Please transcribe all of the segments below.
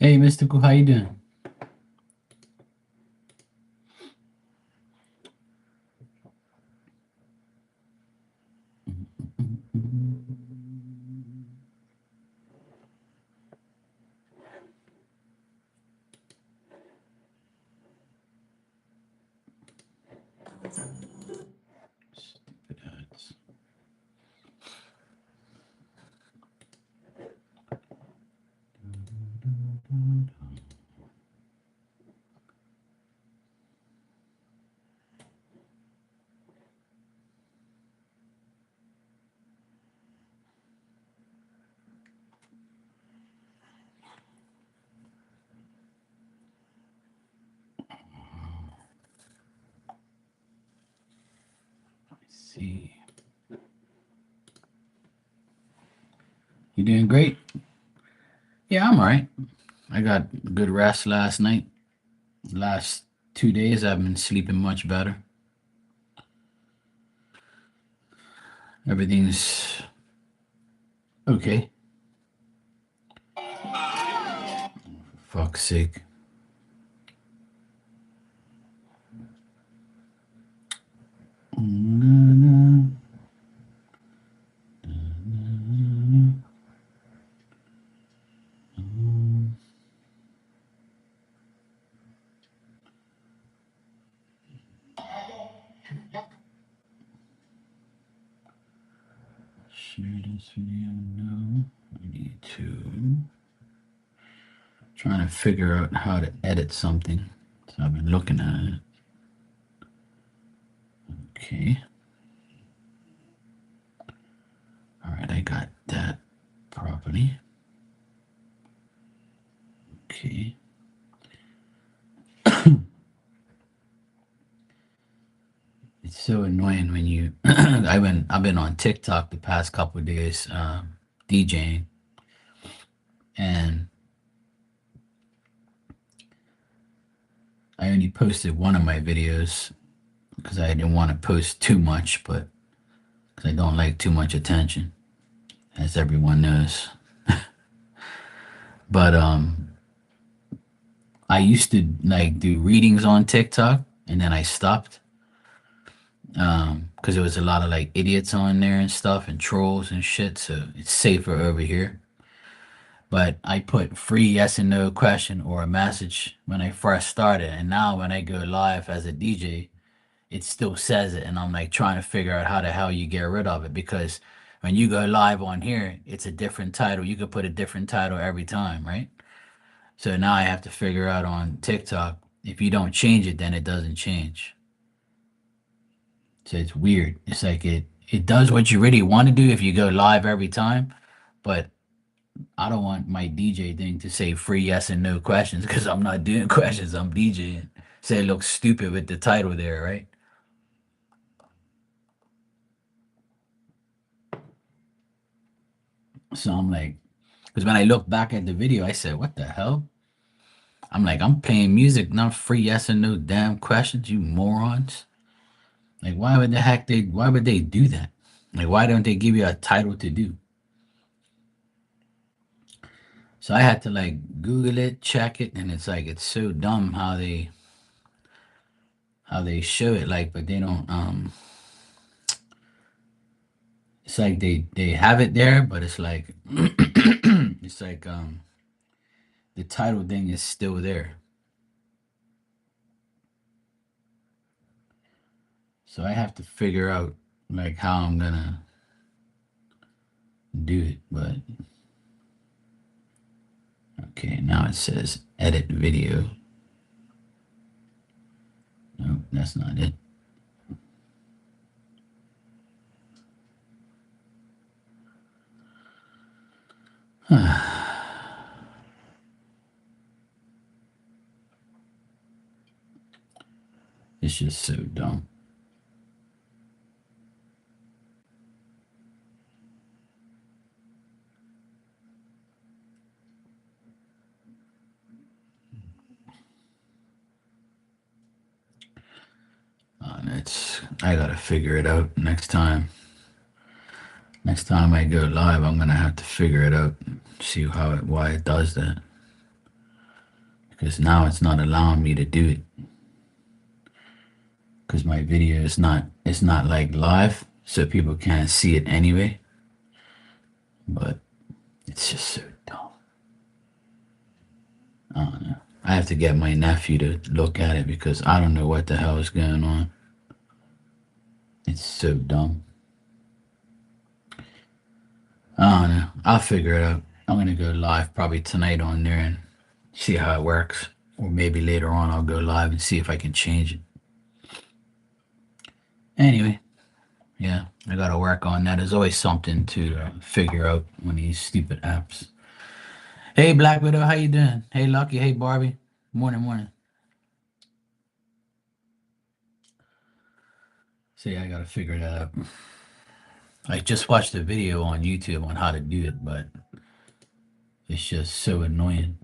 Hey, Mystical, how you doing? Stupid ads. I see. You doing great? Yeah, I'm all right. I got good rest last night. Last 2 days, I've been sleeping much better. Everything's okay. For fuck's sake. Share this video. No, I need to. Trying to figure out how to edit something. So I've been looking at it. Okay. All right, I got that property. Okay. It's so annoying when you I've been on TikTok the past couple of days DJing, and I only posted one of my videos because I didn't want to post too much, but because I don't like too much attention, as everyone knows. But I used to like do readings on TikTok, and then I stopped because there was a lot of like idiots on there and stuff and trolls and shit. So it's safer over here. But I put free yes and no question or a message when I first started, and now when I go live as a DJ, it still says it, and I'm like trying to figure out how the hell you get rid of it because when you go live on here, it's a different title. You could put a different title every time, right? So now I have to figure out on TikTok if you don't change it, then it doesn't change. So it's weird. It's like it does what you really want to do if you go live every time, but I don't want my DJ thing to say free yes and no questions because I'm not doing questions. I'm DJing. So it looks stupid with the title there, right? So I'm like, because when I look back at the video, I said, what the hell? I'm like, I'm playing music, not free yes and no damn questions, you morons. Like, why would they do that? Like, why don't they give you a title to do? So I had to like Google it, check it, and it's like, it's so dumb how they show it, like, but they don't, it's like they have it there, but it's like it's like the title thing is still there. So I have to figure out like how I'm gonna do it. But okay, now it says edit video. No, that's not it. It's just so dumb. And it's I gotta figure it out next time. Next time I go live, I'm gonna have to figure it out, see how it why it does that. because now it's not allowing me to do it because my video is not, it's not like live, so people can't see it anyway. But it's just so dumb. I don't know. I have to get my nephew to look at it because I don't know what the hell is going on. It's so dumb. I don't know. I'll figure it out. I'm gonna go live probably tonight on there and see how it works. Or maybe later on I'll go live and see if I can change it. Anyway, yeah, I gotta work on that. There's always something to figure out on these stupid apps. Hey Black Widow, how you doing? Hey Lucky, hey Barbie. Morning, morning. So yeah, I gotta figure that out. I just watched a video on YouTube on how to do it, but it's just so annoying.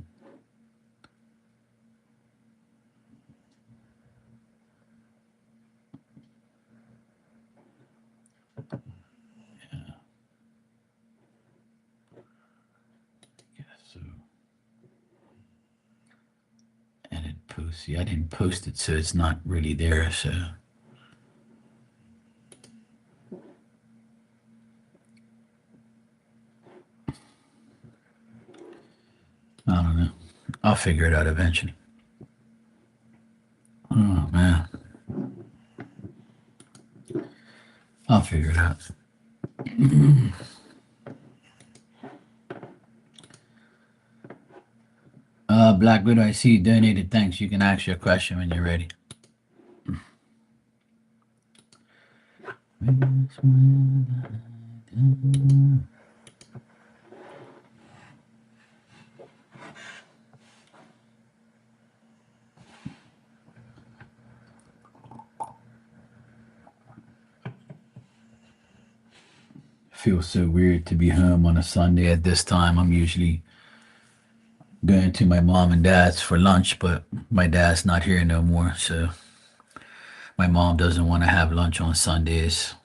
Yeah, so edit post. See, I didn't post it, so it's not really there. So I don't know. I'll figure it out eventually. Oh man, I'll figure it out. Black Widow, I see you donated. Thanks. You can ask your question when you're ready. Feels so weird to be home on a Sunday at this time. I'm usually going to my mom and dad's for lunch, but my dad's not here no more, so my mom doesn't want to have lunch on Sundays.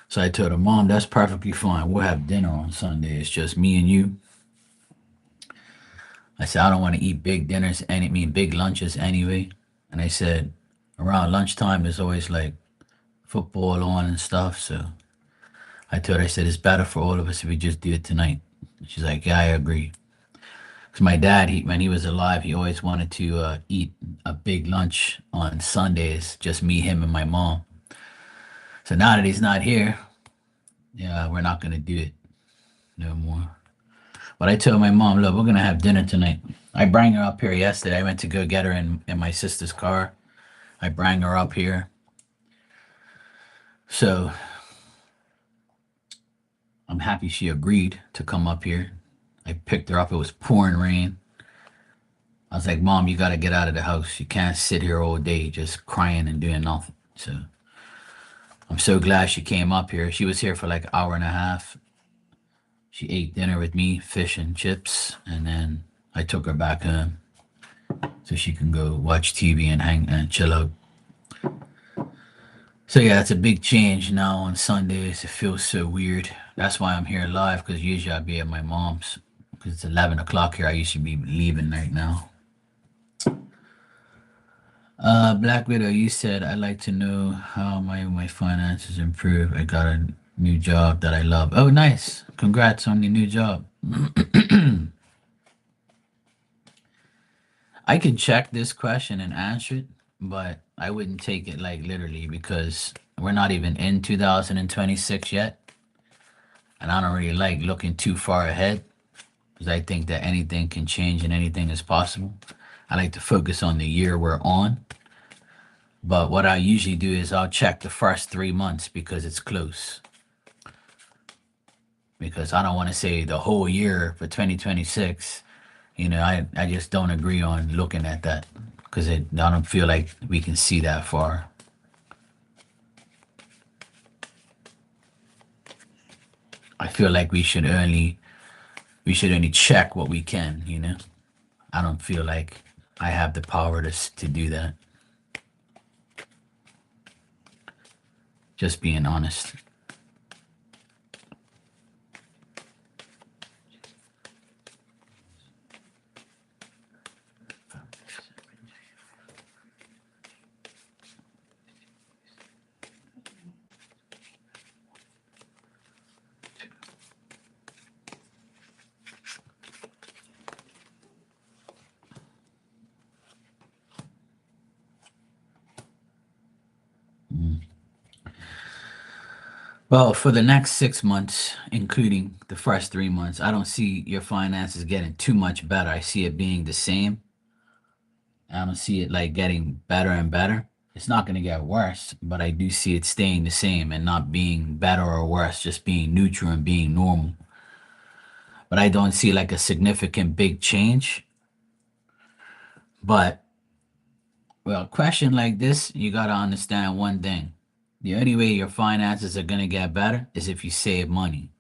So I told her, Mom, that's perfectly fine. We'll have dinner on Sunday. It's just me and you. I said, I don't want to eat big dinners, big lunches anyway. And I said, around lunchtime, there's always like football on and stuff. So I told her, I said, it's better for all of us if we just do it tonight. She's like, yeah, I agree. Because my dad, when he was alive, he always wanted to eat a big lunch on Sundays, just me, him, and my mom. So now that he's not here, yeah, we're not going to do it no more. But I told my mom, look, we're going to have dinner tonight. I brought her up here yesterday. I went to go get her in my sister's car. I brought her up here. So I'm happy she agreed to come up here. I picked her up. It was pouring rain. I was like, Mom, you got to get out of the house. You can't sit here all day just crying and doing nothing. So I'm so glad she came up here. She was here for like an hour and a half. She ate dinner with me, fish and chips, and then I took her back home so she can go watch TV and hang and chill out. So yeah, it's a big change now on Sundays. It feels so weird. That's why I'm here live, because usually I'd be at my mom's because it's 11 o'clock here. I used to be leaving right now. Black Widow, you said I'd like to know how my finances improve. I got a new job that I love. Oh, nice. Congrats on the new job. I could check this question and answer it, but I wouldn't take it like literally because we're not even in 2026 yet. And I don't really like looking too far ahead because I think that anything can change and anything is possible. I like to focus on the year we're on. But what I usually do is I'll check the first 3 months because it's close. Because I don't want to say the whole year for 2026. I just don't agree on looking at that because I don't feel like we can see that far. I feel like we should only check what we can. I don't feel like I have the power to do that. Just being honest. Well, for the next 6 months, including the first 3 months, I don't see your finances getting too much better. I see it being the same. I don't see it like getting better and better. It's not going to get worse, but I do see it staying the same and not being better or worse, just being neutral and being normal. But I don't see like a significant big change. But, well, a question like this, you got to understand one thing. The only way your finances are going to get better is if you save money.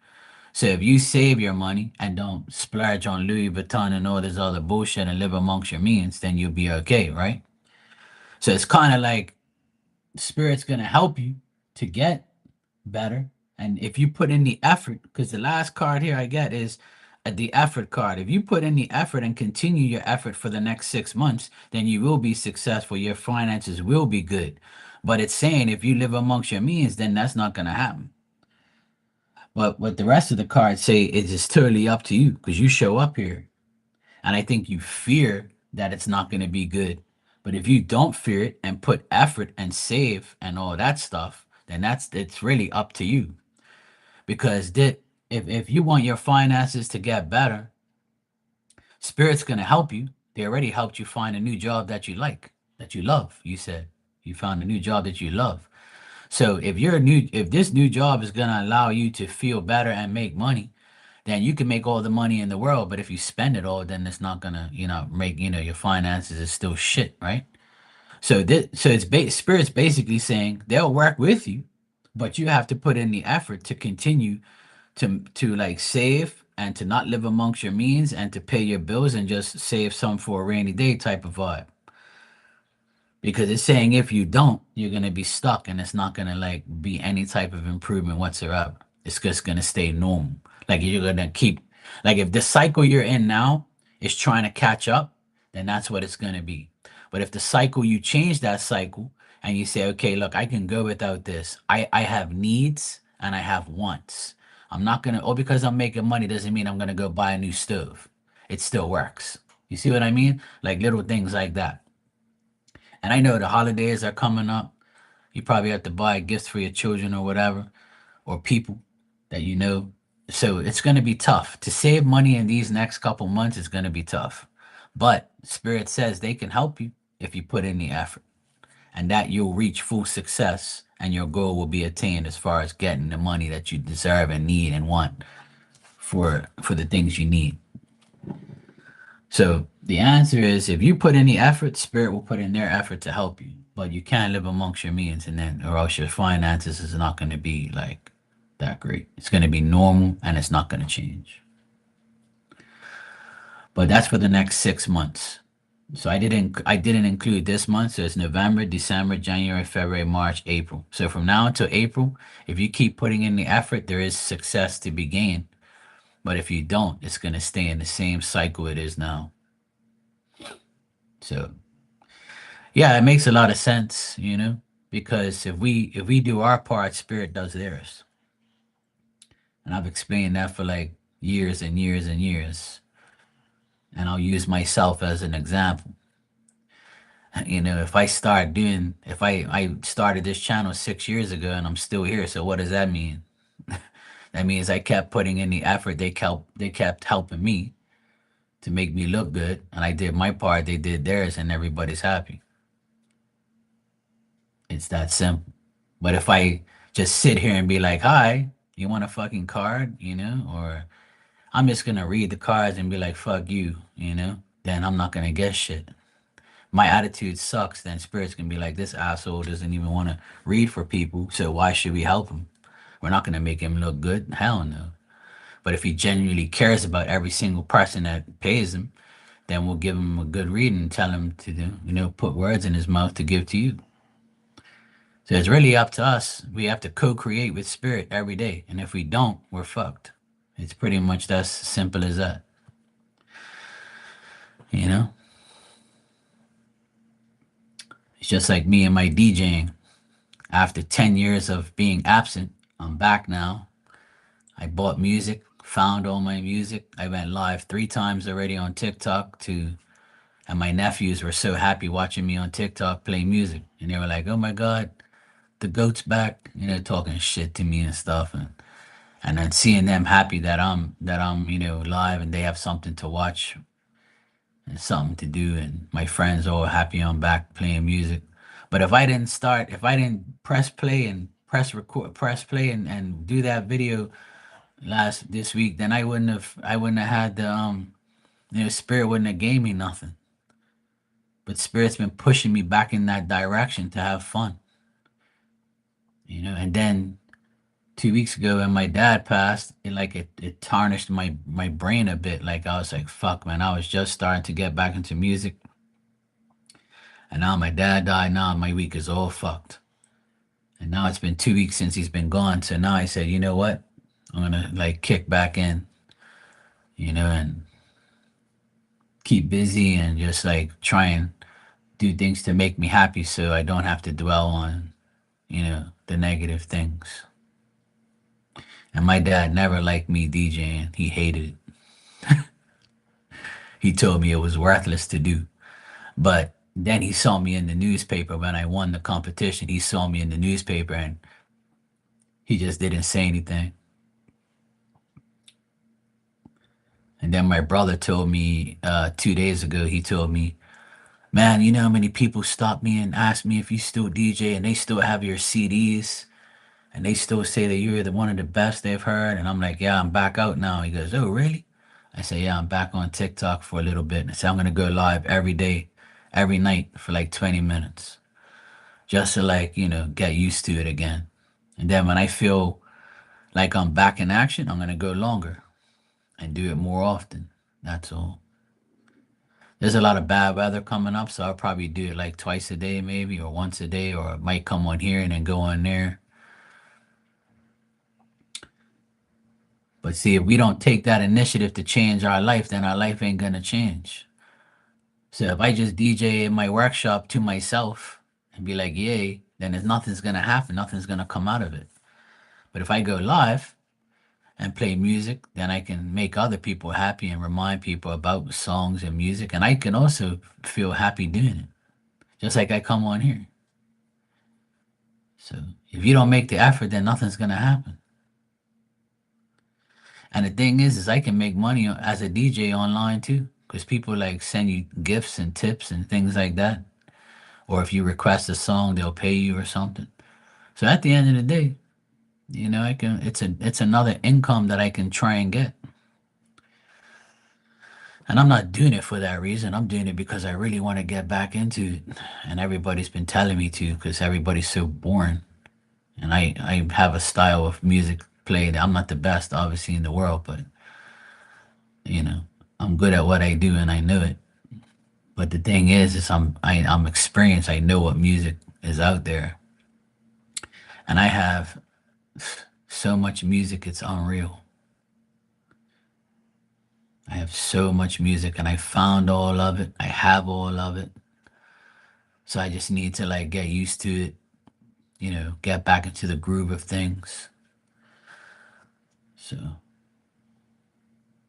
So if you save your money and don't splurge on Louis Vuitton and all this other bullshit and live amongst your means, then you'll be okay, right? So it's kind of like Spirit's going to help you to get better. And if you put in the effort, because the last card here I get is the effort card. If you put in the effort and continue your effort for the next 6 months, then you will be successful. Your finances will be good. But it's saying if you live amongst your means, then that's not going to happen. But what the rest of the cards say is it's totally up to you because you show up here. And I think you fear that it's not going to be good. But if you don't fear it and put effort and save and all that stuff, then it's really up to you. Because if you want your finances to get better, Spirit's going to help you. They already helped you find a new job that you like, that you love. You said you found a new job that you love. So if this new job is going to allow you to feel better and make money, then you can make all the money in the world. But if you spend it all, then it's not gonna, make your finances is still shit, right? Spirit's basically saying they'll work with you, but you have to put in the effort to continue to like save and to not live amongst your means and to pay your bills and just save some for a rainy day type of vibe. Because it's saying if you don't, you're gonna be stuck and it's not gonna like be any type of improvement whatsoever. It's just gonna stay normal. Like you're gonna keep like if the cycle you're in now is trying to catch up, then that's what it's gonna be. But if the cycle you change that cycle and you say, okay, look, I can go without this. I have needs and I have wants. I'm not gonna because I'm making money doesn't mean I'm gonna go buy a new stove. It still works. You see what I mean? Like little things like that. And I know the holidays are coming up. You probably have to buy gifts for your children or whatever, or people that you know. So it's going to be tough. To save money in these next couple months is going to be tough. But Spirit says they can help you if you put in the effort and that you'll reach full success and your goal will be attained as far as getting the money that you deserve and need and want for the things you need. So the answer is if you put in the effort, Spirit will put in their effort to help you. But you can't live amongst your means and then or else your finances is not gonna be like that great. It's gonna be normal and it's not gonna change. But that's for the next 6 months. So I didn't include this month. So it's November, December, January, February, March, April. So from now until April, if you keep putting in the effort, there is success to be gained. But if you don't, it's gonna stay in the same cycle it is now. So yeah, it makes a lot of sense, because if we do our part, Spirit does theirs. And I've explained that for like years and years and years. And I'll use myself as an example. If I started this channel 6 years ago and I'm still here, so what does that mean? That means I kept putting in the effort. They kept helping me to make me look good, and I did my part. They did theirs, and everybody's happy. It's that simple. But if I just sit here and be like, "Hi, you want a fucking card?" Or I'm just gonna read the cards and be like, "Fuck you," then I'm not gonna get shit. My attitude sucks. Then Spirit's gonna be like, "This asshole doesn't even want to read for people, so why should we help him? We're not gonna make him look good. Hell no." But if he genuinely cares about every single person that pays him, then we'll give him a good reading and tell him to put words in his mouth to give to you. So it's really up to us. We have to co-create with Spirit every day, and if we don't, we're fucked. It's pretty much that simple as that. You know, it's just like me and my DJing. After 10 years of being absent, I'm back now. I bought music, found all my music. I went live 3 times already on TikTok and my nephews were so happy watching me on TikTok play music. And they were like, "Oh my God, the goats back, talking shit to me and stuff, and then seeing them happy that I'm live and they have something to watch and something to do, and my friends all happy I'm back playing music. But if I didn't press play and press play and do that video last this week, then I wouldn't have had Spirit wouldn't have gave me nothing. But Spirit's been pushing me back in that direction to have fun, and then 2 weeks ago when my dad passed, it tarnished my brain a bit. Like I was like, fuck man, I was just starting to get back into music, and now my dad died. Now my week is all fucked. And now it's been 2 weeks since he's been gone. So now I said, you know what? I'm gonna like kick back in, and keep busy and just like try and do things to make me happy so I don't have to dwell on, the negative things. And my dad never liked me DJing. He hated it. He told me it was worthless to do. But then he saw me in the newspaper when I won the competition. He saw me in the newspaper and he just didn't say anything. And then my brother told me 2 days ago, he told me, man, you know how many people stop me and ask me if you still DJ and they still have your CDs and they still say that you're the one of the best they've heard. And I'm like, yeah, I'm back out now. He goes, oh, really? I say, yeah, I'm back on TikTok for a little bit. And I said, I'm going to go live every day, every night for like 20 minutes just to like, get used to it again. And then when I feel like I'm back in action, I'm going to go longer and do it more often. That's all. There's a lot of bad weather coming up, so I'll probably do it like twice a day, maybe, or once a day, or it might come on here and then go on there. But see, if we don't take that initiative to change our life, then our life ain't gonna change. So if I just DJ in my workshop to myself and be like, yay, then there's nothing's gonna happen, nothing's gonna come out of it. But if I go live and play music, then I can make other people happy and remind people about songs and music, and I can also feel happy doing it, just like I come on here. So if you don't make the effort, then nothing's gonna happen. And the thing is I can make money as a DJ online too, because people like send you gifts and tips and things like that. Or if you request a song, they'll pay you or something. So at the end of the day, I can. It's another income that I can try and get. And I'm not doing it for that reason. I'm doing it because I really want to get back into it. And everybody's been telling me to because everybody's so boring. And I have a style of music play that I'm not the best, obviously, in the world, but you know, I'm good at what I do and I know it. But the thing is I'm experienced. I know what music is out there, and I have so much music. It's unreal. I have so much music, and I found all of it. I have all of it. So I just need to like get used to it. Get back into the groove of things. So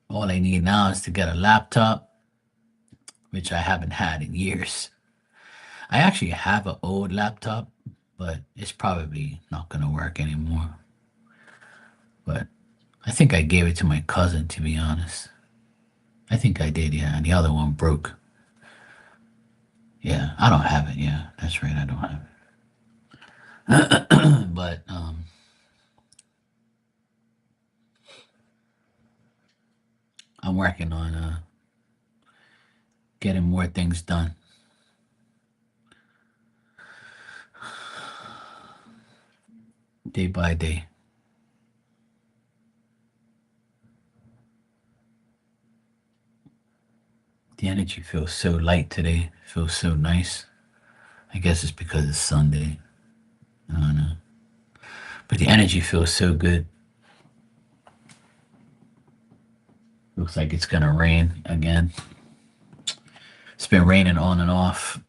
all I need now is to get a laptop, which I haven't had in years. I actually have an old laptop, but it's probably not going to work anymore. But I think I gave it to my cousin, to be honest. I think I did, yeah. And the other one broke. Yeah, I don't have it. Yeah, that's right. I don't have it. But I'm working on getting more things done day by day. The energy feels so light today. It feels so nice. I guess it's because it's Sunday. I don't know. But the energy feels so good. Looks like it's gonna rain again. It's been raining on and off.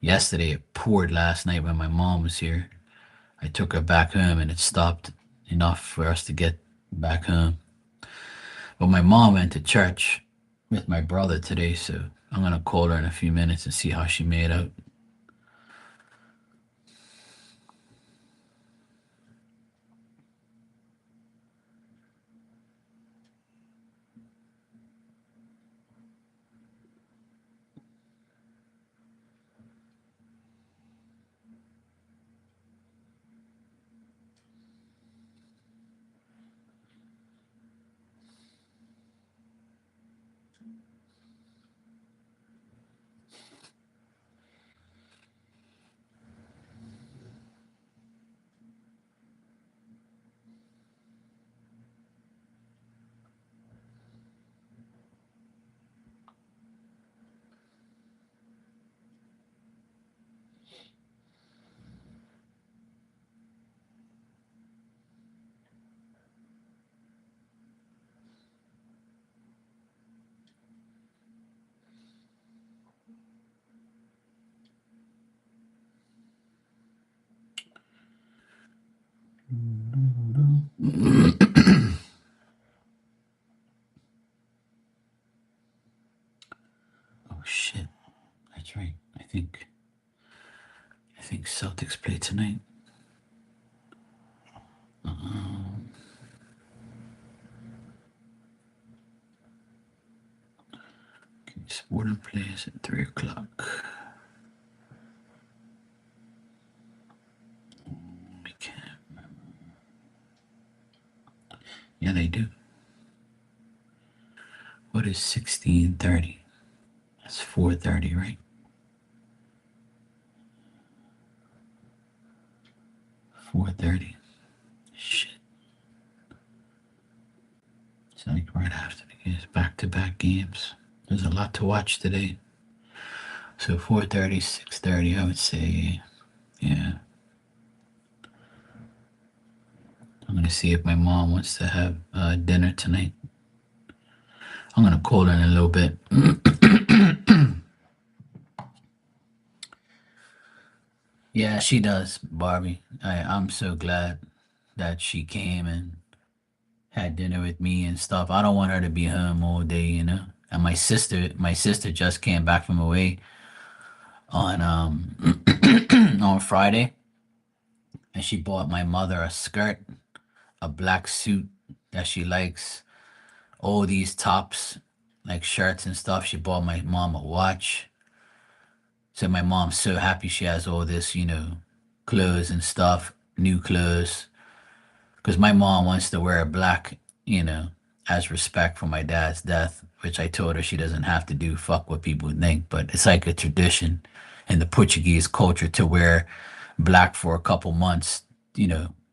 Yesterday it poured last night when my mom was here. I took her back home and it stopped enough for us to get back home. But my mom went to church with my brother today, so I'm gonna call her in a few minutes and see how she made out. I think Celtics play tonight. Okay, Sporting plays at 3 o'clock. I can't. Yeah, they do. What is 16:30? That's 4:30, right? 4:30. Shit. It's like right after the games, back-to-back games. There's a lot to watch today. So 4:30, 6:30, I would say. Yeah. I'm gonna see if my mom wants to have dinner tonight. I'm gonna call her in a little bit. Yeah, she does, Barbie. I'm so glad that she came and had dinner with me and stuff. I don't want her to be home all day, you know. And my sister just came back from away on on Friday, and she bought my mother a skirt, a black suit that she likes, all these tops, like shirts and stuff. She bought my mom a watch. So my mom's so happy she has all this, clothes and stuff, new clothes. Because my mom wants to wear black, as respect for my dad's death, which I told her she doesn't have to do. Fuck what people think. But it's like a tradition in the Portuguese culture to wear black for a couple months,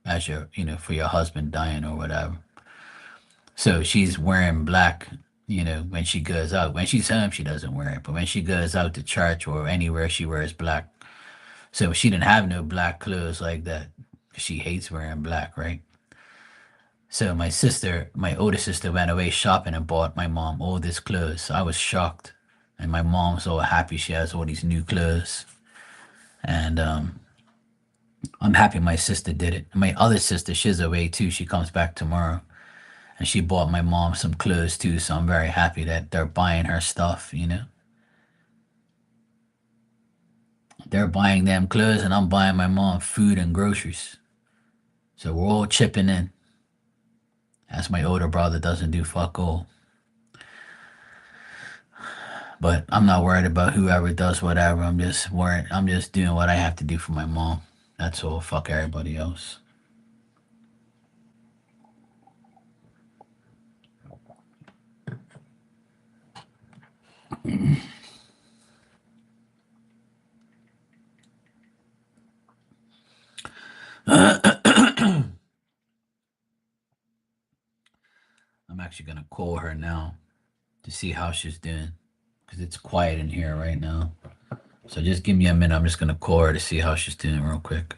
as for your husband dying or whatever. So she's wearing black, when she goes out. When she's home, she doesn't wear it. But when she goes out to church or anywhere, she wears black. So she didn't have no black clothes like that. She hates wearing black, right? So my older sister, went away shopping and bought my mom all these clothes. So I was shocked, and my mom's all happy she has all these new clothes. And I'm happy my sister did it. My other sister, she's away too. She comes back tomorrow, and she bought my mom some clothes too. So I'm very happy that they're buying her stuff. They're buying them clothes, and I'm buying my mom food and groceries. So we're all chipping in. As my older brother doesn't do fuck all. But I'm not worried about whoever does whatever. I'm just worried. I'm just doing what I have to do for my mom. That's all. Fuck everybody else. I'm actually gonna call her now to see how she's doing because it's quiet in here right now. So just give me a minute. I'm just gonna call her to see how she's doing real quick.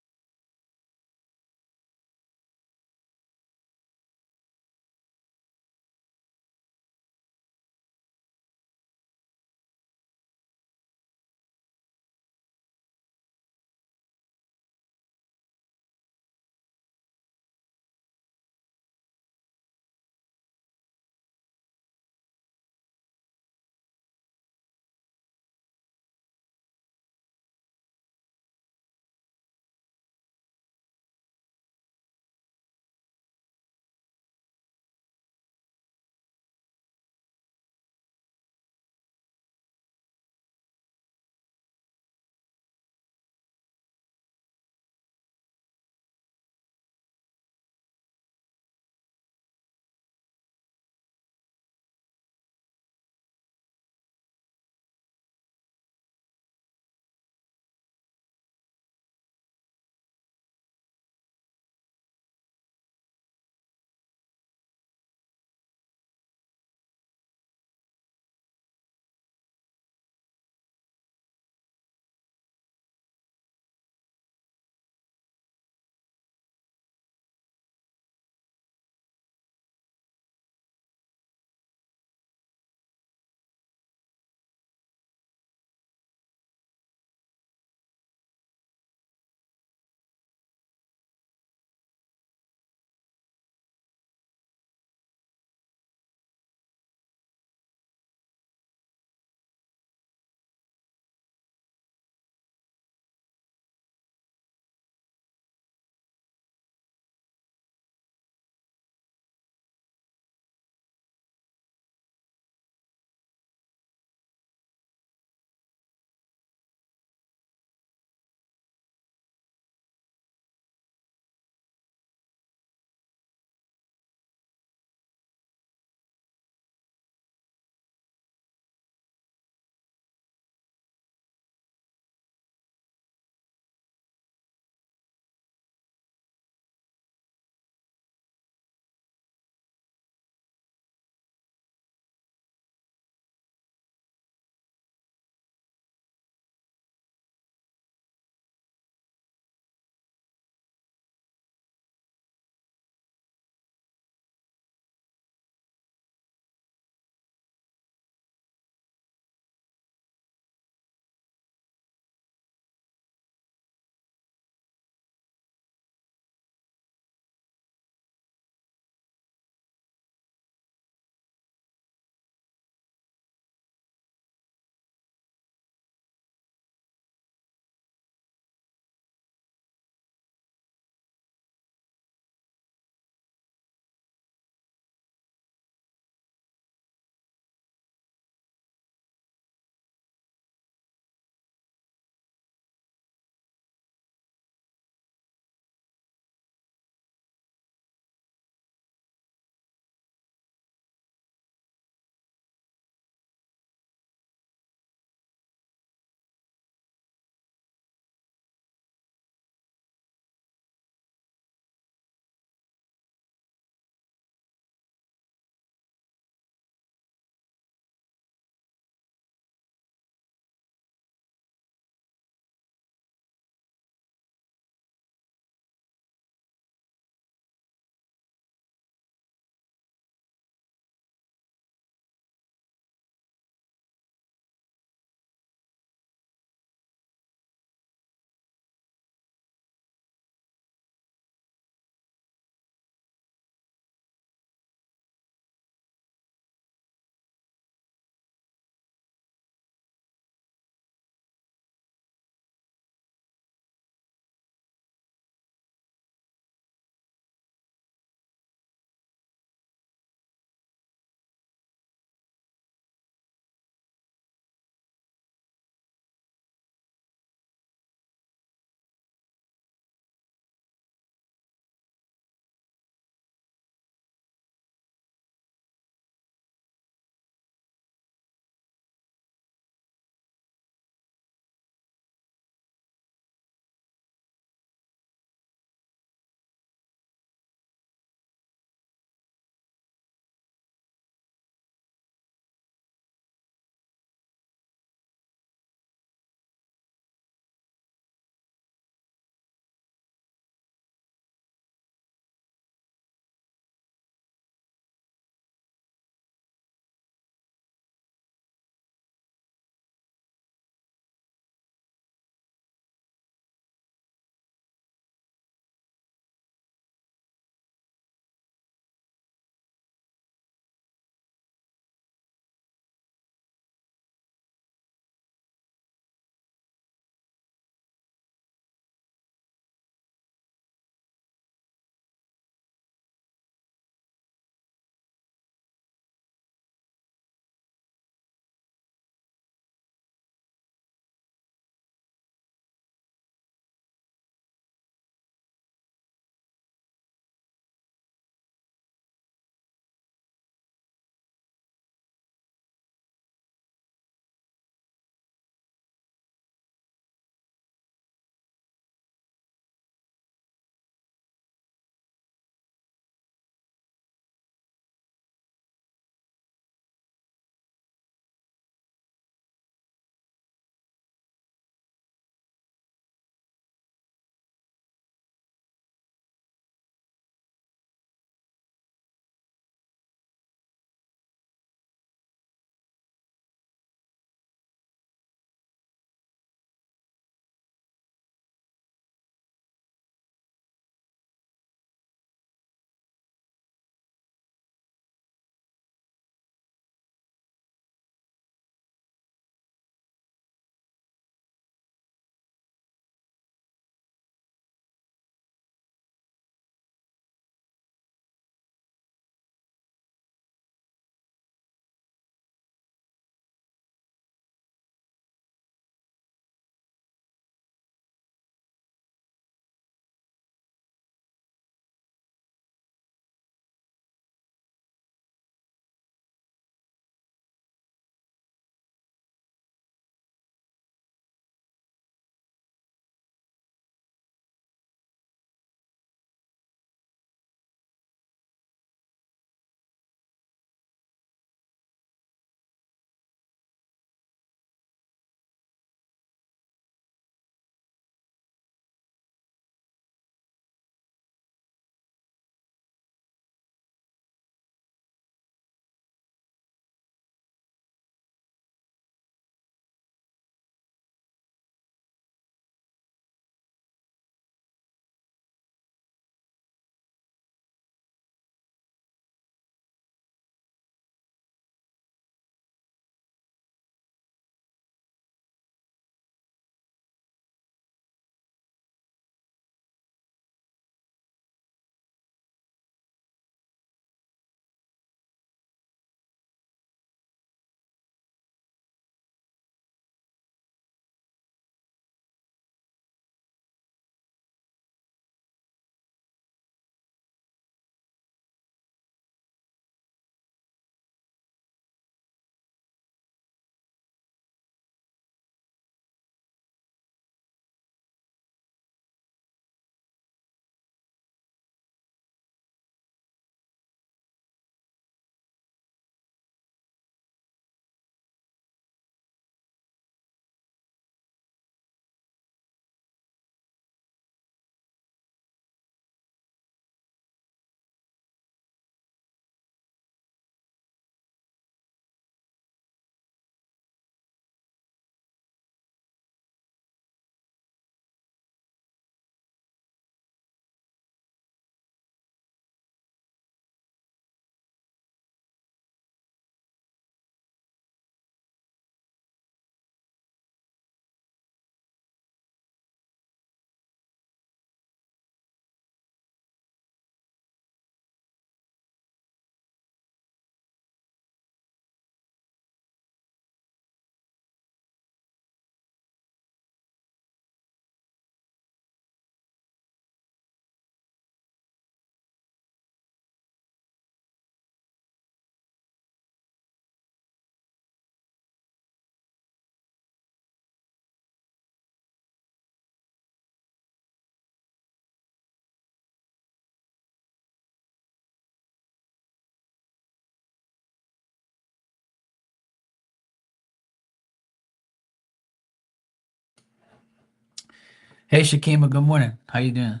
Hey Shakima, good morning. How you doing?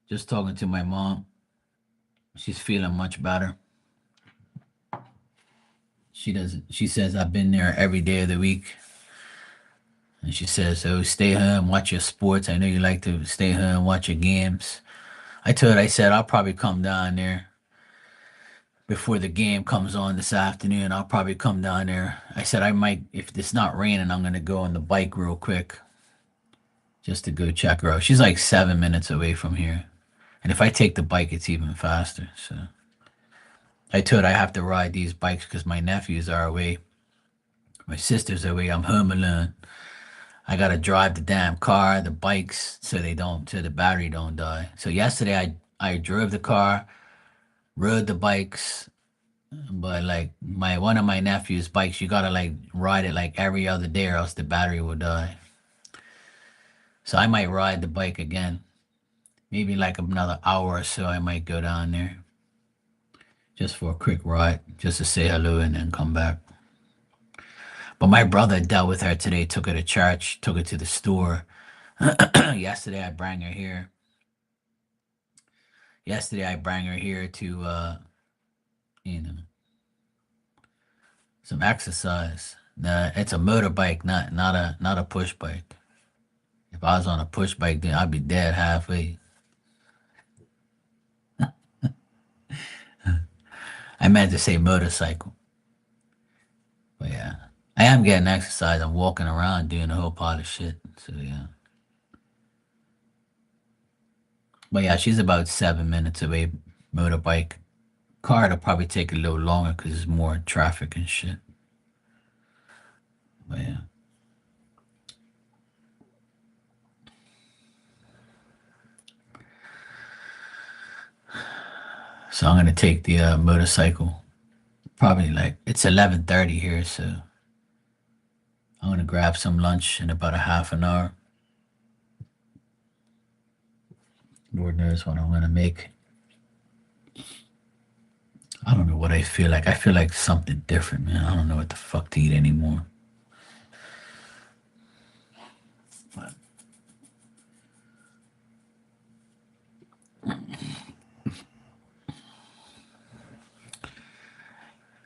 Just talking to my mom. She's feeling much better. She doesn't. She says I've been there every day of the week, and she says, "Oh, stay home, watch your sports. I know you like to stay home, watch your games." I told her, I said I'll probably come down there before the game comes on this afternoon. I'll probably come down there. I said I might, if it's not raining, I'm gonna go on the bike real quick just to go check her out. She's like 7 minutes away from here, and if I take the bike, it's even faster. So I told her I have to ride these bikes because my nephews are away. My sister's away. I'm home alone. I gotta drive the damn car, the bikes, so the battery don't die. So yesterday I drove the car, rode the bikes, but like my one of my nephew's bikes, you gotta like ride it like every other day or else the battery will die. So I might ride the bike again. Maybe like another hour or so I might go down there just for a quick ride, just to say hello and then come back. But my brother dealt with her today, took her to church, took her to the store. Yesterday I bring her here. Yesterday I bring her here to you know, some exercise. Nah, it's a motorbike, not a push bike. If I was on a push bike, then I'd be dead halfway. I meant to say motorcycle. But yeah. I am getting exercise. I'm walking around doing a whole pile of shit. So yeah. But yeah, she's about 7 minutes away. Motorbike. Car will probably take a little longer because there's more traffic and shit. But yeah. So I'm gonna take the motorcycle. Probably like it's 11:30 here, so I'm gonna grab some lunch in about a half an hour. Lord knows what I'm gonna make. I don't know what I feel like. I feel like something different, man. I don't know what the fuck to eat anymore. But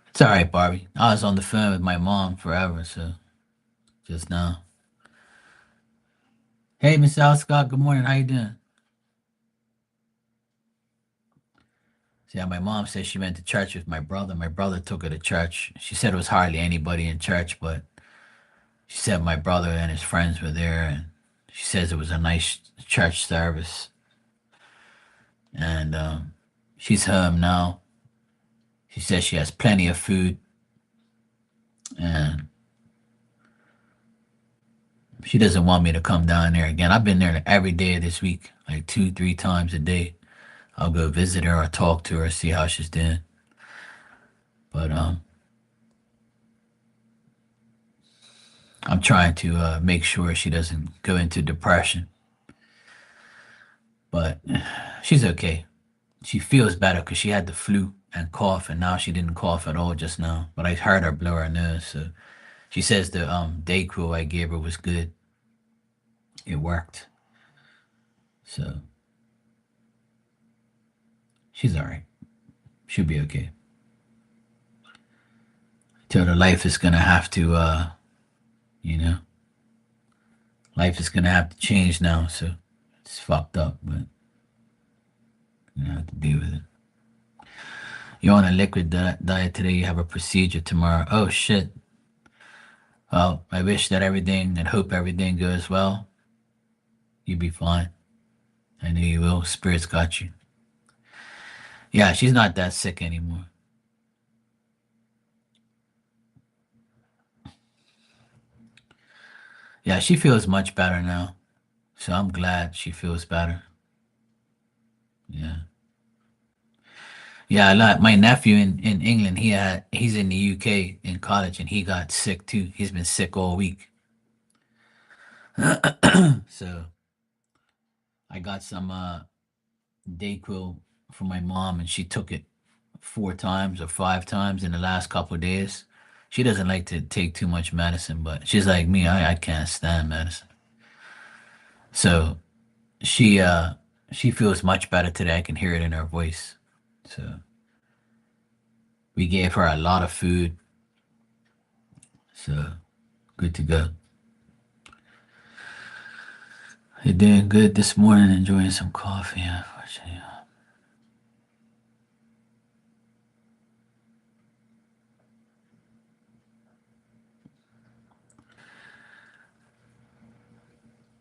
it's all right, Barbie. I was on the phone with my mom forever, so just now. Hey, Miss Al Scott. Good morning. How you doing? So, yeah, my mom said she went to church with my brother. My brother took her to church. She said it was hardly anybody in church, but she said my brother and his friends were there, and she says it was a nice church service. And she's home now. She says she has plenty of food, and she doesn't want me to come down there again. I've been there every day this week, like two, three times a day. I'll go visit her or talk to her, see how she's doing. But I'm trying to make sure she doesn't go into depression. But she's okay. She feels better because she had the flu and cough, and now she didn't cough at all just now. But I heard her blow her nose, so she says the Dayquil I gave her was good. It worked, so she's all right. She'll be okay. Till her life is gonna have to, you know, life is gonna have to change now. So it's fucked up, but you have to deal with it. You're on a liquid diet today. You have a procedure tomorrow. Oh shit. Well, I wish that everything and hope everything goes well. You'll be fine. I know you will. Spirit's got you. Yeah, she's not that sick anymore. Yeah, she feels much better now. So I'm glad she feels better. Yeah. Yeah, like my nephew in England, he's in the UK in college and he got sick too. He's been sick all week. So I got some Dayquil for my mom and she took it 4 times or 5 times in the last couple of days. She doesn't like to take too much medicine, but she's like me, I can't stand medicine. So she uh she feels much better today. I can hear it in her voice. So we gave her a lot of food. So good to go. You're doing good this morning, enjoying some coffee, unfortunately.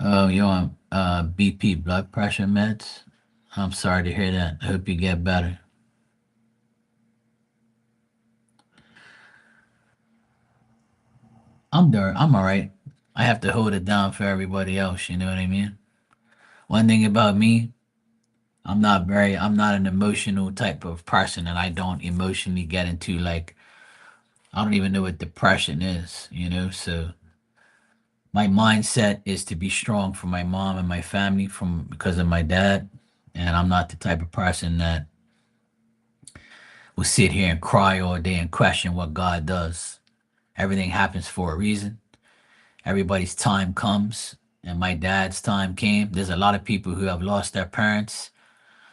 Oh, you're on BP blood pressure meds? I'm sorry to hear that. I hope you get better. I'm all right. I have to hold it down for everybody else, you know what I mean? One thing about me, I'm not an emotional type of person, and I don't emotionally get into like, I don't even know what depression is, you know? So my mindset is to be strong for my mom and my family from because of my dad. And I'm not the type of person that will sit here and cry all day and question what God does. Everything happens for a reason. Everybody's time comes, and my dad's time came. There's a lot of people who have lost their parents.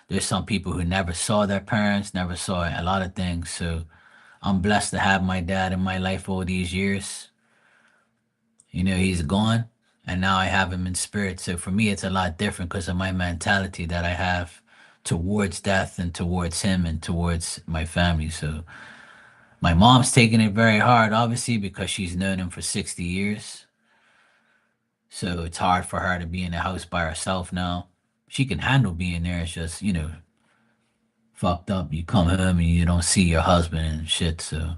There's some people who never saw their parents, never saw a lot of things. So I'm blessed to have my dad in my life all these years. You know, he's gone, and now I have him in spirit. So for me, it's a lot different because of my mentality that I have towards death and towards him and towards my family. So my mom's taking it very hard, obviously, because she's known him for 60 years. So it's hard for her to be in the house by herself now. She can handle being there. It's just, you know, fucked up. You come home and you don't see your husband and shit. So,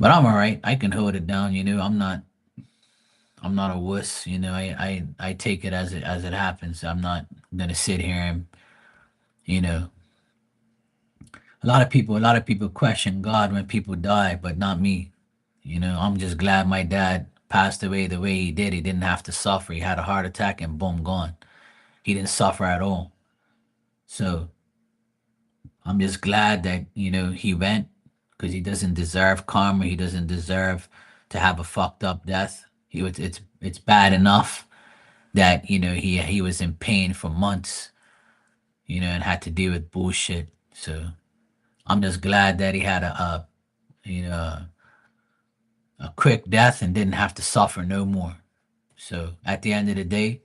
but I'm all right. I can hold it down. You know, I'm not a wuss. You know, I take it as it happens. I'm not gonna sit here and, you know, a lot of people question God when people die, but not me. You know, I'm just glad my dad passed away the way he did. He didn't have to suffer. He had a heart attack and boom, gone. He didn't suffer at all. So I'm just glad that, you know, he went because he doesn't deserve karma. He doesn't deserve to have a fucked up death. It's bad enough that, you know, he was in pain for months, you know, and had to deal with bullshit. So I'm just glad that he had a you know, a quick death and didn't have to suffer no more. So at the end of the day,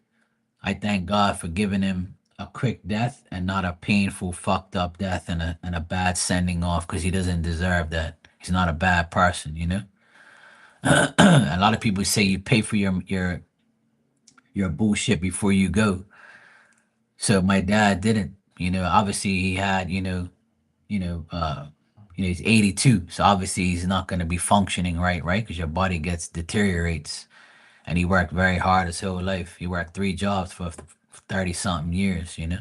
I thank God for giving him a quick death and not a painful, fucked up death and a bad sending off because he doesn't deserve that. He's not a bad person, you know. A lot of people say you pay for your bullshit before you go. So my dad didn't, you know. Obviously, he had, you know, he's 82, so obviously he's not going to be functioning right? Because your body gets deteriorates. And he worked very hard his whole life. He worked 3 jobs for 30 something years, you know.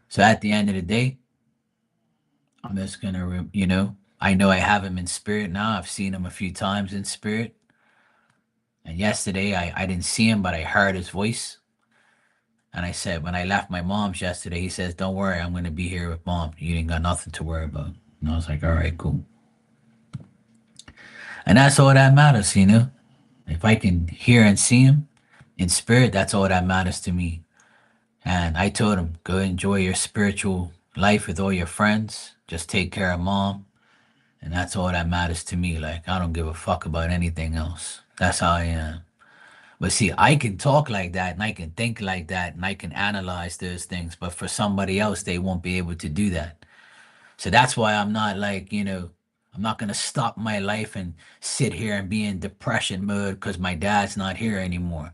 So at the end of the day, I'm just gonna, you know I have him in spirit now. I've seen him a few times in spirit. And yesterday, I didn't see him, but I heard his voice. And I said, when I left my mom's yesterday, he says, "Don't worry, I'm gonna be here with mom. You ain't got nothing to worry about." And I was like, "All right, cool." And that's all that matters, you know. If I can hear and see him in spirit, that's all that matters to me. And I told him, go enjoy your spiritual life with all your friends. Just take care of mom. And that's all that matters to me. Like, I don't give a fuck about anything else. That's how I am. But see, I can talk like that and I can think like that and I can analyze those things. But for somebody else, they won't be able to do that. So that's why I'm not like, you know, I'm not going to stop my life and sit here and be in depression mode because my dad's not here anymore.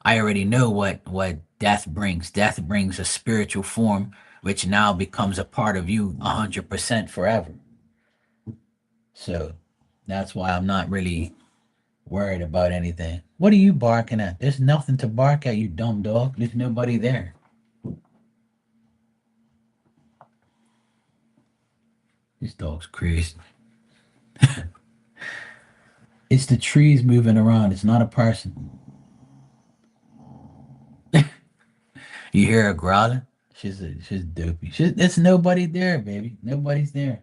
I already know what death brings. Death brings a spiritual form which now becomes a part of you 100% forever. So that's why I'm not really worried about anything. What are you barking at? There's nothing to bark at, you dumb dog. There's nobody there. This dog's crazy. It's the trees moving around. It's not a person. You hear her growling? She's dopey. It's nobody there, baby. Nobody's there.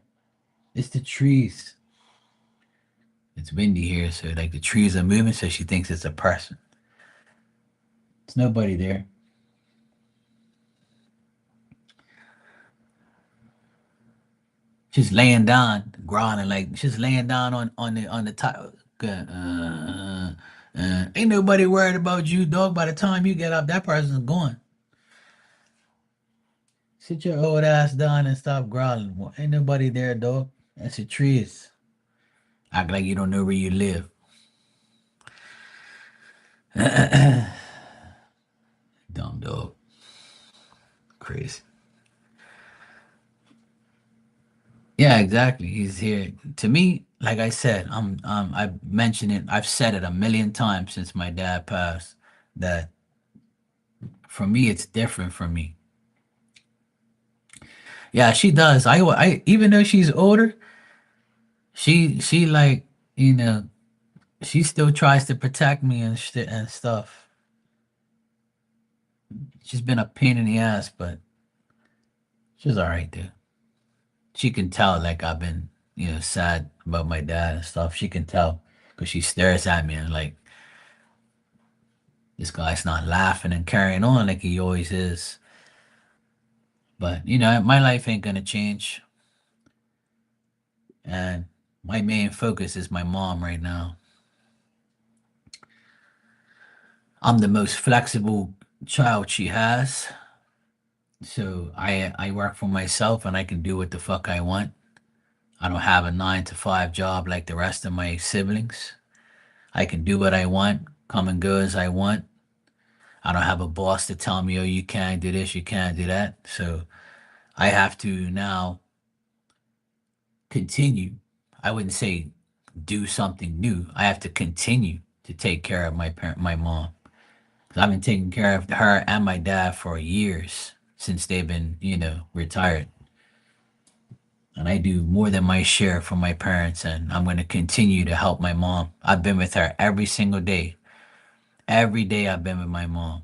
It's the trees. It's windy here, so like the trees are moving, so she thinks it's a person. There's nobody there. She's laying down, growling like she's laying down on the top. Ain't nobody worried about you, dog. By the time you get up, that person's gone. Sit your old ass down and stop growling. Well, ain't nobody there, dog. That's the trees. Act like you don't know where you live. Dumb dog. Crazy. Yeah, exactly. He's here. To me, like I said, I've mentioned it, I've said it a million times since my dad passed, that for me it's different for me. Yeah, she does. Even though she's older, she like, you know, she still tries to protect me and shit and stuff. She's been a pain in the ass, but she's all right there. She can tell like I've been, sad about my dad and stuff. She can tell because she stares at me and like this guy's not laughing and carrying on like he always is. But my life ain't gonna change, and my main focus is my mom right now. I'm the most flexible child she has, so I work for myself and I can do what the fuck I want. I don't have a 9 to 5 job like the rest of my siblings. I can do what I want, come and go as I want. I don't have a boss to tell me, oh, you can't do this, you can't do that. So I have to now continue. I wouldn't say do something new. I have to continue to take care of my mom. 'Cause I've been taking care of her and my dad for years since they've been, retired. And I do more than my share for my parents, and I'm going to continue to help my mom. I've been with her every single day. Every day I've been with my mom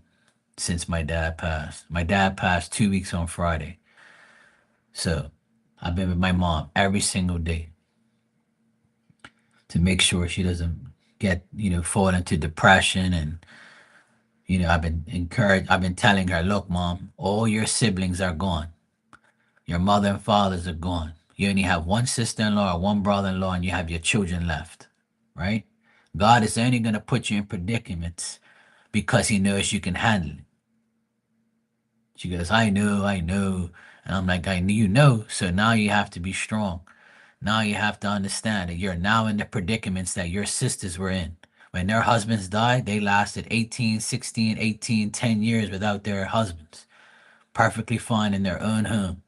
since my dad passed. My dad passed 2 weeks on Friday. So I've been with my mom every single day to make sure she doesn't get, fall into depression. And, I've been telling her, look, mom, all your siblings are gone. Your mother and fathers are gone. You only have one sister in law or one brother in law, and you have your children left, right? God is only going to put you in predicaments because He knows you can handle it. She goes, I know, I know. And I'm like, I knew you know. So now you have to be strong. Now you have to understand that you're now in the predicaments that your sisters were in. When their husbands died, they lasted 18, 16, 18, 10 years without their husbands, perfectly fine in their own home.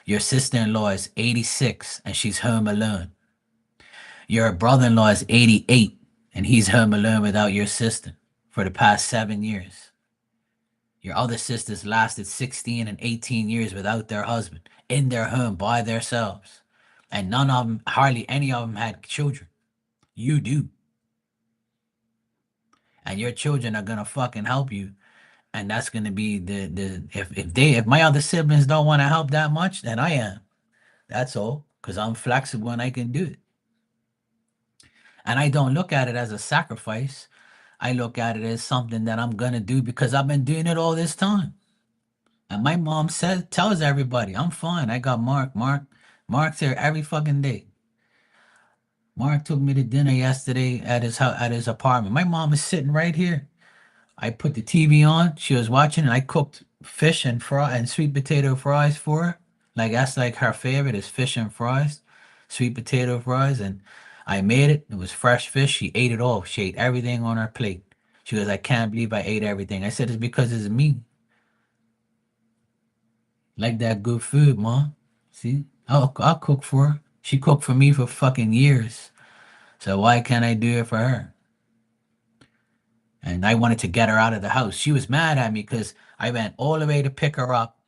Your sister in law is 86 and she's home alone. Your brother in law is 88 and he's home alone without your sister for the past 7 years. Your other sisters lasted 16 and 18 years without their husband in their home by themselves. And none of them, hardly any of them had children. You do. And your children are going to fucking help you. And that's going to be if my other siblings don't want to help that much, then I am. That's all. Because I'm flexible and I can do it. And I don't look at it as a sacrifice. I look at it as something that I'm going to do because I've been doing it all this time. And my mom tells everybody, I'm fine. I got Mark. Mark's here every fucking day. Mark took me to dinner yesterday at his house, at his apartment. My mom is sitting right here. I put the TV on. She was watching, and I cooked fish and fry and sweet potato fries for her. Like that's like her favorite is fish and fries, sweet potato fries, and I made it. It was fresh fish. She ate it all. She ate everything on her plate. She goes, I can't believe I ate everything. I said, it's because it's me. Like that good food, ma. See, I'll cook for her. She cooked for me for fucking years. So why can't I do it for her? And I wanted to get her out of the house. She was mad at me because I went all the way to pick her up,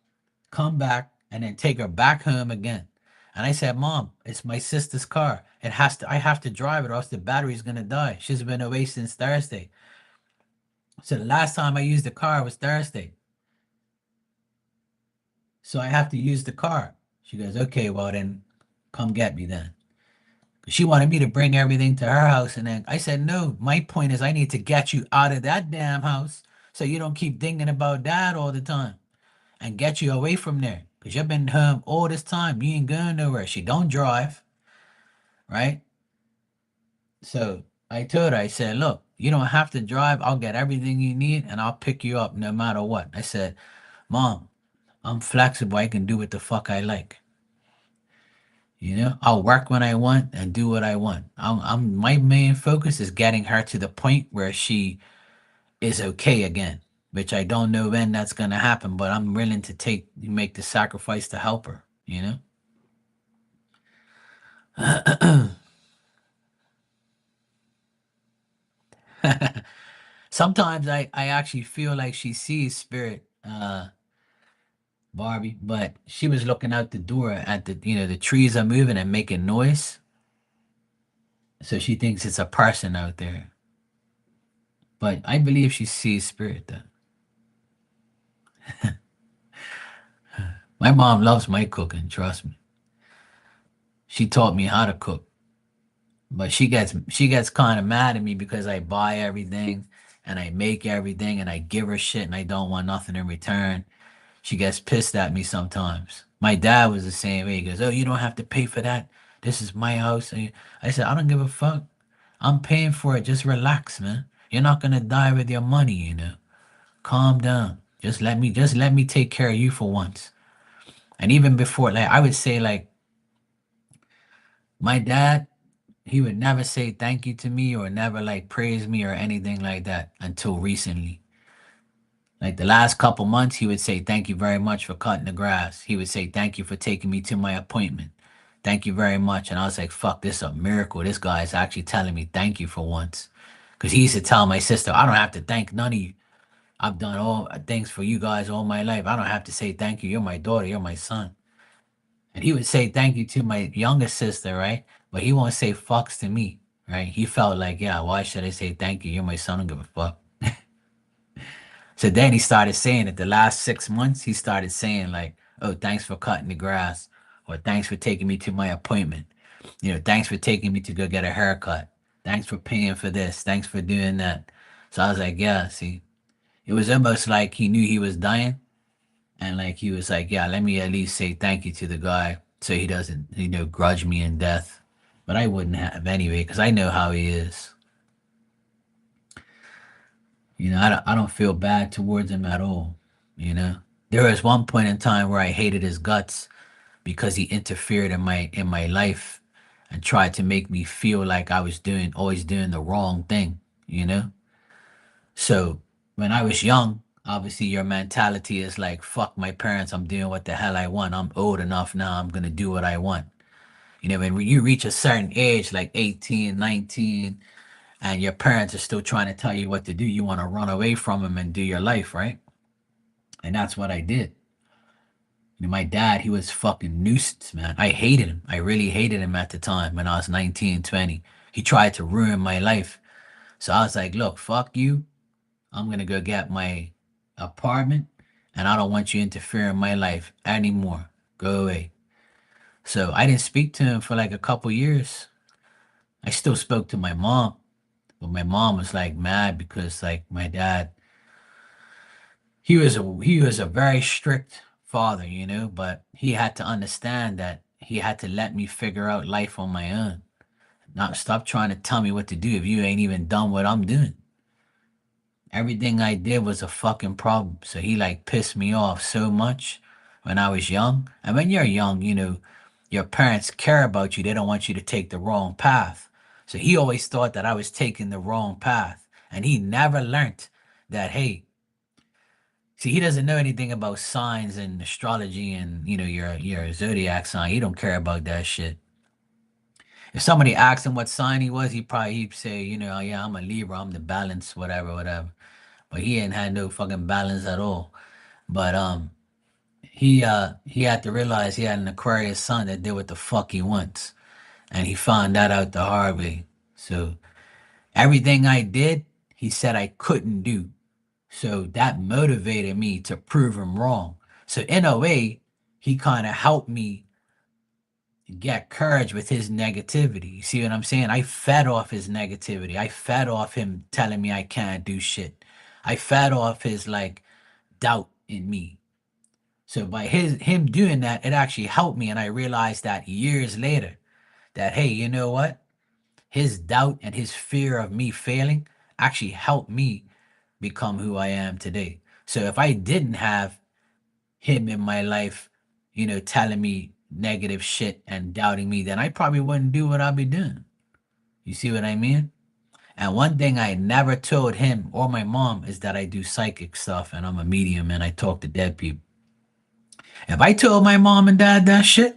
come back, and then take her back home again. And I said, Mom, it's my sister's car. I have to drive it or else the battery's gonna die. She's been away since Thursday. So the last time I used the car was Thursday. So I have to use the car. She goes, okay, well then come get me then. She wanted me to bring everything to her house. And then I said, no, my point is I need to get you out of that damn house so you don't keep thinking about that all the time and get you away from there. Because you've been home all this time. You ain't going nowhere. She don't drive, right? So I told her, I said, look, you don't have to drive. I'll get everything you need and I'll pick you up no matter what. I said, Mom, I'm flexible. I can do what the fuck I like. I'll work when I want and do what I want. My main focus is getting her to the point where she is okay again, which I don't know when that's gonna happen, but I'm willing to make the sacrifice to help her. Sometimes I actually feel like she sees spirit, Barbie, but she was looking out the door at the trees are moving and making noise. So she thinks it's a person out there. But I believe she sees spirit though. My mom loves my cooking, trust me. She taught me how to cook. But she gets kind of mad at me because I buy everything and I make everything and I give her shit and I don't want nothing in return. She gets pissed at me sometimes. My dad was the same way. He goes, "Oh, you don't have to pay for that. This is my house." And I said, "I don't give a fuck. I'm paying for it. Just relax, man. You're not gonna die with your money. Calm down. Just let me take care of you for once." And even before, like I would say, like my dad, he would never say thank you to me or never like praise me or anything like that until recently. Like the last couple months, he would say, "Thank you very much for cutting the grass." He would say, "Thank you for taking me to my appointment. Thank you very much." And I was like, fuck, this is a miracle. This guy is actually telling me thank you for once. Because he used to tell my sister, "I don't have to thank none of you. I've done all things for you guys all my life. I don't have to say thank you. You're my daughter. You're my son." And he would say thank you to my youngest sister, right? But he won't say fucks to me, right? He felt like, yeah, why should I say thank you? You're my son. I don't give a fuck. So then he started saying it. The last 6 months, he started saying like, "Oh, thanks for cutting the grass," or "Thanks for taking me to my appointment." "Thanks for taking me to go get a haircut. Thanks for paying for this. Thanks for doing that." So I was like, yeah, see, it was almost like he knew he was dying, and like he was like, yeah, let me at least say thank you to the guy so he doesn't, grudge me in death. But I wouldn't have anyway because I know how he is. I don't feel bad towards him at all. You know, there was one point in time where I hated his guts because he interfered in my life and tried to make me feel like I was always doing the wrong thing. You know, so when I was young, obviously your mentality is like, fuck my parents, I'm doing what the hell I want. I'm old enough now. I'm gonna do what I want. When you reach a certain age, like 18, 19, and your parents are still trying to tell you what to do, you want to run away from them and do your life, right? And that's what I did. My dad, he was fucking nuisance, man. I hated him. I really hated him at the time when I was 19, 20. He tried to ruin my life. So I was like, look, fuck you. I'm going to go get my apartment and I don't want you interfering in my life anymore. Go away. So I didn't speak to him for like a couple years. I still spoke to my mom, but my mom was like mad because like my dad, he was a very strict father, but he had to understand that he had to let me figure out life on my own. Not stop trying to tell me what to do if you ain't even done what I'm doing. Everything I did was a fucking problem. So he like pissed me off so much when I was young. And when you're young, your parents care about you. They don't want you to take the wrong path. So he always thought that I was taking the wrong path. And he never learned that, hey, see, he doesn't know anything about signs and astrology and your zodiac sign. He don't care about that shit. If somebody asked him what sign he was, he'd say, "Oh, yeah, I'm a Libra. I'm the balance, whatever, whatever." But he ain't had no fucking balance at all. But he had to realize he had an Aquarius sun that did what the fuck he wants, and he found that out the hard way. So everything I did, he said I couldn't do. So that motivated me to prove him wrong. So in a way, he kind of helped me get courage with his negativity. You see what I'm saying? I fed off his negativity. I fed off him telling me I can't do shit. I fed off his like doubt in me. So by him doing that, it actually helped me, and I realized that years later that hey, you know what? His doubt and his fear of me failing actually helped me become who I am today. So if I didn't have him in my life, telling me negative shit and doubting me, then I probably wouldn't do what I'd be doing. You see what I mean? And one thing I never told him or my mom is that I do psychic stuff and I'm a medium and I talk to dead people. If I told my mom and dad that shit,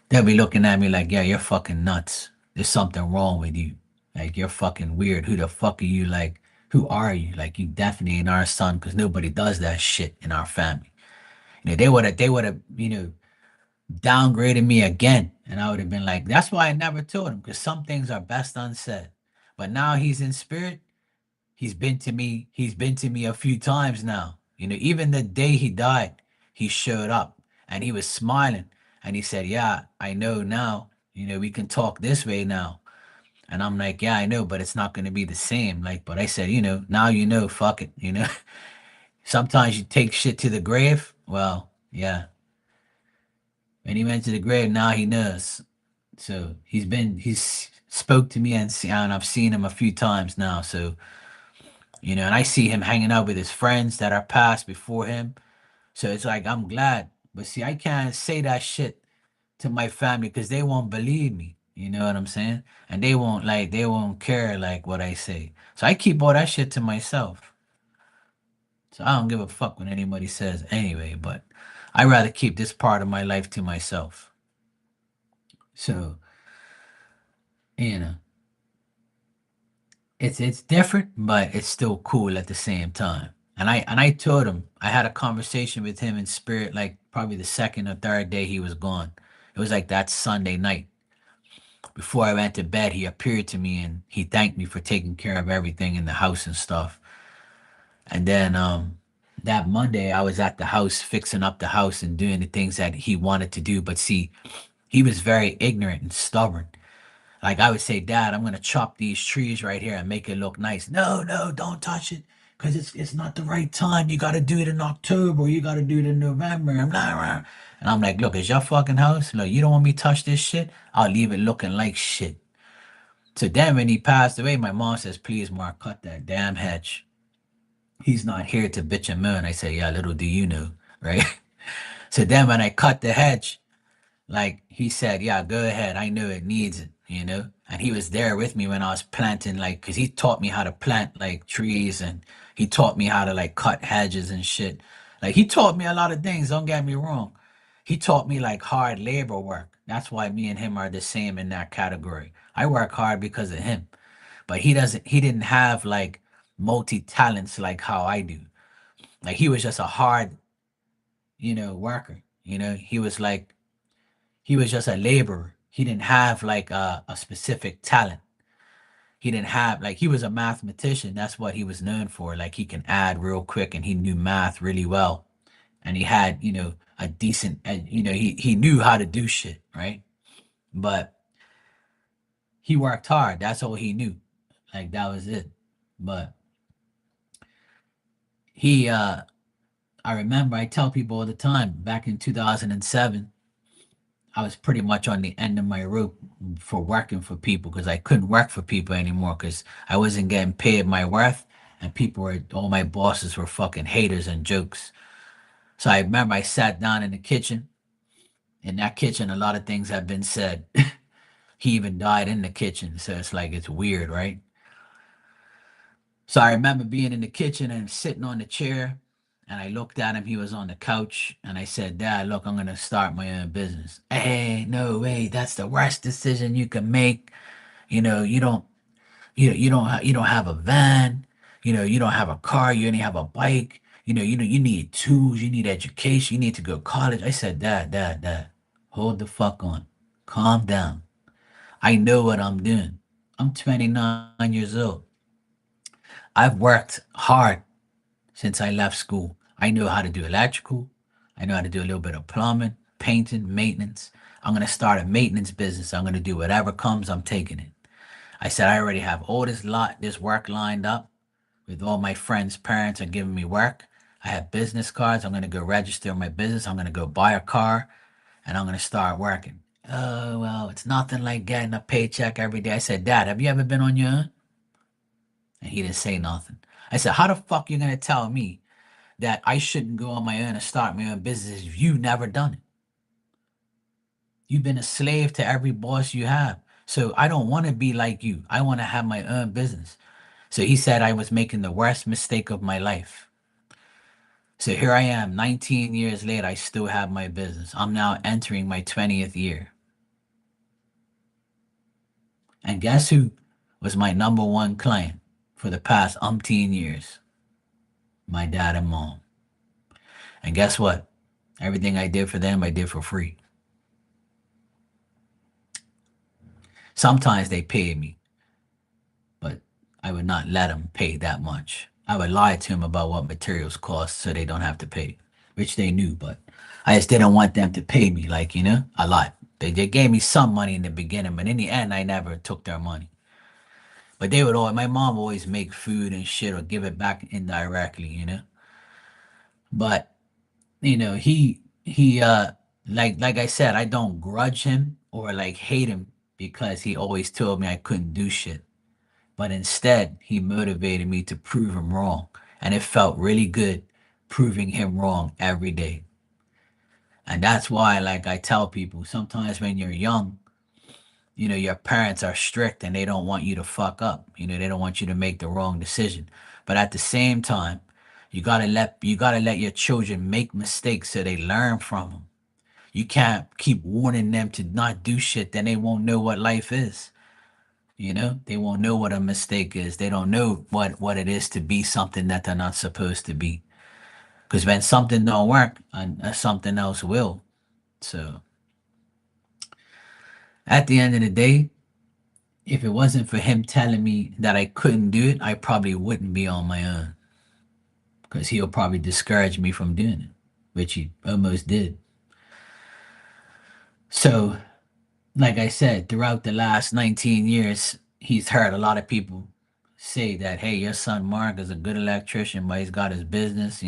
they'll be looking at me like, yeah, you're fucking nuts. There's something wrong with you. Like, you're fucking weird. Who the fuck are you? Like, who are you? Like, you definitely ain't our son because nobody does that shit in our family. They would have, downgraded me again. And I would have been like, that's why I never told him because some things are best unsaid. But now he's in spirit. He's been to me a few times now. Even the day he died, he showed up and he was smiling and he said, yeah, I know now. We can talk this way now. And I'm like, yeah, I know, but it's not going to be the same. Like, but I said, now fuck it. Sometimes you take shit to the grave. Well, yeah. When he went to the grave, now he knows. So he's spoke to me and I've seen him a few times now. So, and I see him hanging out with his friends that are passed before him. So it's like, I'm glad. But see, I can't say that shit to my family because they won't believe me. You know what I'm saying? And they won't care like what I say. So I keep all that shit to myself. So I don't give a fuck what anybody says anyway, but I rather keep this part of my life to myself. So, you know, it's different, but it's still cool at the same time. And I told him I had a conversation with him in spirit, like probably the second or third day he was gone. It was like that Sunday night before I went to bed. He appeared to me and he thanked me for taking care of everything in the house and stuff. And then that Monday I was at the house fixing up the house and doing the things that he wanted to do. But see, he was very ignorant and stubborn. Like I would say, Dad, I'm gonna chop these trees right here and make it look nice. No, no, don't touch it, cause it's not the right time. You gotta do it in October. You gotta do it in November. And I'm like, look, it's your fucking house. Look, you don't want me to touch this shit. I'll leave it looking like shit. So then when he passed away, my mom says, please, Mark, cut that damn hedge. He's not here to bitch and moan. I say, yeah, little do you know, right? So then when I cut the hedge, like he said, yeah, go ahead. I know it needs it. And he was there with me when I was planting, like, cause he taught me how to plant like trees and he taught me how to like cut hedges and shit. Like he taught me a lot of things. Don't get me wrong. He taught me like hard labor work. That's why me and him are the same in that category. I work hard because of him, but he didn't have like multi talents like how I do. Like he was just a hard, worker. He was just a laborer. He didn't have like a specific talent. He didn't have like he was a mathematician. That's what he was known for. Like he can add real quick and he knew math really well. And he had, a decent and he knew how to do shit, right? But he worked hard. That's all he knew. Like that was it. But he I remember I tell people all the time back in 2007 I was pretty much on the end of my rope for working for people because I couldn't work for people anymore because I wasn't getting paid my worth and all my bosses were fucking haters and jokes. So I remember I sat down in the kitchen. In that kitchen, a lot of things have been said. He even died in the kitchen. So it's like, it's weird, right? So I remember being in the kitchen and sitting on the chair and I looked at him. He was on the couch and I said, Dad, look, I'm going to start my own business. Hey, no way. That's the worst decision you can make. You don't, you don't have a van. You don't have a car. You only have a bike. You need tools. You need education. You need to go to college. I said, Dad, hold the fuck on. Calm down. I know what I'm doing. I'm 29 years old. I've worked hard since I left school. I know how to do electrical. I know how to do a little bit of plumbing, painting, maintenance. I'm going to start a maintenance business. I'm going to do whatever comes, I'm taking it. I said, I already have all this work lined up. with all my friends' parents are giving me work. I have business cards. I'm going to go register my business. I'm going to go buy a car and I'm going to start working. Oh, well, it's nothing like getting a paycheck every day. I said, Dad, have you ever been on your own? And he didn't say nothing. I said, how the fuck you going to tell me that I shouldn't go on my own and start my own business if you've never done it? You've been a slave to every boss you have. So I don't want to be like you. I want to have my own business. So he said I was making the worst mistake of my life. So here I am, 19 years later, I still have my business. I'm now entering my 20th year. And guess who was my number one client for the past umpteen years? My dad and mom. And guess what? Everything I did for them, I did for free. Sometimes they paid me, but I would not let them pay that much. I would lie to them about what materials cost so they don't have to pay, which they knew, but I just didn't want them to pay me, like, a lot. They gave me some money in the beginning, but in the end, I never took their money. But they would always, my mom would always make food and shit or give it back indirectly. But, he, like I said, I don't grudge him or like hate him because he always told me I couldn't do shit. But instead, he motivated me to prove him wrong. And it felt really good proving him wrong every day. And that's why, like I tell people, sometimes when you're young, your parents are strict and they don't want you to fuck up. They don't want you to make the wrong decision. But at the same time, you gotta let your children make mistakes so they learn from them. You can't keep warning them to not do shit, then they won't know what life is. They won't know what a mistake is. They don't know what it is to be something that they're not supposed to be. Because when something don't work, something else will. So at the end of the day, if it wasn't for him telling me that I couldn't do it, I probably wouldn't be on my own. Because he'll probably discourage me from doing it, which he almost did. So, like I said, throughout the last 19 years, he's heard a lot of people say that, hey, your son Mark is a good electrician, but he's got his business.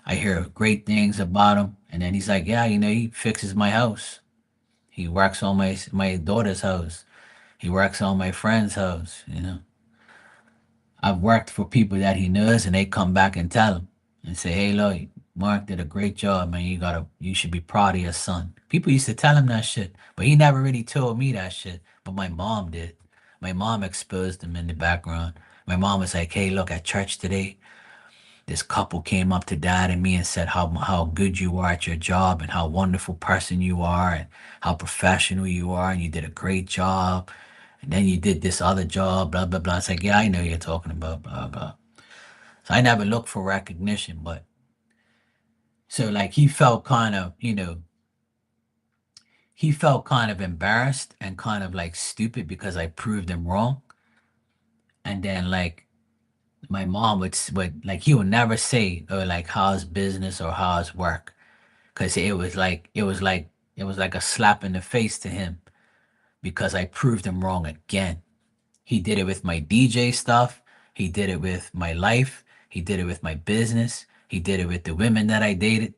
I hear great things about him. And then he's like, yeah, he fixes my house. He works on my daughter's house. He works on my friend's house. I've worked for people that he knows and they come back and tell him and say, hey, look, Mark did a great job, man. You should be proud of your son. People used to tell him that shit, but he never really told me that shit. But my mom did. My mom exposed him in the background. My mom was like, hey, look, at church today, this couple came up to dad and me and said how good you are at your job and how wonderful person you are and how professional you are and you did a great job. And then you did this other job, blah blah blah. It's like, yeah, I know you're talking about, blah blah. So I never looked for recognition, but so like he felt kind of embarrassed and kind of like stupid because I proved him wrong. And then like my mom would like he would never say or like how's business or how's work because it was like a slap in the face to him because I proved him wrong again. He did it with my DJ stuff. He did it with my life. He did it with my business. He did it with the women that I dated.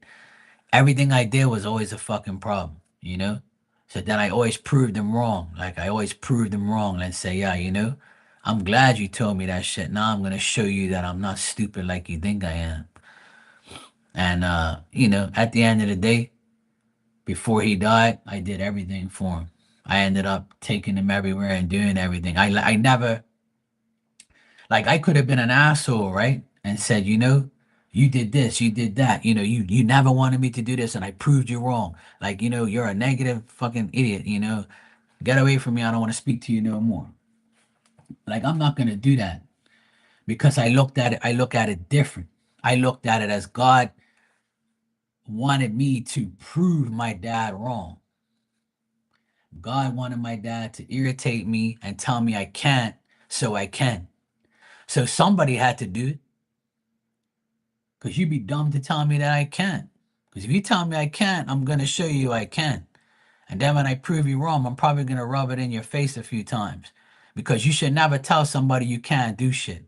Everything I did was always a fucking problem. So then I always proved him wrong. Like I always proved him wrong and say, yeah, I'm glad you told me that shit. Now I'm gonna show you that I'm not stupid like you think I am. And at the end of the day, before he died, I did everything for him. I ended up taking him everywhere and doing everything. I never like I could have been an asshole, right? And said, you did this, you did that. You never wanted me to do this, and I proved you wrong. Like, you're a negative fucking idiot. Get away from me. I don't want to speak to you no more. Like, I'm not gonna do that because I look at it different. I looked at it as God wanted me to prove my dad wrong. God wanted my dad to irritate me and tell me I can't, so I can. So somebody had to do it. Because you'd be dumb to tell me that I can't. Because if you tell me I can't, I'm going to show you I can. And then when I prove you wrong, I'm probably going to rub it in your face a few times. Because you should never tell somebody you can't do shit.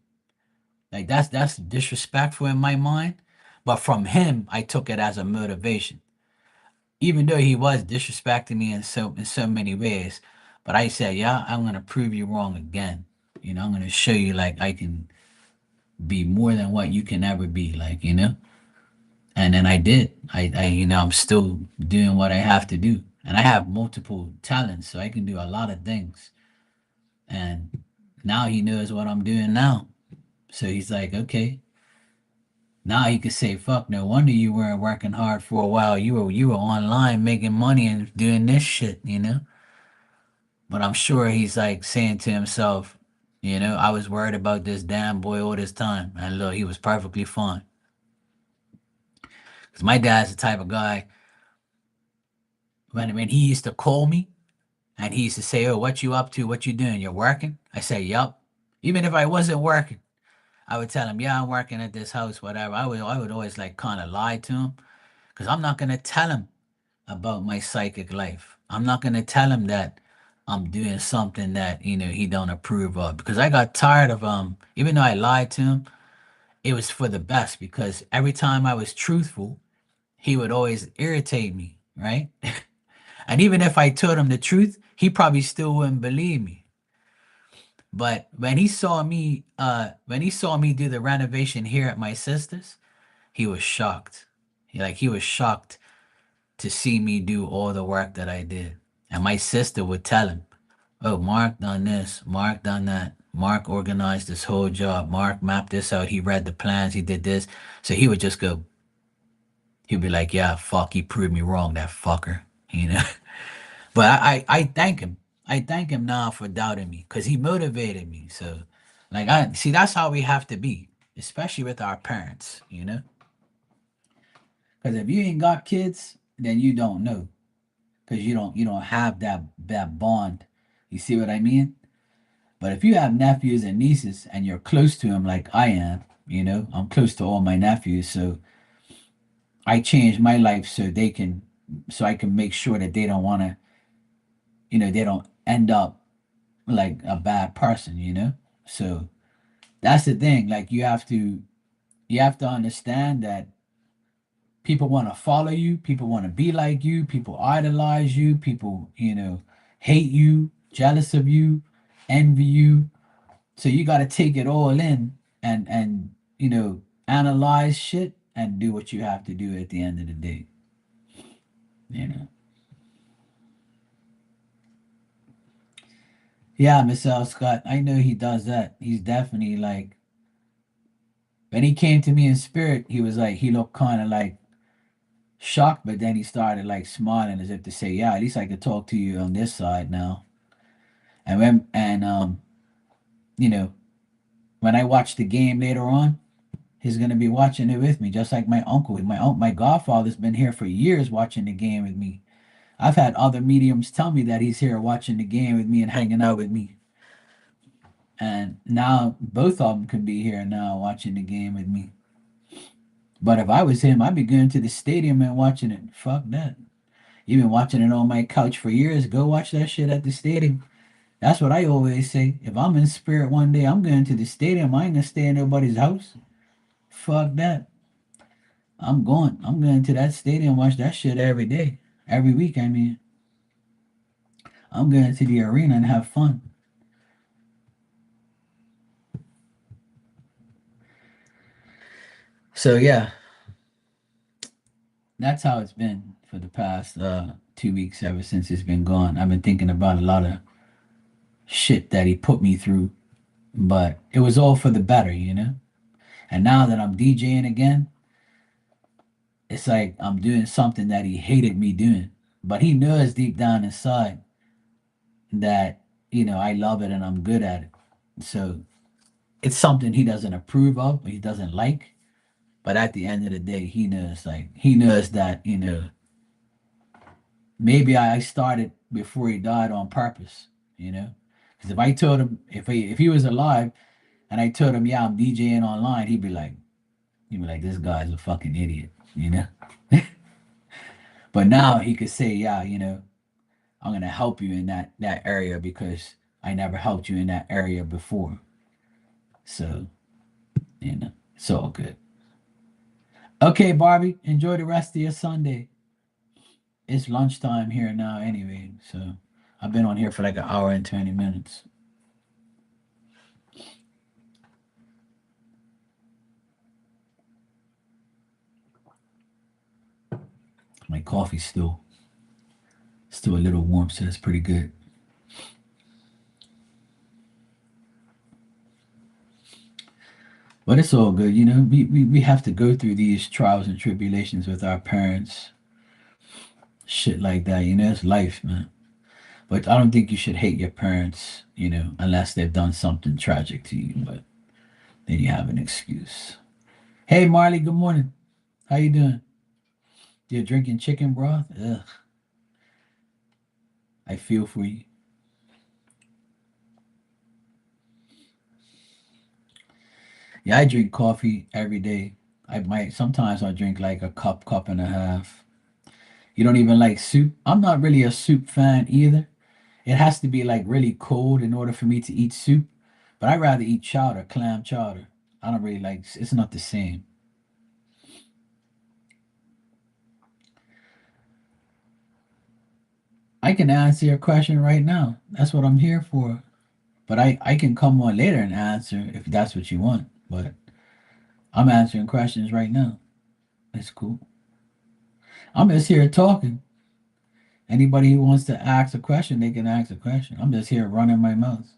Like that's disrespectful in my mind. But from him, I took it as a motivation. Even though he was disrespecting me in so many ways. But I said, yeah, I'm gonna prove you wrong again. I'm gonna show you like I can be more than what you can ever be, like. And then I did. I'm still doing what I have to do. And I have multiple talents, so I can do a lot of things. And now he knows what I'm doing now. So he's like, okay, now he could say, fuck, no wonder you weren't working hard for a while. You were online making money and doing this shit. But I'm sure he's like saying to himself, I was worried about this damn boy all this time. And look, he was perfectly fine. Because my dad's the type of guy, when he used to call me and he used to say, oh, what you up to? What you doing? You're working? I say, yup. Even if I wasn't working, I would tell him, yeah, I'm working at this house, whatever. I would always like kind of lie to him because I'm not going to tell him about my psychic life. I'm not going to tell him that I'm doing something that, he don't approve of because I got tired of even though I lied to him, it was for the best because every time I was truthful, he would always irritate me, right? And even if I told him the truth, he probably still wouldn't believe me. But when he saw me do the renovation here at my sister's, he was shocked. He was shocked to see me do all the work that I did. And my sister would tell him, oh, Mark done this, Mark done that. Mark organized this whole job. Mark mapped this out. He read the plans. He did this. So he would just go, he'd be like, yeah, fuck, he proved me wrong, that fucker. You know? But I thank him. I thank him now for doubting me because he motivated me. So, like, I see that's how we have to be, especially with our parents. Because if you ain't got kids, then you don't know because you don't have that bond. You see what I mean? But if you have nephews and nieces and you're close to them like I am, I'm close to all my nephews, so I changed my life so I can make sure that they don't want to, they don't end up like a bad person. So that's the thing. Like you have to understand that people want to follow you, people want to be like you, people idolize you, people, hate you, jealous of you, envy you. So you got to take it all in and analyze shit and do what you have to do at the end of the day. You know. Yeah, Miss L. Scott, I know he does that. He's definitely like when he came to me in spirit, he was like he looked kind of like shocked, but then he started like smiling as if to say, "Yeah, at least I could talk to you on this side now." And you know, when I watch the game later on, he's gonna be watching it with me, just like my uncle. My godfather's been here for years watching the game with me. I've had other mediums tell me that he's here watching the game with me and hanging out with me. And now both of them could be here now watching the game with me. But if I was him, I'd be going to the stadium and watching it. Fuck that. You've been watching it on my couch for years. Go watch that shit at the stadium. That's what I always say. If I'm in spirit one day, I'm going to the stadium. I ain't gonna stay in nobody's house. Fuck that. I'm going. I'm going to that stadium, watch that shit every day. Every week, I mean. I'm going to the arena and have fun. So yeah, that's how it's been for the past 2 weeks ever since it's been gone. I've been thinking about a lot of shit that he put me through, but it was all for the better. And now that I'm DJing again, it's like I'm doing something that he hated me doing. But he knows deep down inside that, I love it and I'm good at it. So it's something he doesn't approve of, he doesn't like. But at the end of the day, he knows that, maybe I started before he died on purpose. Because if I told him, if he was alive and I told him, yeah, I'm DJing online, he'd be like, this guy's a fucking idiot. But now he could say, yeah, I'm gonna help you in that area because I never helped you in that area before. So You know, it's all good. Okay, Barbie, enjoy the rest of your Sunday. It's lunchtime here now, anyway. So I've been on here for like an hour and 20 minutes. My coffee's still a little warm, so it's pretty good. But it's all good. You know, we have to go through these trials and tribulations with our parents, shit like that. You know, it's life, man. But I don't think you should hate your parents, you know, unless they've done something tragic to you. But then you have an excuse. Hey, Marley, good morning. How you doing? You're drinking chicken broth? Ugh, I feel for you. Yeah, I drink coffee every day. I might sometimes I drink like a cup and a half. You don't even like soup? I'm not really a soup fan either. It has to be like really cold in order for me to eat soup. But I'd rather eat chowder, clam chowder. I don't really like it's not the same. I can answer your question right now. That's what I'm here for. But I can come on later and answer if that's what you want. But I'm answering questions right now. It's cool. I'm just here talking. Anybody who wants to ask a question, they can ask a question. I'm just here running my mouth.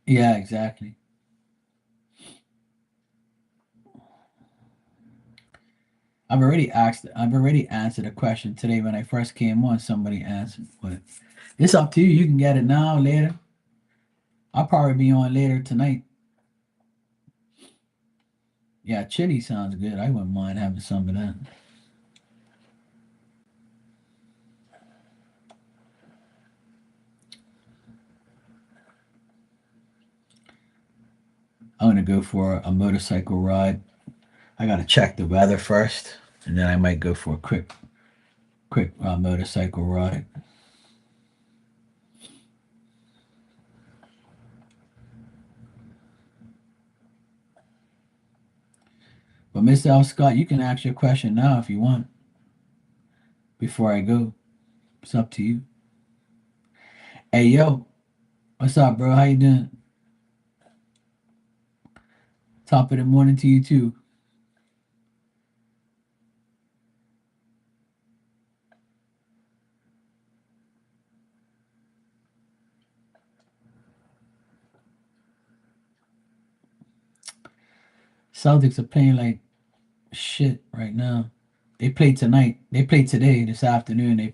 Yeah, exactly. I've already answered a question today when I first came on. Somebody answered, but it's up to you. You can get it now, later. I'll probably be on later tonight. Yeah, chili sounds good. I wouldn't mind having some of that. I'm gonna go for a motorcycle ride. I gotta check the weather first, and then I might go for a quick motorcycle ride. But Mr. L. Scott, you can ask your question now if you want before I go. It's up to you. Hey yo, what's up, bro? How you doing? Top of the morning to you too. Celtics are playing like shit right now. They played tonight. They played today, this afternoon.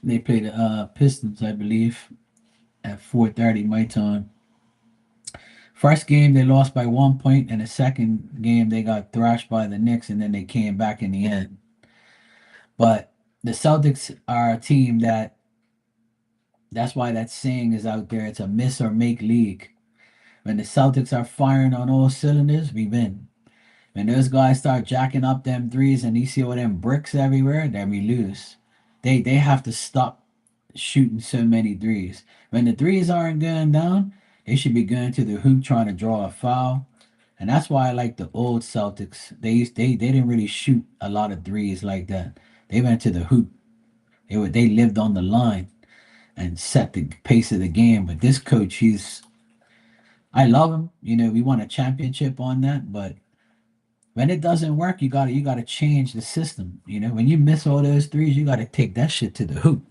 They played the Pistons, I believe, at 4:30 my time. First game they lost by 1 point, and the second game they got thrashed by the Knicks, and then they came back in the end. But the Celtics are a team that's why that saying is out there. It's a miss or make league. When the Celtics are firing on all cylinders, we win. When those guys start jacking up them threes and you see all them bricks everywhere, then we lose. They have to stop shooting so many threes. When the threes aren't going down, they should be going to the hoop trying to draw a foul. And that's why I like the old Celtics. They didn't really shoot a lot of threes like that. They went to the hoop. They lived on the line and set the pace of the game. But this coach, he's I love him. You know, we won a championship on that, but when it doesn't work, you gotta change the system. You know, when you miss all those threes, you gotta take that shit to the hoop.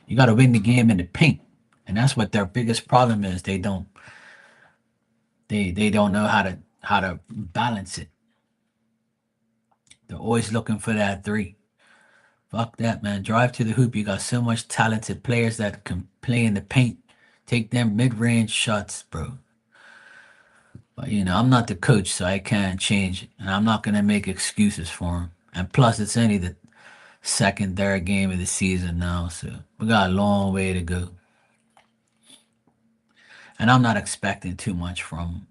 You gotta win the game in the paint, and that's what their biggest problem is. They don't know how to balance it. They're always looking for that three. Fuck that, man. Drive to the hoop. You got so much talented players that can play in the paint. Take them mid-range shots, bro. But you know, I'm not the coach, so I can't change it, and I'm not gonna make excuses for him. And plus, it's only the second, third game of the season now, so we got a long way to go. And I'm not expecting too much from him.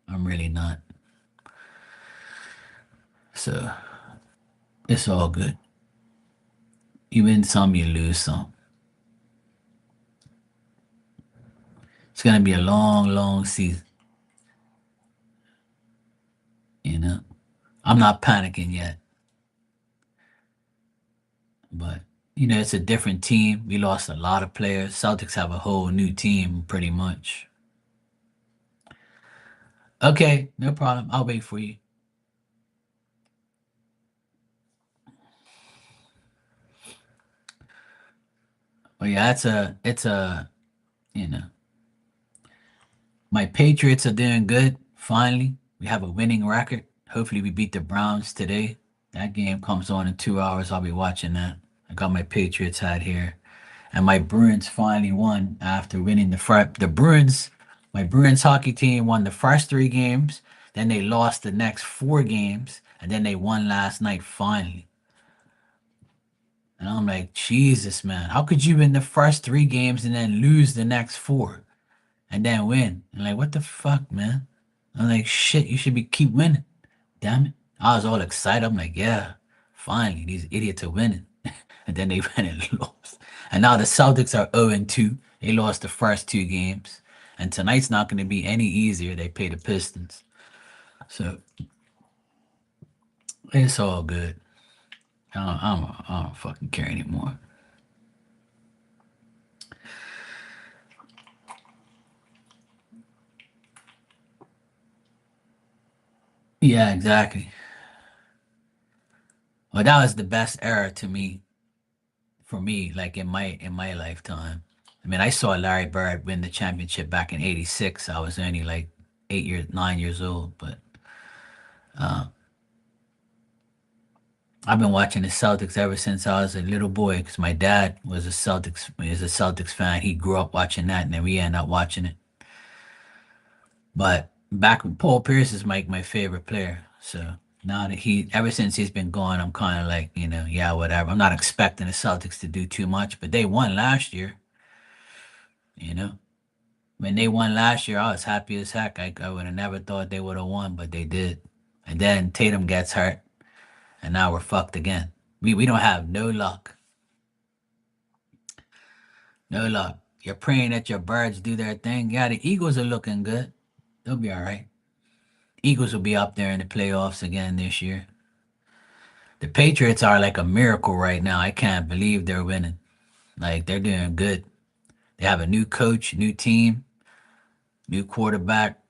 I'm really not. So it's all good. You win some, you lose some. It's gonna be a long, long season. You know, I'm not panicking yet, but it's a different team. We lost a lot of players. Celtics have a whole new team, pretty much. Okay, no problem. I'll wait for you. But yeah, it's a you know, my Patriots are doing good. Finally, we have a winning record. Hopefully, we beat the Browns today. That game comes on in 2 hours. I'll be watching that. I got my Patriots hat here, and my Bruins finally won after winning the Bruins. My Bruins hockey team won the first 3 games. Then they lost the next 4 games, and then they won last night finally. And I'm like, Jesus, man, how could you win the first 3 games and then lose the next 4 and then win? And like, what the fuck, man? I'm like, shit, you should be keep winning. Damn it. I was all excited. I'm like, yeah, finally, these idiots are winning. And then they went and lost. And now the Celtics are 0-2. They lost the first 2 games. And tonight's not going to be any easier. They play the Pistons. So it's all good. I don't fucking care anymore. Yeah, exactly. Well, that was the best era to me, for me, like in my lifetime. I mean, I saw Larry Bird win the championship back in '86. I was only like 8 years, 9 years old, but uh, I've been watching the Celtics ever since I was a little boy because my dad is a Celtics fan. He grew up watching that, and then we ended up watching it. But back when Paul Pierce is my favorite player, so now that ever since he's been gone, I'm kind of like, yeah, whatever. I'm not expecting the Celtics to do too much, but they won last year. You know, when they won last year, I was happy as heck. I would have never thought they would have won, but they did. And then Tatum gets hurt, and now we're fucked again. We don't have no luck. No luck. You're praying that your birds do their thing. Yeah, the Eagles are looking good. They'll be all right. Eagles will be up there in the playoffs again this year. The Patriots are like a miracle right now. I can't believe they're winning. Like they're doing good. They have a new coach, new team, new quarterback.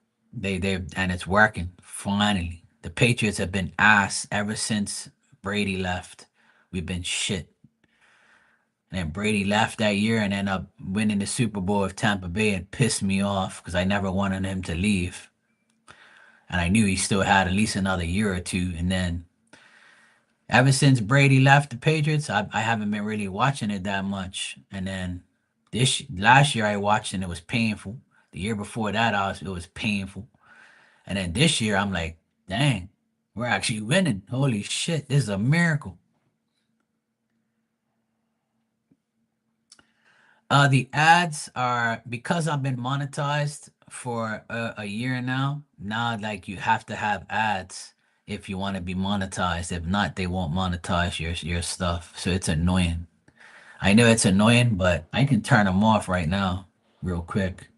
And it's working. Finally. The Patriots have been ass ever since Brady left. We've been shit. And then Brady left that year and ended up winning the Super Bowl with Tampa Bay and pissed me off because I never wanted him to leave. And I knew he still had at least another year or two. And then ever since Brady left the Patriots, I haven't been really watching it that much. And then this last year I watched and it was painful. The year before that, it was painful. And then this year I'm like, dang, we're actually winning. Holy shit, this is a miracle. The ads are because I've been monetized for a year now. Now, like you have to have ads if you want to be monetized. If not, they won't monetize your stuff. So it's annoying. I know it's annoying, but I can turn them off right now, real quick.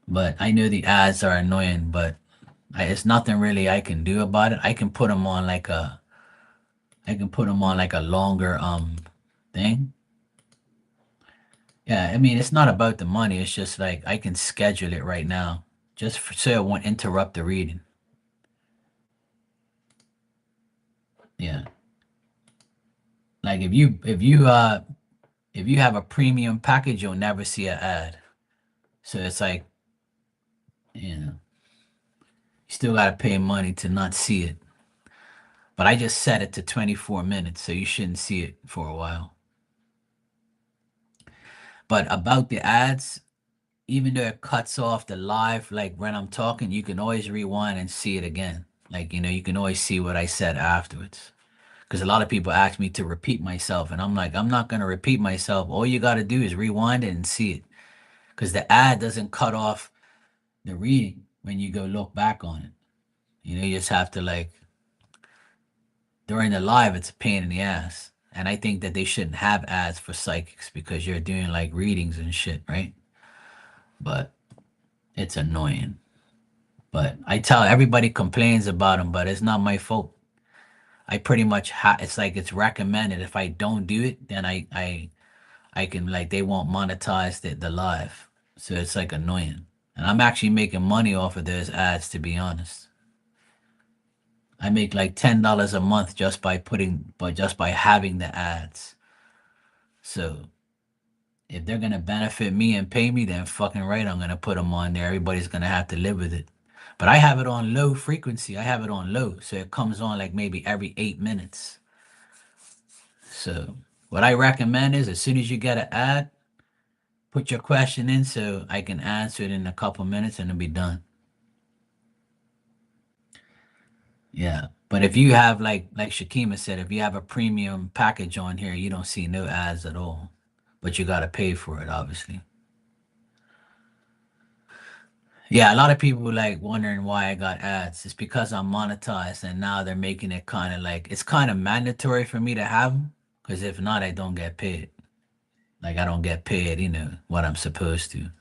But I know the ads are annoying, but it's nothing really I can do about it. I can put them on like a longer thing. Yeah, I mean, it's not about the money. It's just like I can schedule it right now, so it won't interrupt the reading. Yeah, like if you have a premium package, you'll never see an ad. So it's like, you still gotta pay money to not see it. But I just set it to 24 minutes, so you shouldn't see it for a while. But about the ads, even though it cuts off the live, like when I'm talking, you can always rewind and see it again. Like, you can always see what I said afterwards. Because a lot of people ask me to repeat myself, and I'm like, I'm not going to repeat myself. All you got to do is rewind it and see it. Because the ad doesn't cut off the reading when you go look back on it. You just have to, like, during the live, it's a pain in the ass. And I think that they shouldn't have ads for psychics because you're doing like readings and shit, right? but it's annoying. But I tell everybody complains about them, but it's not my fault. I pretty much it's like it's recommended. If I don't do it, then I can like they won't monetize the live. So it's like annoying. And I'm actually making money off of those ads to be honest. I make like $10 a month just by having the ads. So if they're gonna benefit me and pay me, then fucking right, I'm gonna put them on there. Everybody's gonna have to live with it. But I have it on low frequency. I have it on low, so it comes on like maybe every 8 minutes. So what I recommend is as soon as you get an ad, put your question in so I can answer it in a couple minutes and it'll be done. Yeah. But if you have like Shakima said, if you have a premium package on here, you don't see no ads at all. But you gotta pay for it, obviously. Yeah, a lot of people like wondering why I got ads. It's because I'm monetized and now they're making it kind of like it's kind of mandatory for me to have them because if not, I don't get paid. Like I don't get paid, what I'm supposed to.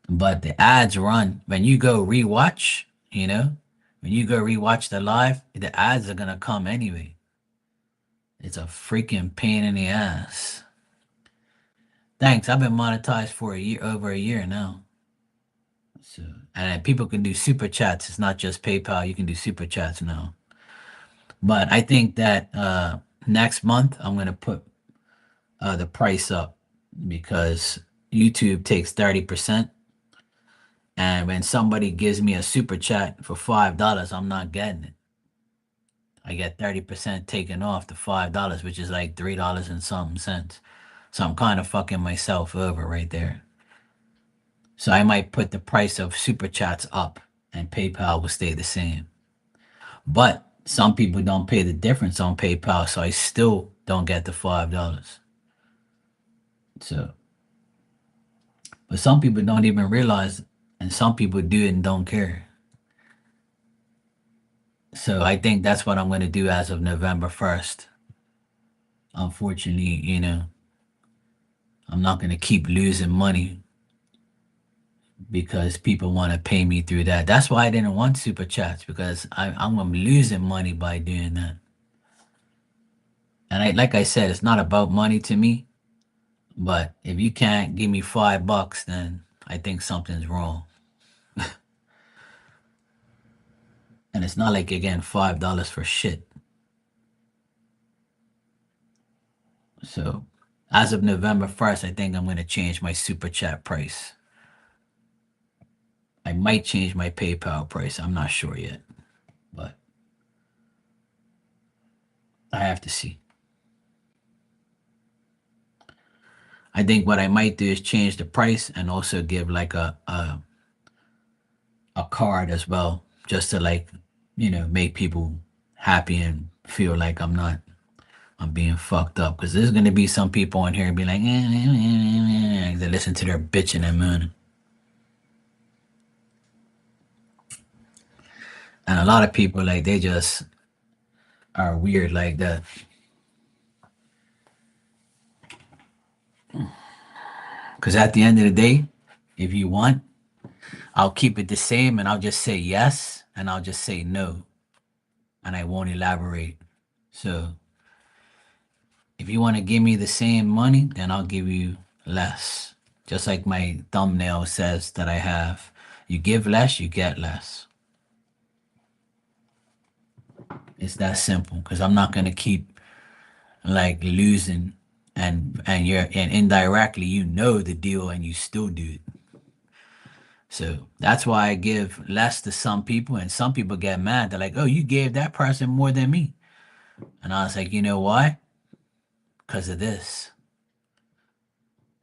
But the ads run when you go rewatch, when you go rewatch the live, the ads are gonna come anyway. It's a freaking pain in the ass. Thanks. I've been monetized for over a year now. So, and people can do super chats. It's not just PayPal. You can do super chats now. But I think that next month I'm gonna put the price up because YouTube takes 30%. And when somebody gives me a super chat for $5, I'm not getting it. I get 30% taken off the $5, which is like $3 and something cents. So I'm kind of fucking myself over right there. So I might put the price of super chats up and PayPal will stay the same. But some people don't pay the difference on PayPal, so I still don't get the $5. So, but some people don't even realize, and some people do and don't care. So I think that's what I'm going to do as of November 1st. Unfortunately, I'm not going to keep losing money because people want to pay me through that. That's why I didn't want super chats because I'm losing money by doing that. And like I said, it's not about money to me. But if you can't give me $5, then I think something's wrong. And it's not like you're getting $5 for shit. So as of November 1st, I think I'm going to change my super chat price. I might change my PayPal price. I'm not sure yet, but I have to see. I think what I might do is change the price and also give like a card as well, just to like, make people happy and feel like I'm being fucked up. Because there's gonna be some people on here and be like, they listen to their bitching and moaning. And a lot of people like they just are weird like that. Because at the end of the day, if you want, I'll keep it the same and I'll just say yes and I'll just say no and I won't elaborate. So if you want to give me the same money, then I'll give you less. Just like my thumbnail says that I have. You give less, you get less. It's that simple because I'm not gonna keep like losing and indirectly you know the deal and you still do it. So that's why I give less to some people and some people get mad. They're like, oh, you gave that person more than me. And I was like, you know why? Because of this.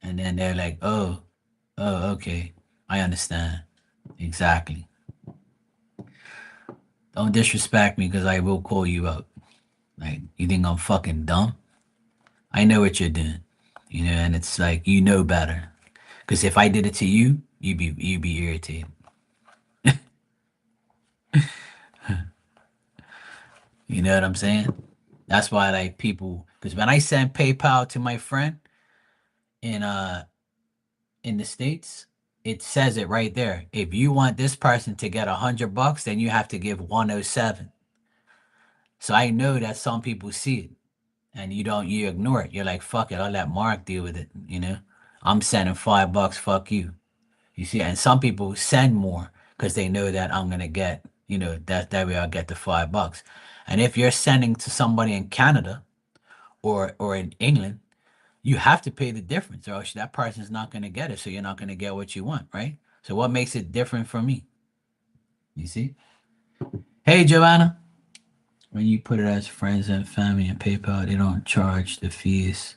And then they're like, oh, okay. I understand. Exactly. Don't disrespect me because I will call you out. Like, you think I'm fucking dumb? I know what you're doing. And it's like you know better. Because if I did it to you, you'd be irritated. You know what I'm saying? That's why like people because when I send PayPal to my friend and in the States, it says it right there. If you want this person to get $100, then you have to give 107. So I know that some people see it and you ignore it. You're like, fuck it, I'll let Mark deal with it, you know? I'm sending $5, fuck you. You see, and some people send more because they know that I'm gonna get, that way I'll get the $5. And if you're sending to somebody in Canada or in England, you have to pay the difference, or else that person's not gonna get it. So you're not gonna get what you want, right? So what makes it different for me? You see? Hey, Joanna. When you put it as friends and family and PayPal, they don't charge the fees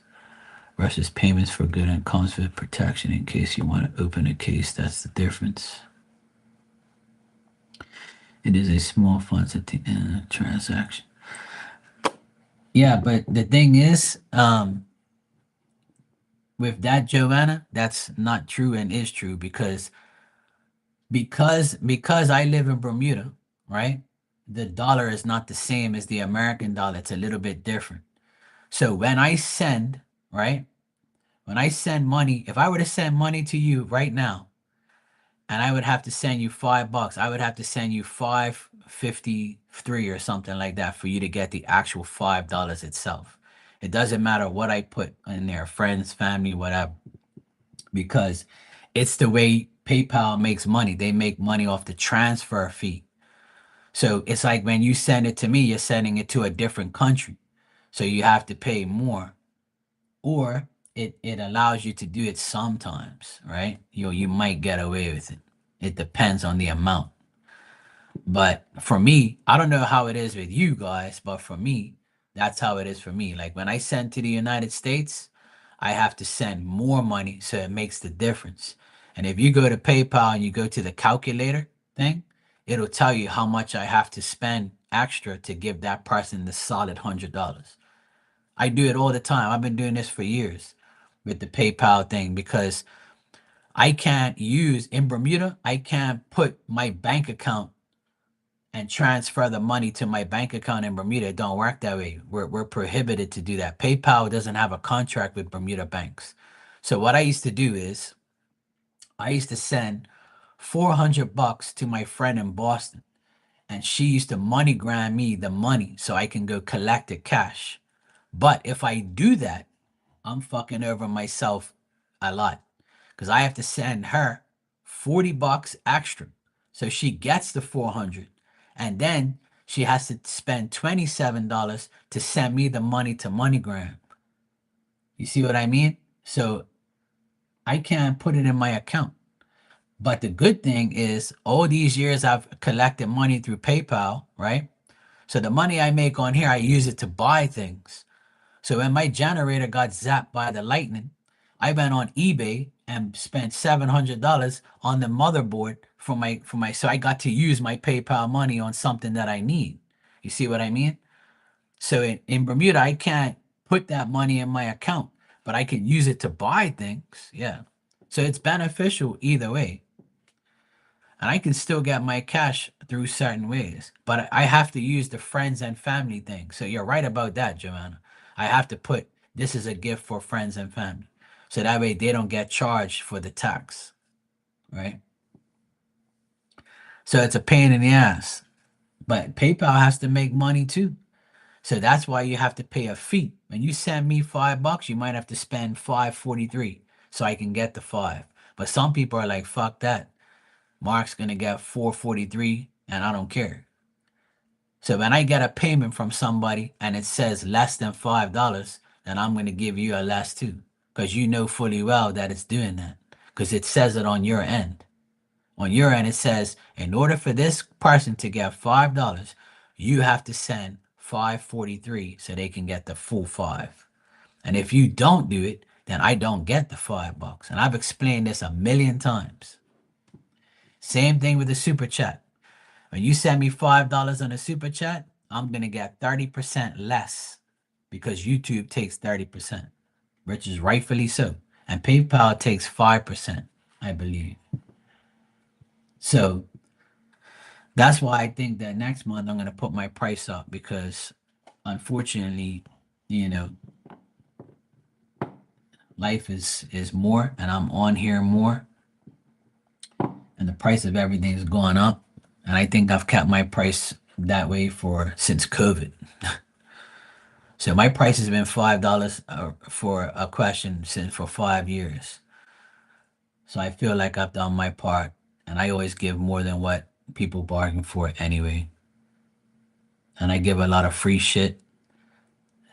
versus payments for good and comes with protection in case you want to open a case. That's the difference. It is a small funds at the end of the transaction. Yeah, but the thing is, with that, Joanna, that's not true and is true because I live in Bermuda, right? The dollar is not the same as the American dollar. It's a little bit different. So when I send, right? When I send money, if I were to send money to you right now, and I would have to send you $5, I would have to send you 5.53 or something like that for you to get the actual $5 itself. It doesn't matter what I put in there, friends, family, whatever, because it's the way PayPal makes money. They make money off the transfer fee. So it's like when you send it to me, you're sending it to a different country. So you have to pay more. Or it allows you to do it sometimes, right? You might get away with it. It depends on the amount. But for me, I don't know how it is with you guys, but for me, that's how it is for me. Like when I send to the United States, I have to send more money, so it makes the difference. And if you go to PayPal and you go to the calculator thing, it'll tell you how much I have to spend extra to give that person the solid $100. I do it all the time. I've been doing this for years with the PayPal thing because I can't use in Bermuda, I can't put my bank account and transfer the money to my bank account in Bermuda. It don't work that way. We're prohibited to do that. PayPal doesn't have a contract with Bermuda banks. So what I used to do is I used to send $400 to my friend in Boston, and she used to MoneyGram me the money so I can go collect it cash. But if I do that, I'm fucking over myself a lot because I have to send her $40 extra. So she gets the 400 and then she has to spend $27 to send me the money to MoneyGram. You see what I mean? So I can't put it in my account. But the good thing is all these years I've collected money through PayPal, right? So the money I make on here, I use it to buy things. So when my generator got zapped by the lightning, I went on eBay and spent $700 on the motherboard for my so I got to use my PayPal money on something that I need. You see what I mean? So in Bermuda, I can't put that money in my account, but I can use it to buy things. Yeah. So it's beneficial either way. And I can still get my cash through certain ways, but I have to use the friends and family thing. So you're right about that, Joanna. I have to put this is a gift for friends and family. So that way they don't get charged for the tax, right? So it's a pain in the ass. But PayPal has to make money too. So that's why you have to pay a fee. When you send me $5, you might have to spend 5.43 so I can get the five. But some people are like, fuck that. Mark's gonna get 4.43 and I don't care. So when I get a payment from somebody and it says less than $5, then I'm gonna give you a less too. Because you know fully well that it's doing that. Because it says it on your end. On your end, it says in order for this person to get $5, you have to send 5.43 so they can get the full five. And if you don't do it, then I don't get the $5. And I've explained this a million times. Same thing with the super chat. When you send me $5 on a super chat, I'm gonna get 30% less because YouTube takes 30%, which is rightfully so. And PayPal takes 5%, I believe. So that's why I think that next month I'm gonna put my price up because unfortunately, you know, life is more, and I'm on here more, and the price of everything is going up. And I think I've kept my price that way for since COVID. So my price has been $5 for a question since for 5 years. So I feel like I've done my part, and I always give more than what people bargain for anyway. And I give a lot of free shit.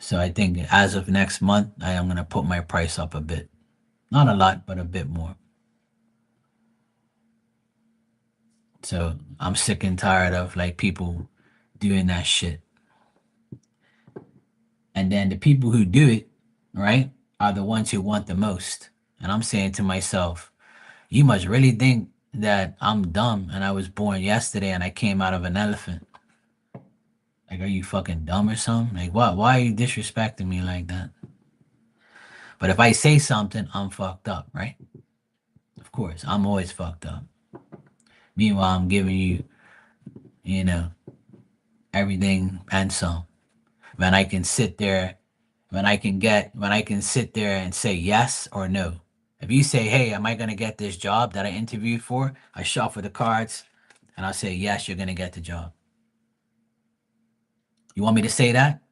So I think as of next month, I am gonna put my price up a bit. Not a lot, but a bit more. So I'm sick and tired of like people doing that shit. And then the people who do it, right, are the ones who want the most. And I'm saying to myself, you must really think that I'm dumb and I was born yesterday and I came out of an elephant. Like, are you fucking dumb or something? Like, what? Why are you disrespecting me like that? But if I say something, I'm fucked up, right? Of course, I'm always fucked up. Meanwhile, I'm giving you, you know, everything and some. When I can sit there, when I can sit there and say yes or no. If you say, hey, am I going to get this job that I interviewed for? I shuffle the cards and I'll say, yes, you're going to get the job. You want me to say that?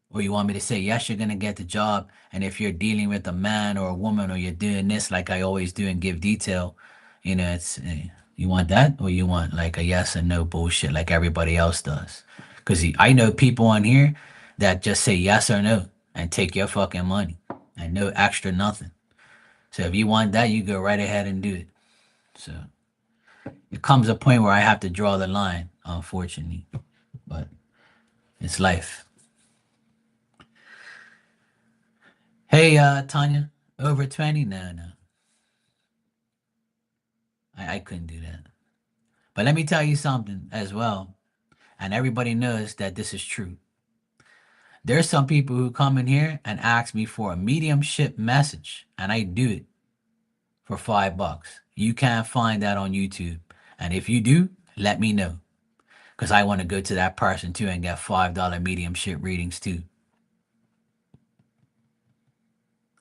Or you want me to say, yes, you're going to get the job. And if you're dealing with a man or a woman or you're doing this like I always do and give detail, it's, you want that or you want like a yes and no bullshit like everybody else does? Because I know people on here that just say yes or no and take your fucking money and no extra nothing. So if you want that, you go right ahead and do it. So it comes a point where I have to draw the line, unfortunately. But it's life. Hey, Tanya, over 20? No, no. I couldn't do that. But let me tell you something as well, and everybody knows that this is true. There's some people who come in here and ask me for a mediumship message, and I do it for $5. You can't find that on YouTube. And if you do, let me know. Because I want to go to that person too and get $5 mediumship readings too.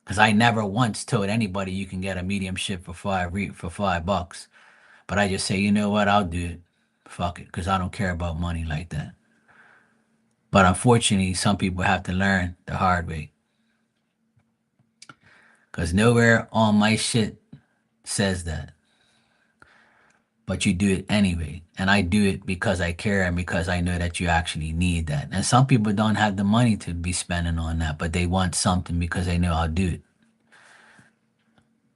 Because I never once told anybody you can get a mediumship for $5. But I just say, you know what, I'll do it. Fuck it, because I don't care about money like that. But unfortunately, some people have to learn the hard way. Because nowhere on my shit says that. But you do it anyway. And I do it because I care and because I know that you actually need that. And some people don't have the money to be spending on that, but they want something because they know I'll do it.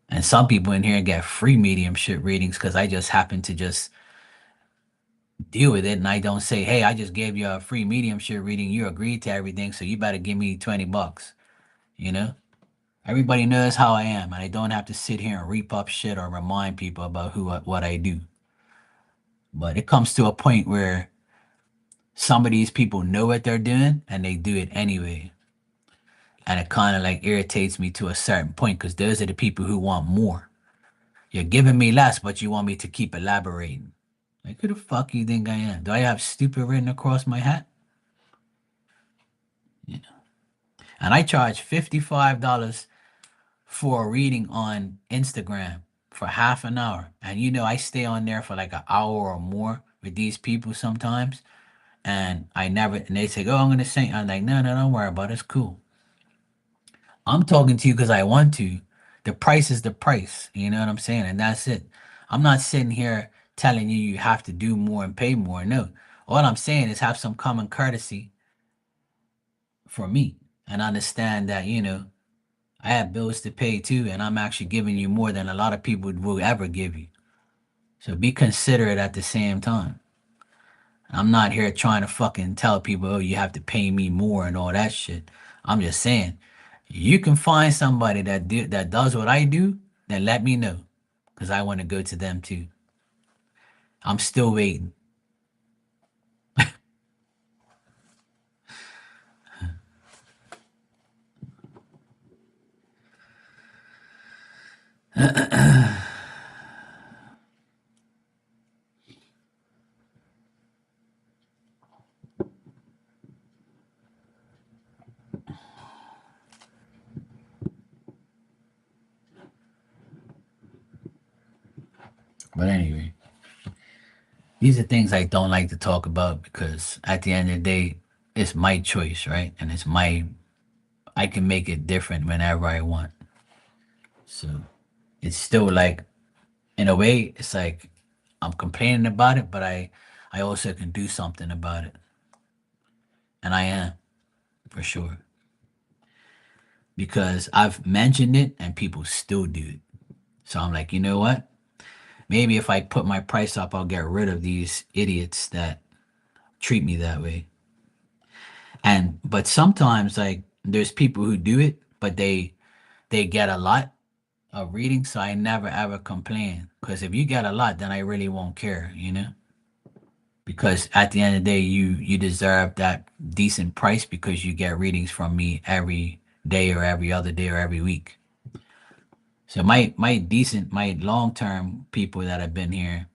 And some people in here get free mediumship readings because I just happen to just deal with it. And I don't say, hey, I just gave you a free mediumship reading. You agreed to everything. So you better give me $20, you know? Everybody knows how I am, and I don't have to sit here and reap up shit or remind people about what I do. But it comes to a point where some of these people know what they're doing and they do it anyway. And it kind of like irritates me to a certain point because those are the people who want more. You're giving me less, but you want me to keep elaborating. Like, who the fuck you think I am? Do I have stupid written across my hat? You know. And I charge $55 for a reading on Instagram for half an hour. And I stay on there for like an hour or more with these people sometimes. And they say, oh, I'm going to sing. I'm like, no, no, don't worry about it. It's cool. I'm talking to you because I want to. The price is the price. You know what I'm saying? And that's it. I'm not sitting here telling you you have to do more and pay more. No. All I'm saying is have some common courtesy for me and understand that, I have bills to pay too, and I'm actually giving you more than a lot of people will ever give you. So be considerate at the same time. I'm not here trying to fucking tell people, oh, you have to pay me more and all that shit. I'm just saying, you can find somebody that does what I do, then let me know, because I want to go to them too. I'm still waiting. But anyway, these are things I don't like to talk about because at the end of the day, it's my choice, right? And it's my, I can make it different whenever I want. So it's still like, in a way, it's like I'm complaining about it, but I also can do something about it. And I am, for sure. Because I've mentioned it and people still do it. So I'm like, you know what? Maybe if I put my price up, I'll get rid of these idiots that treat me that way. And but sometimes like there's people who do it, but they get a lot of reading, so I never ever complain. Because if you get a lot, then I really won't care, you know? Because at the end of the day, you deserve that decent price because you get readings from me every day or every other day or every week. So my long term people that have been here,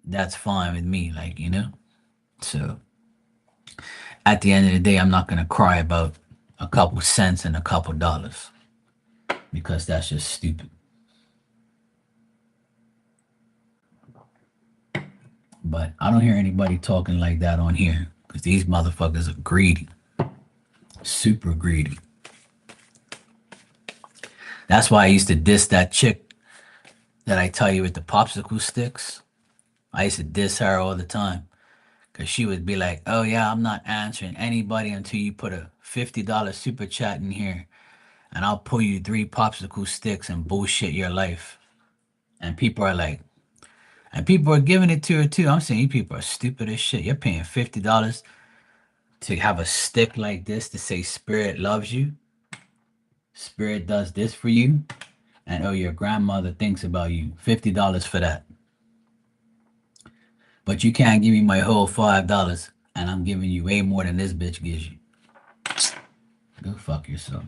that's fine with me, like, you know? So at the end of the day, I'm not gonna cry about a couple cents and a couple dollars because that's just stupid. But I don't hear anybody talking like that on here because these motherfuckers are greedy, super greedy. That's why I used to diss that chick that I tell you with the popsicle sticks. I used to diss her all the time because she would be like, "Oh yeah, I'm not answering anybody until you put a $50 super chat in here, and I'll pull you three popsicle sticks and bullshit your life." And people are like, and people are giving it to her too. I'm saying you people are stupid as shit. You're paying $50 to have a stick like this to say Spirit loves you, Spirit does this for you, and oh, your grandmother thinks about you. $50 for that. But you can't give me my whole $5, and I'm giving you way more than this bitch gives you. Go fuck yourself.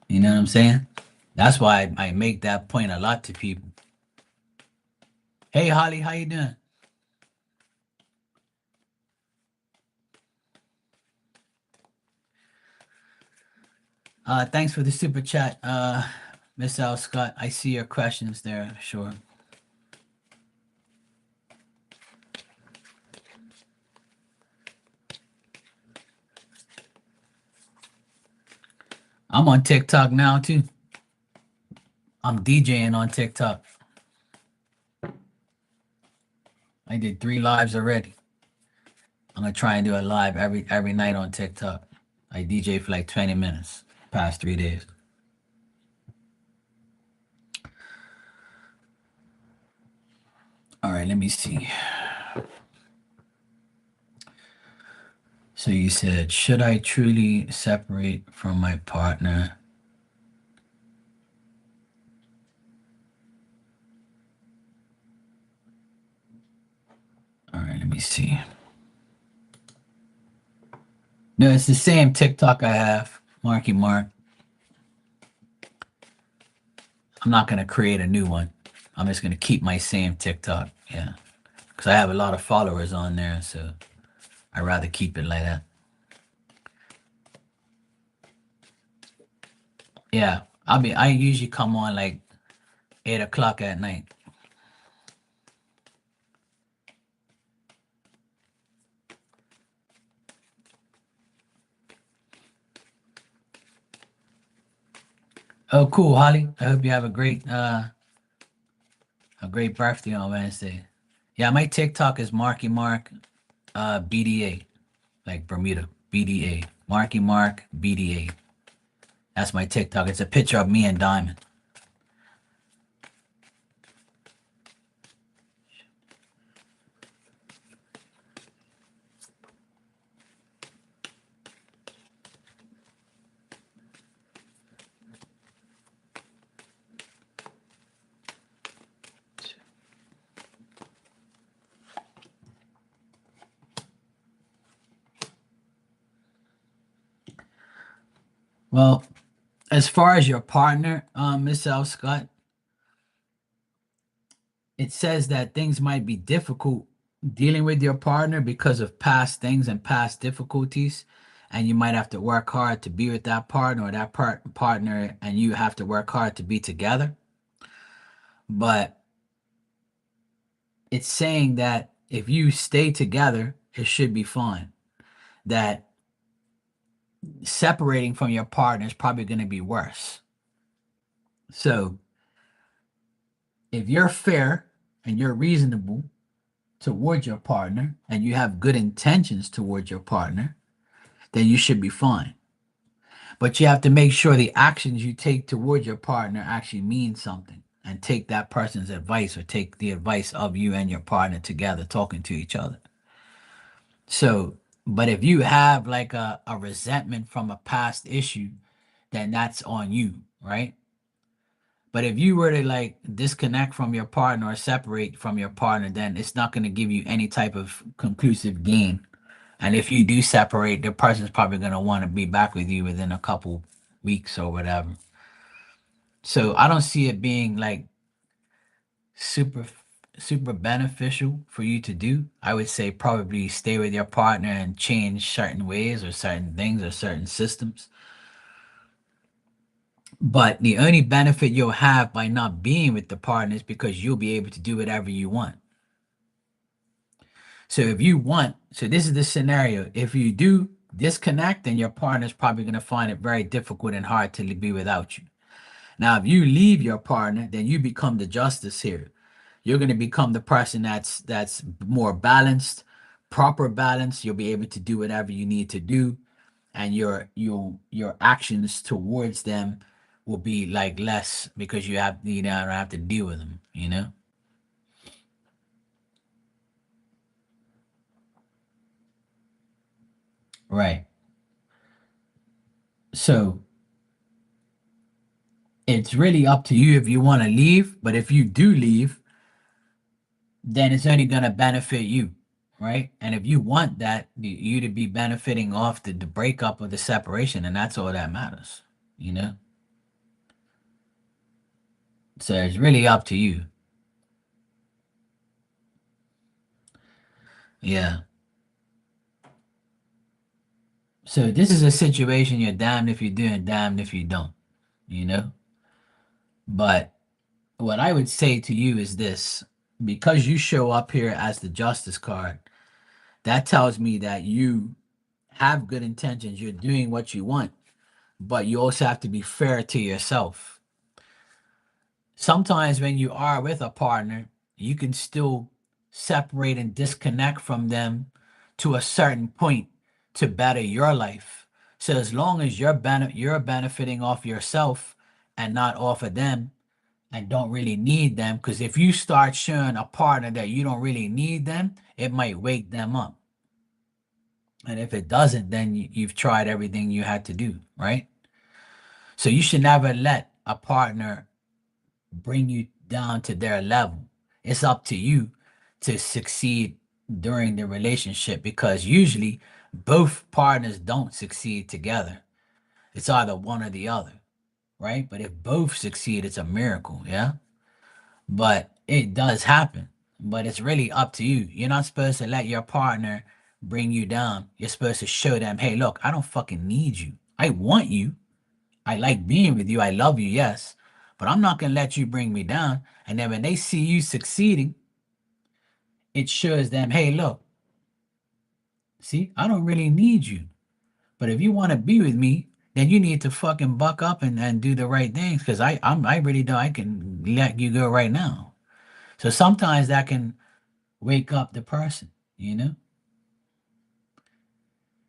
You know what I'm saying? That's why I make that point a lot to people. Hey Holly, how you doing? Thanks for the super chat, Miss Al Scott. I see your questions there. Sure. I'm on TikTok now too. I'm DJing on TikTok. I did 3 lives already. I'm gonna try and do a live every night on TikTok. I DJ for like 20 minutes past 3 days. All right, let me see. So you said, should I truly separate from my partner? All right, let me see. No, it's the same TikTok I have, Marky Mark. I'm not gonna create a new one. I'm just gonna keep my same TikTok. Yeah, because I have a lot of followers on there, so I'd rather keep it like that. Yeah, I usually come on like 8 o'clock at night. Oh, cool, Holly. I hope you have a great birthday on Wednesday. Yeah, my TikTok is Marky Mark BDA, like Bermuda. BDA. Marky Mark BDA. That's my TikTok. It's a picture of me and Diamond. Well, as far as your partner, Miss L. Scott, it says that things might be difficult dealing with your partner because of past things and past difficulties. And you might have to work hard to be with that partner or that partner, and you have to work hard to be together. But it's saying that if you stay together, it should be fine. That separating from your partner is probably going to be worse. So if you're fair and you're reasonable towards your partner and you have good intentions towards your partner, then you should be fine. But you have to make sure the actions you take towards your partner actually mean something and take that person's advice or take the advice of you and your partner together talking to each other. So, but if you have like a resentment from a past issue, then that's on you, right? But if you were to like disconnect from your partner or separate from your partner, then it's not going to give you any type of conclusive gain. And if you do separate, the person's probably going to want to be back with you within a couple weeks or whatever. So I don't see it being like super super beneficial for you to do. I would say probably stay with your partner and change certain ways or certain things or certain systems. But the only benefit you'll have by not being with the partner is because you'll be able to do whatever you want. So if you want, so this is the scenario. If you do disconnect, then your partner's probably going to find it very difficult and hard to be without you. Now, if you leave your partner, then you become the justice here. You're going to become the person that's more balanced, proper balance. You'll be able to do whatever you need to do, and your actions towards them will be like less because you don't have to deal with them. You know, right? So it's really up to you if you want to leave. But if you do leave, then it's only going to benefit you, right? And if you want that you to be benefiting off the breakup or the separation, and that's all that matters, you know. So it's really up to you. Yeah. So this is a situation you're damned if you do and damned if you don't, you know. But what I would say to you is this: because you show up here as the justice card, that tells me that you have good intentions. You're doing what you want, but you also have to be fair to yourself. Sometimes when you are with a partner, you can still separate and disconnect from them to a certain point to better your life. So as long as you're benefiting off yourself and not off of them and don't really need them, because if you start showing a partner that you don't really need them, it might wake them up. And if it doesn't, then you've tried everything you had to do, right? So you should never let a partner bring you down to their level. It's up to you to succeed during the relationship because usually both partners don't succeed together. It's either one or the other, right? But if both succeed, it's a miracle, yeah? But it does happen. But it's really up to you. You're not supposed to let your partner bring you down. You're supposed to show them, hey, look, I don't fucking need you. I want you. I like being with you. I love you, yes. But I'm not going to let you bring me down. And then when they see you succeeding, it shows them, hey, look, see, I don't really need you. But if you want to be with me, then you need to fucking buck up and do the right things because I really don't I can let you go right now. So sometimes that can wake up the person, you know?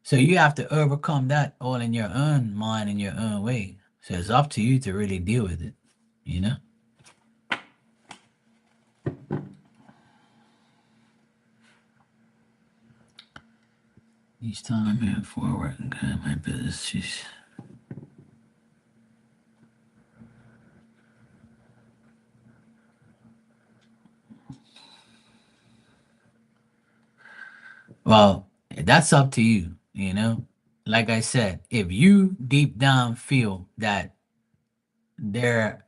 So you have to overcome that all in your own mind in your own way. So it's up to you to really deal with it, you know? Each time I move forward and kind of my business, just well, that's up to you, you know? Like I said, if you deep down feel that they're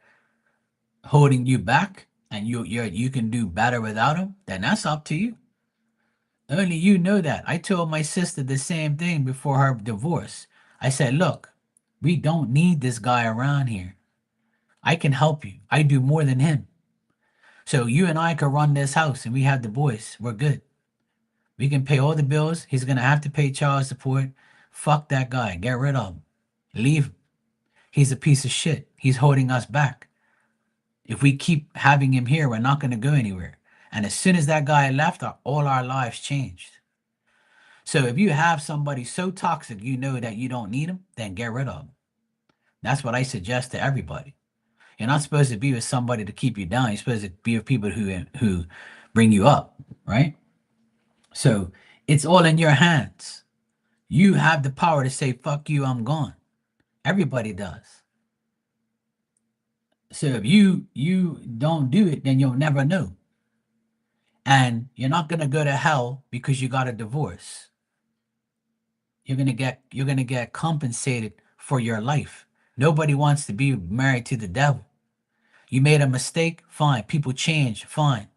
holding you back and you can do better without them, then that's up to you. Only you know that. I told my sister the same thing before her divorce. I said, "Look, we don't need this guy around here. I can help you. I do more than him. So you and I could run this house and we have the boys. We're good. We can pay all the bills. He's gonna have to pay child support. Fuck that guy. Get rid of him. Leave him. He's a piece of shit. He's holding us back. If we keep having him here, we're not gonna go anywhere. And as soon as that guy left, all our lives changed. So if you have somebody so toxic you know that you don't need them, then get rid of them. That's what I suggest to everybody. You're not supposed to be with somebody to keep you down. You're supposed to be with people who bring you up, right? So it's all in your hands. You have the power to say, fuck you, I'm gone. Everybody does. So if you don't do it, then you'll never know. And you're not gonna go to hell because you got a divorce. You're gonna get compensated for your life. Nobody wants to be married to the devil. You made a mistake, fine. People change, fine.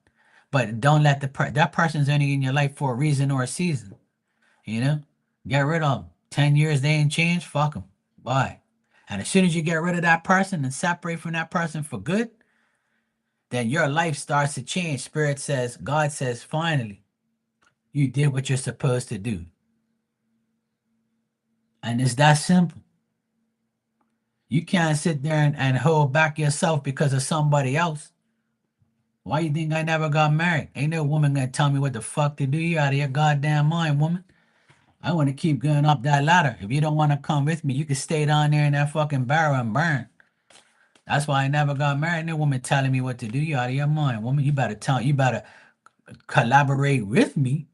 But don't let that person's only in your life for a reason or a season. You know, get rid of them. 10 years they ain't changed. Fuck them. Bye. And as soon as you get rid of that person and separate from that person for good, then your life starts to change. Spirit says, God says, finally, you did what you're supposed to do. And it's that simple. You can't sit there and hold back yourself because of somebody else. Why you think I never got married? Ain't no woman gonna tell me what the fuck to do. You out of your goddamn mind, woman. I want to keep going up that ladder. If you don't want to come with me, you can stay down there in that fucking barrel and burn. That's why I never got married. No woman telling me what to do. You out of your mind, woman. You better collaborate with me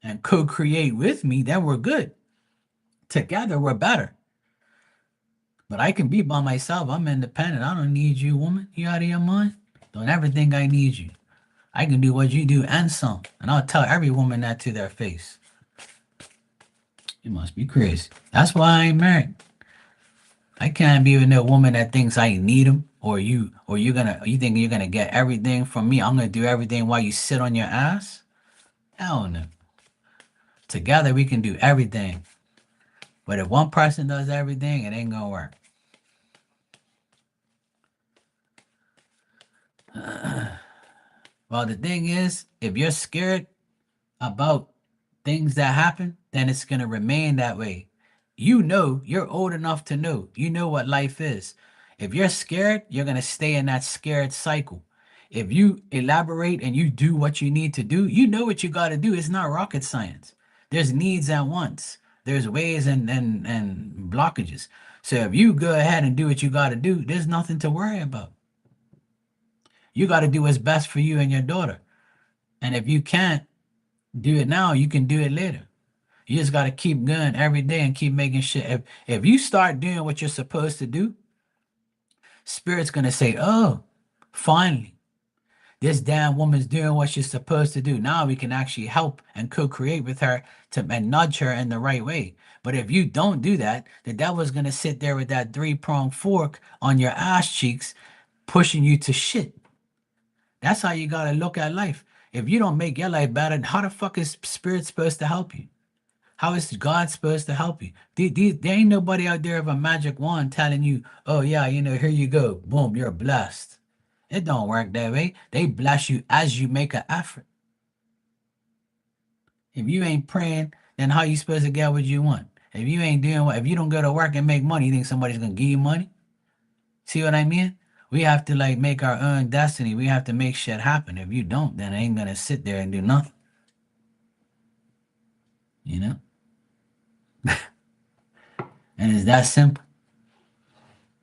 and co-create with me. Then we're good. Together we're better. But I can be by myself. I'm independent. I don't need you, woman. You out of your mind? Don't ever think I need you. I can do what you do and some. And I'll tell every woman that to their face. You must be crazy. That's why I ain't married. I can't be with no woman that thinks I need them, or you think you're gonna get everything from me. I'm gonna do everything while you sit on your ass. Hell no. Together we can do everything. But if one person does everything, it ain't gonna work. Well, the thing is, if you're scared about things that happen, then it's gonna remain that way. You know, you're old enough to know. You know what life is. If you're scared, you're gonna stay in that scared cycle. If you elaborate and you do what you need to do, you know what you gotta do. It's not rocket science. There's needs and wants. There's ways and blockages. So if you go ahead and do what you gotta do, there's nothing to worry about. You gotta do what's best for you and your daughter. And if you can't do it now, you can do it later. You just got to keep going every day and keep making shit. If you start doing what you're supposed to do, Spirit's going to say, oh, finally, this damn woman's doing what she's supposed to do. Now we can actually help and co-create with her and nudge her in the right way. But if you don't do that, the devil's going to sit there with that three-pronged fork on your ass cheeks, pushing you to shit. That's how you got to look at life. If you don't make your life better, how the fuck is Spirit supposed to help you? How is God supposed to help you? There ain't nobody out there with a magic wand telling you, oh, yeah, here you go. Boom, you're blessed. It don't work that way. They bless you as you make an effort. If you ain't praying, then how you supposed to get what you want? If you ain't doing if you don't go to work and make money, you think somebody's going to give you money? See what I mean? We have to make our own destiny. We have to make shit happen. If you don't, then I ain't going to sit there and do nothing. You know? And it's that simple.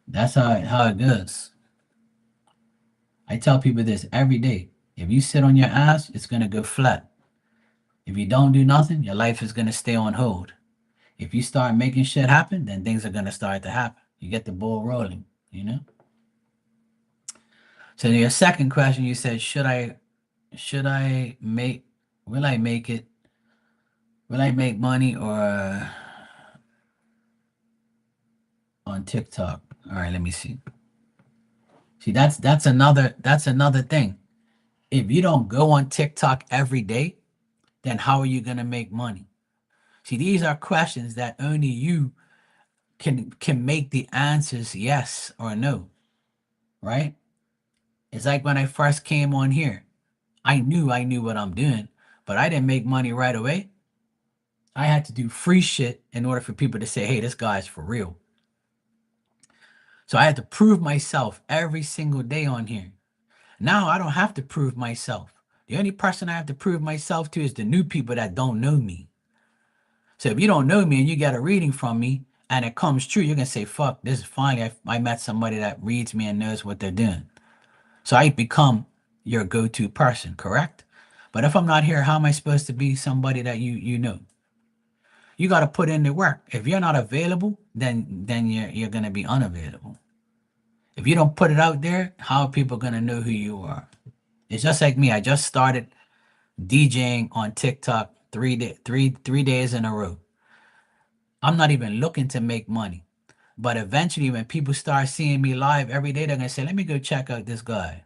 That's how it goes. I tell people this every day. If you sit on your ass, it's going to go flat. If you don't do nothing, your life is going to stay on hold. If you start making shit happen, then things are going to start to happen. You get the ball rolling, So your second question, you said, will I make it? Will I make money or on TikTok? All right, let me see. See, that's another thing. If you don't go on TikTok every day, then how are you gonna make money? See, these are questions that only you can make the answers yes or no, right? It's like when I first came on here, I knew what I'm doing, but I didn't make money right away. I had to do free shit in order for people to say, hey, this guy's for real. So I had to prove myself every single day on here. Now I don't have to prove myself. The only person I have to prove myself to is the new people that don't know me. So if you don't know me and you get a reading from me and it comes true, you're going to say, fuck, this is finally, I met somebody that reads me and knows what they're doing. So I become your go-to person, correct? But if I'm not here, how am I supposed to be somebody that you know? You got to put in the work. If you're not available, then you're going to be unavailable. If you don't put it out there, how are people going to know who you are? It's just like me. I just started DJing on TikTok 3 days in a row. I'm not even looking to make money. But eventually, when people start seeing me live every day, they're going to say, let me go check out this guy.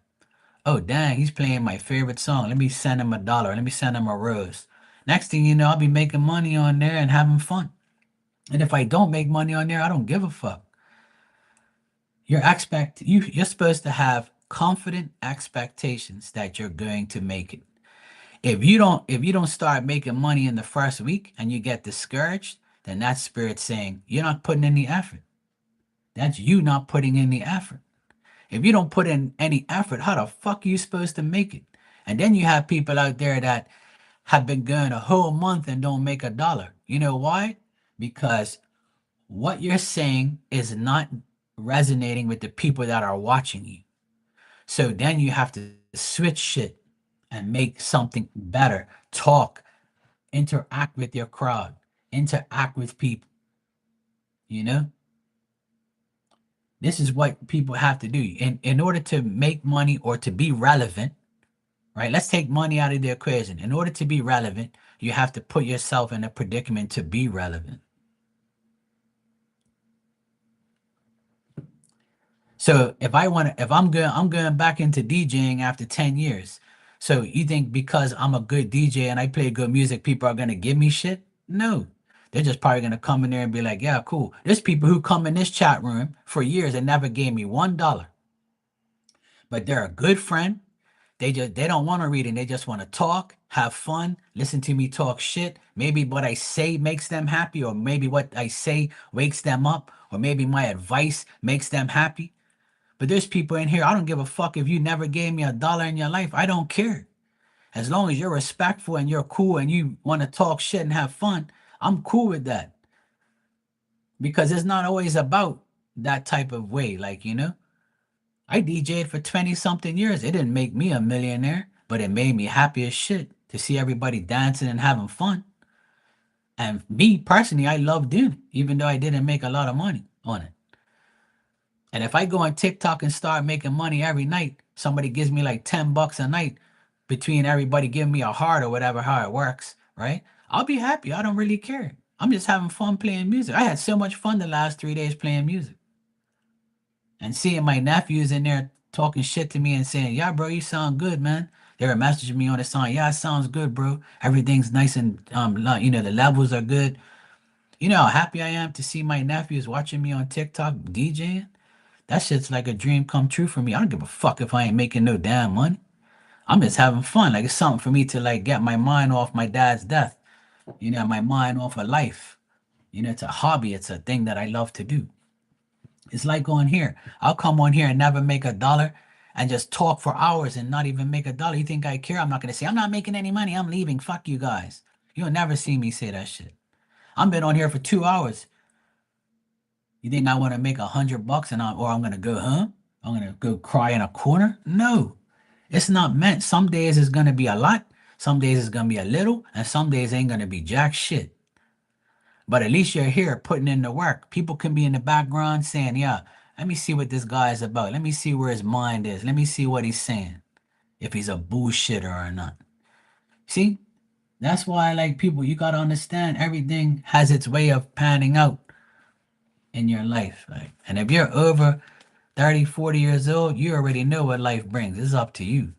Oh, dang, he's playing my favorite song. Let me send him $1. Let me send him a rose. Next thing you know, I'll be making money on there and having fun. And if I don't make money on there, I don't give a fuck. You're supposed to have confident expectations that you're going to make it. If you don't start making money in the first week and you get discouraged, then that's spirit saying you're not putting in the effort. That's you not putting in the effort. If you don't put in any effort, how the fuck are you supposed to make it? And then you have people out there that have been going a whole month and don't make $1. You know why? Because what you're saying is not resonating with the people that are watching you. So then you have to switch shit and make something better. Talk, interact with your crowd, interact with people. You know, this is what people have to do in order to make money or to be relevant. Right? Let's take money out of the equation. In order to be relevant, you have to put yourself in a predicament to be relevant. So if I'm going back into DJing after 10 years. So you think because I'm a good DJ and I play good music, people are gonna give me shit? No. They're just probably gonna come in there and be like, yeah, cool. There's people who come in this chat room for years and never gave me $1. But they're a good friend. They don't want to read and they just want to talk, have fun, listen to me talk shit. Maybe what I say makes them happy, or maybe what I say wakes them up, or maybe my advice makes them happy. But there's people in here, I don't give a fuck if you never gave me $1 in your life. I don't care. As long as you're respectful and you're cool and you want to talk shit and have fun, I'm cool with that. Because it's not always about that type of way. Like, I DJ'd for 20 something years. It didn't make me a millionaire, but it made me happy as shit to see everybody dancing and having fun. And me personally, I love doing it, even though I didn't make a lot of money on it. And if I go on TikTok and start making money every night, somebody gives me like $10 a night between everybody giving me a heart or whatever, how it works, right? I'll be happy. I don't really care. I'm just having fun playing music. I had so much fun the last 3 days playing music. And seeing my nephews in there talking shit to me and saying, yeah, bro, you sound good, man. They were messaging me on the song, yeah, it sounds good, bro. Everything's nice and the levels are good. You know how happy I am to see my nephews watching me on TikTok DJing? That shit's like a dream come true for me. I don't give a fuck if I ain't making no damn money. I'm just having fun. Like it's something for me to like get my mind off my dad's death. My mind off of life. It's a hobby. It's a thing that I love to do. It's like on here. I'll come on here and never make $1 and just talk for hours and not even make $1. You think I care? I'm not gonna say I'm not making any money. I'm leaving. Fuck you guys. You'll never see me say that shit. I'm been on here for 2 hours. You think I want to make $100 or I'm gonna go, huh? I'm gonna go cry in a corner? No, it's not meant. Some days it's gonna be a lot. Some days it's gonna be a little, and some days ain't gonna be jack shit. But at least you're here putting in the work. People can be in the background saying, yeah, let me see what this guy is about. Let me see where his mind is. Let me see what he's saying. If he's a bullshitter or not. See? That's why, like, people, you got to understand everything has its way of panning out in your life. Like, and if you're over 30, 40 years old, you already know what life brings. It's up to you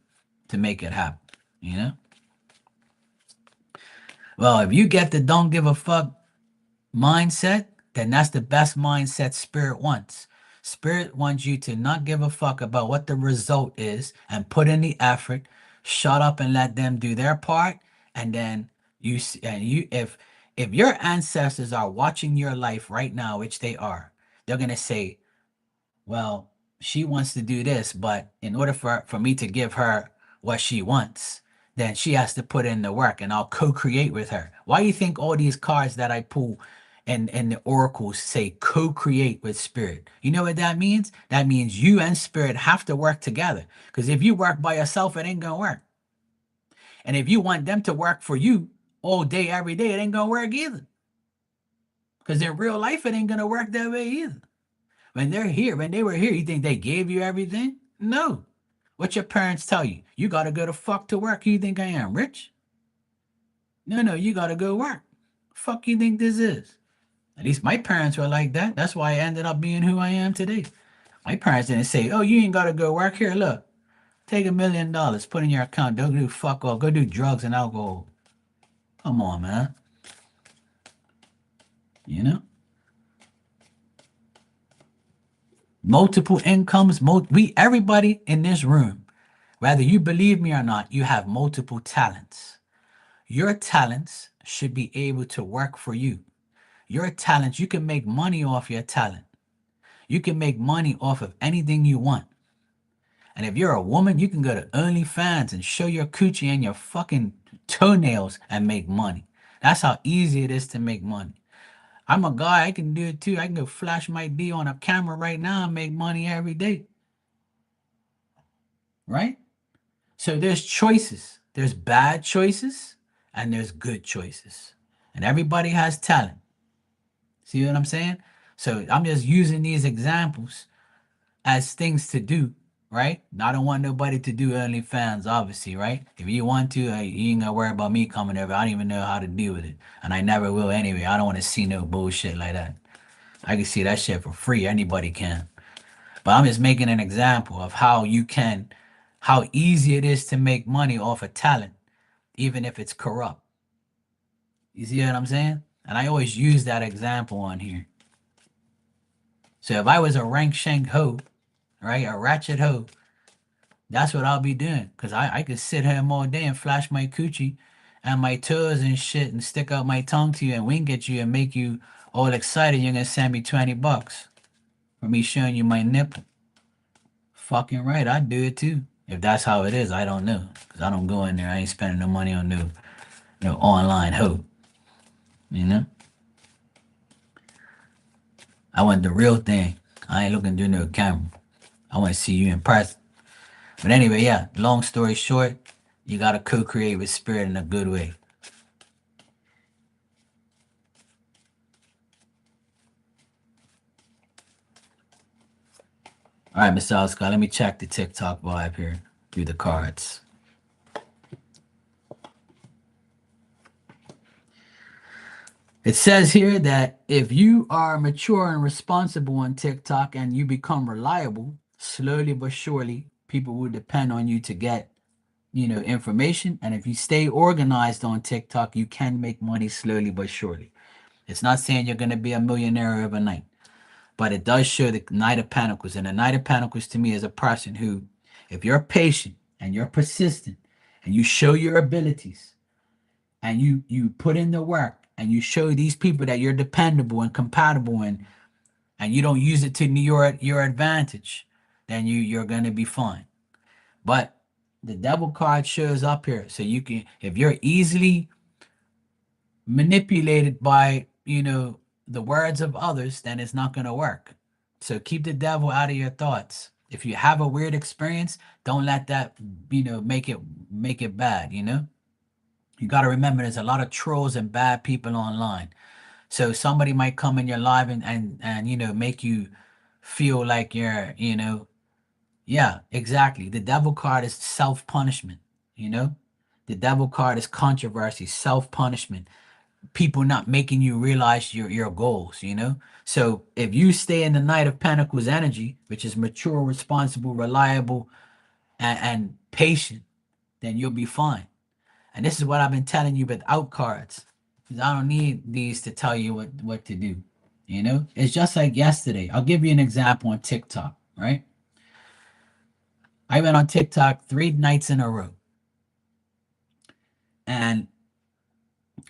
to make it happen, you know? Well, if you get the don't give a fuck mindset, then that's the best mindset spirit wants. Spirit wants you to not give a fuck about what the result is and put in the effort. Shut up and let them do their part. And then if your ancestors are watching your life right now, which they are, they're gonna say, well, she wants to do this, but in order for me to give her what she wants, then she has to put in the work and I'll co-create with her. Why do you think all these cards that I pull and the oracles say co-create with spirit? You know what that means? That means you and spirit have to work together. Because if you work by yourself, it ain't gonna work. And if you want them to work for you all day, every day, it ain't gonna work either. Because in real life, it ain't gonna work that way either. When they're here, when they were here, you think they gave you everything? No. What your parents tell you? You gotta go to fuck to work. You think I am rich? No, no, you gotta go work. Fuck you think this is? At least my parents were like that. That's why I ended up being who I am today. My parents didn't say, oh, you ain't gotta go work here. Look, take $1 million, put in your account. Don't do fuck off. Go do drugs and alcohol. Come on, man. You know? Multiple incomes, everybody in this room, whether you believe me or not, you have multiple talents. Your talents should be able to work for you. Your talents, you can make money off your talent. You can make money off of anything you want. And if you're a woman, you can go to OnlyFans and show your coochie and your fucking toenails and make money. That's how easy it is to make money. I'm a guy, I can do it too. I can go flash my D on a camera right now and make money every day. Right? So there's choices. There's bad choices and there's good choices. And everybody has talent. See what I'm saying? So I'm just using these examples as things to do, right? I don't want nobody to do OnlyFans, obviously, right? If you want to, you ain't gotta worry about me coming over. I don't even know how to deal with it. And I never will anyway. I don't want to see no bullshit like that. I can see that shit for free. Anybody can. But I'm just making an example of how easy it is to make money off of talent, even if it's corrupt. You see what I'm saying? And I always use that example on here. So if I was a rank shank hoe, right, a ratchet hoe, that's what I'll be doing. Cause I could sit here all day and flash my coochie and my toes and shit and stick out my tongue to you and wink at you and make you all excited. You're gonna send me $20 for me showing you my nipple. Fucking right, I'd do it too. If that's how it is, I don't know. Cause I don't go in there. I ain't spending no money on no online hoe. You know? I want the real thing. I ain't looking through no camera. I want to see you in person. But anyway, yeah, long story short, you got to co-create with spirit in a good way. All right, Mr. Oscar, let me check the TikTok vibe here through the cards. It says here that if you are mature and responsible on TikTok and you become reliable, slowly but surely, people will depend on you to get, information. And if you stay organized on TikTok, you can make money slowly but surely. It's not saying you're going to be a millionaire overnight, but it does show the Knight of Pentacles. And the Knight of Pentacles to me is a person who, if you're patient and you're persistent and you show your abilities and you put in the work and you show these people that you're dependable and compatible and you don't use it to your advantage, then you're gonna be fine. But the devil card shows up here. So you can, if you're easily manipulated by, the words of others, then it's not gonna work. So keep the devil out of your thoughts. If you have a weird experience, don't let that, make it bad, You got to remember there's a lot of trolls and bad people online. So somebody might come in your live and make you feel like you're, yeah, exactly. The devil card is self-punishment, you know? The devil card is controversy, self-punishment, people not making you realize your goals, So if you stay in the Knight of Pentacles energy, which is mature, responsible, reliable, and patient, then you'll be fine. And this is what I've been telling you without cards. Because I don't need these to tell you what to do. You know, it's just like yesterday. I'll give you an example on TikTok, right? I went on TikTok 3 nights in a row. And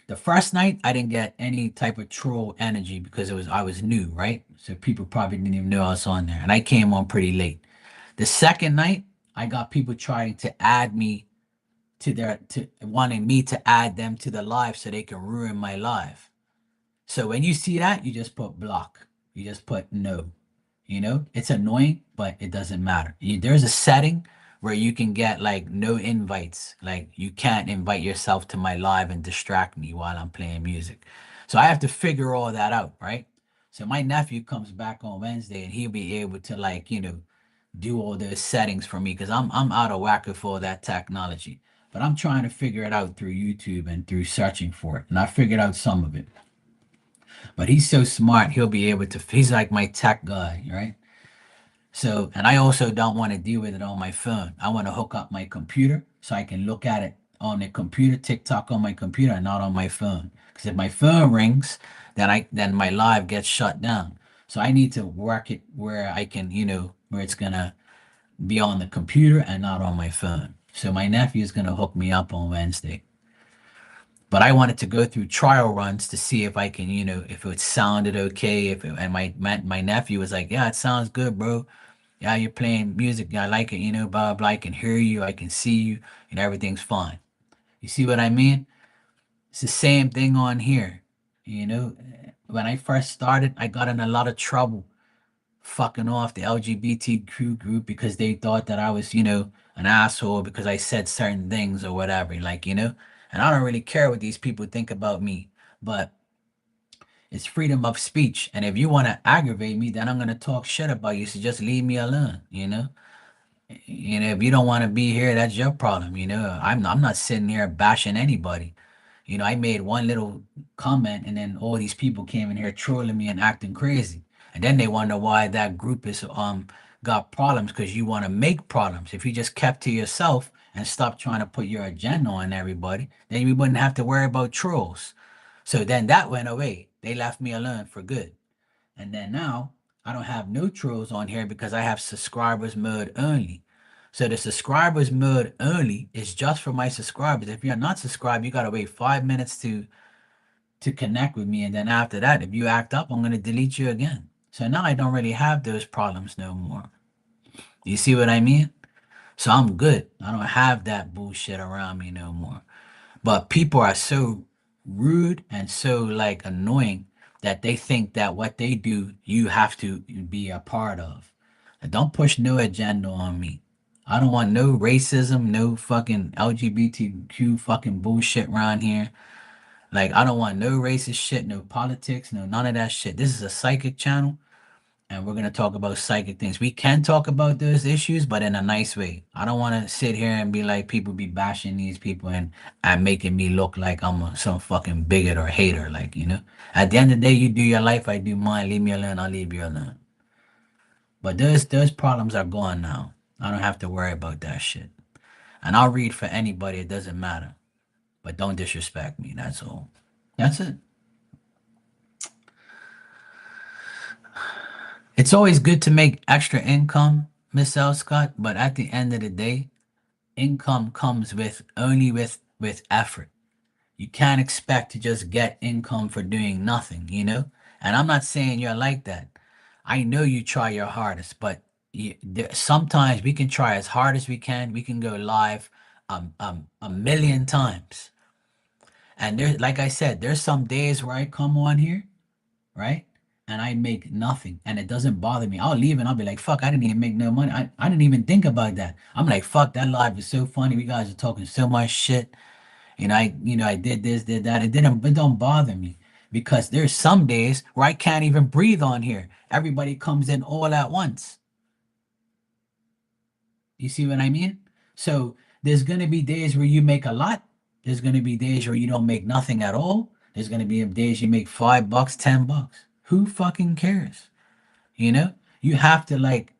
the first night I didn't get any type of troll energy because I was new, right? So people probably didn't even know I was on there. And I came on pretty late. The second night, I got people trying to add me to wanting me to add them to the live so they can ruin my live. So when you see that, you just put block. You just put no. You know, it's annoying, but it doesn't matter. There's a setting where you can get like no invites. Like you can't invite yourself to my live and distract me while I'm playing music. So I have to figure all that out, right? So my nephew comes back on Wednesday and he'll be able to like, do all those settings for me because I'm out of whack with all that technology. But I'm trying to figure it out through YouTube and through searching for it. And I figured out some of it. But he's so smart, he'll be able to, he's like my tech guy, right? So, and I also don't want to deal with it on my phone. I want to hook up my computer so I can look at it on the computer, TikTok on my computer, and not on my phone. Because if my phone rings, then my live gets shut down. So I need to work it where I can, where it's gonna be on the computer and not on my phone. So my nephew is gonna hook me up on Wednesday. But I wanted to go through trial runs to see if I can, if it sounded okay. And my nephew was like, "Yeah, it sounds good, bro. Yeah, you're playing music. I like it, blah, blah, blah. I can hear you. I can see you, and everything's fine." You see what I mean? It's the same thing on here. You know, when I first started, I got in a lot of trouble fucking off the LGBTQ group because they thought that I was, an asshole because I said certain things or whatever. Like, and I don't really care what these people think about me, but it's freedom of speech. And if you want to aggravate me, then I'm going to talk shit about you. So just leave me alone, if you don't want to be here, that's your problem. I'm not sitting here bashing anybody. I made one little comment, and then all these people came in here trolling me and acting crazy, and then they wonder why that group is got problems because you want to make problems. If you just kept to yourself and stopped trying to put your agenda on everybody, then we wouldn't have to worry about trolls. So then that went away. They left me alone for good. And then now I don't have no trolls on here because I have subscribers mode only. So the subscribers mode only is just for my subscribers. If you're not subscribed, you gotta wait 5 minutes to connect with me. And then after that, if you act up, I'm gonna delete you again. So now I don't really have those problems no more. You see what I mean? So I'm good. I don't have that bullshit around me no more. But people are so rude and so like annoying that they think that what they do, you have to be a part of. Don't push no agenda on me. I don't want no racism, no fucking LGBTQ fucking bullshit around here. Like, I don't want no racist shit, no politics, no none of that shit. This is a psychic channel, and we're gonna talk about psychic things. We can talk about those issues, but in a nice way. I don't want to sit here and be like people be bashing these people and making me look like I'm some fucking bigot or hater. Like, at the end of the day, you do your life, I do mine. Leave me alone, I'll leave you alone. But those problems are gone now. I don't have to worry about that shit. And I'll read for anybody. It doesn't matter. But don't disrespect me. That's all. That's it. It's always good to make extra income, Miss L. Scott, but at the end of the day, income comes with only with effort. You can't expect to just get income for doing nothing, And I'm not saying you're like that. I know you try your hardest, but sometimes we can try as hard as we can. We can go live a million times. And there, like I said, there's some days where I come on here, right? And I make nothing and it doesn't bother me. I'll leave and I'll be like, fuck, I didn't even make no money. I didn't even think about that. I'm like, fuck, that live is so funny. We guys are talking so much shit. I did this, did that. It don't bother me because there's some days where I can't even breathe on here. Everybody comes in all at once. You see what I mean? So there's gonna be days where you make a lot. There's gonna be days where you don't make nothing at all. There's gonna be days you make $5, $10. Who fucking cares? You have to like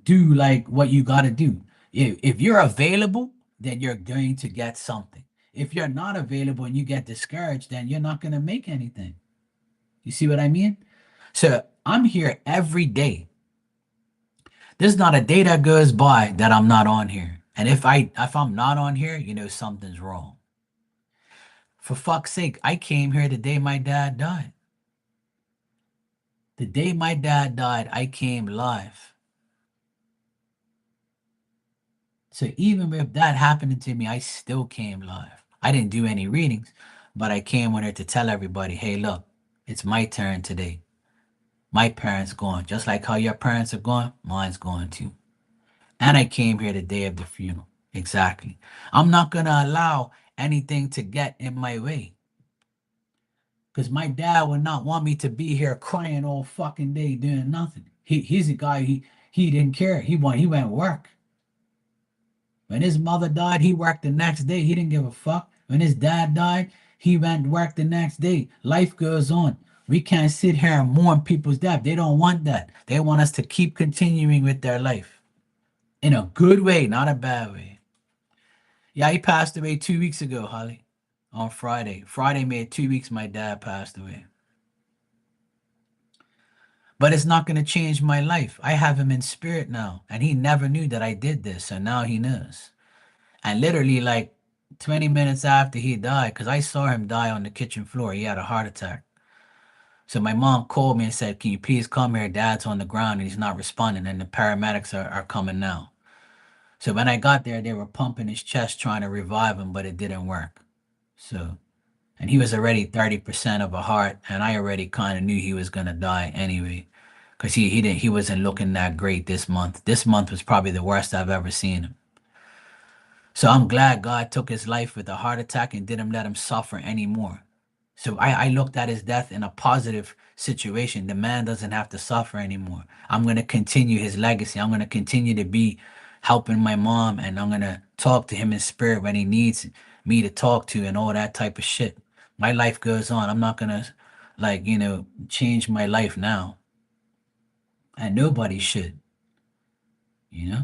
do like what you gotta do. If you're available, then you're going to get something. If you're not available and you get discouraged, then you're not gonna make anything. You see what I mean? So I'm here every day. There's not a day that goes by that I'm not on here. And if I'm not on here, you know something's wrong. For fuck's sake, I came here the day my dad died. The day my dad died, I came live. So even if that happened to me, I still came live. I didn't do any readings, but I came on here to tell everybody, hey, look, it's my turn today. My parents gone. Just like how your parents are gone, mine's going too. And I came here the day of the funeral. Exactly. I'm not going to allow anything to get in my way. Because my dad would not want me to be here crying all fucking day doing nothing. He's a guy, he didn't care. He went work. When his mother died, he worked the next day. He didn't give a fuck. When his dad died, he went to work the next day. Life goes on. We can't sit here and mourn people's death. They don't want that. They want us to keep continuing with their life in a good way, not a bad way. Yeah, he passed away 2 weeks ago, Holly, on Friday. Friday made 2 weeks my dad passed away. But it's not going to change my life. I have him in spirit now, and he never knew that I did this, so now he knows. And literally, like 20 minutes after he died, because I saw him die on the kitchen floor, he had a heart attack. So my mom called me and said, can you please come here? Dad's on the ground and he's not responding, and the paramedics are coming now. So when I got there, they were pumping his chest trying to revive him, but it didn't work. So, and he was already 30% of a heart, and I already kind of knew he was gonna die anyway, because he wasn't looking that great this month. This month was probably the worst I've ever seen him. So I'm glad God took his life with a heart attack and didn't let him suffer anymore. So I looked at his death in a positive situation. The man doesn't have to suffer anymore. I'm going to continue his legacy. I'm going to continue to be helping my mom, and I'm going to talk to him in spirit when he needs me to talk to and all that type of shit. My life goes on. I'm not going to, like, change my life now. And nobody should, you know?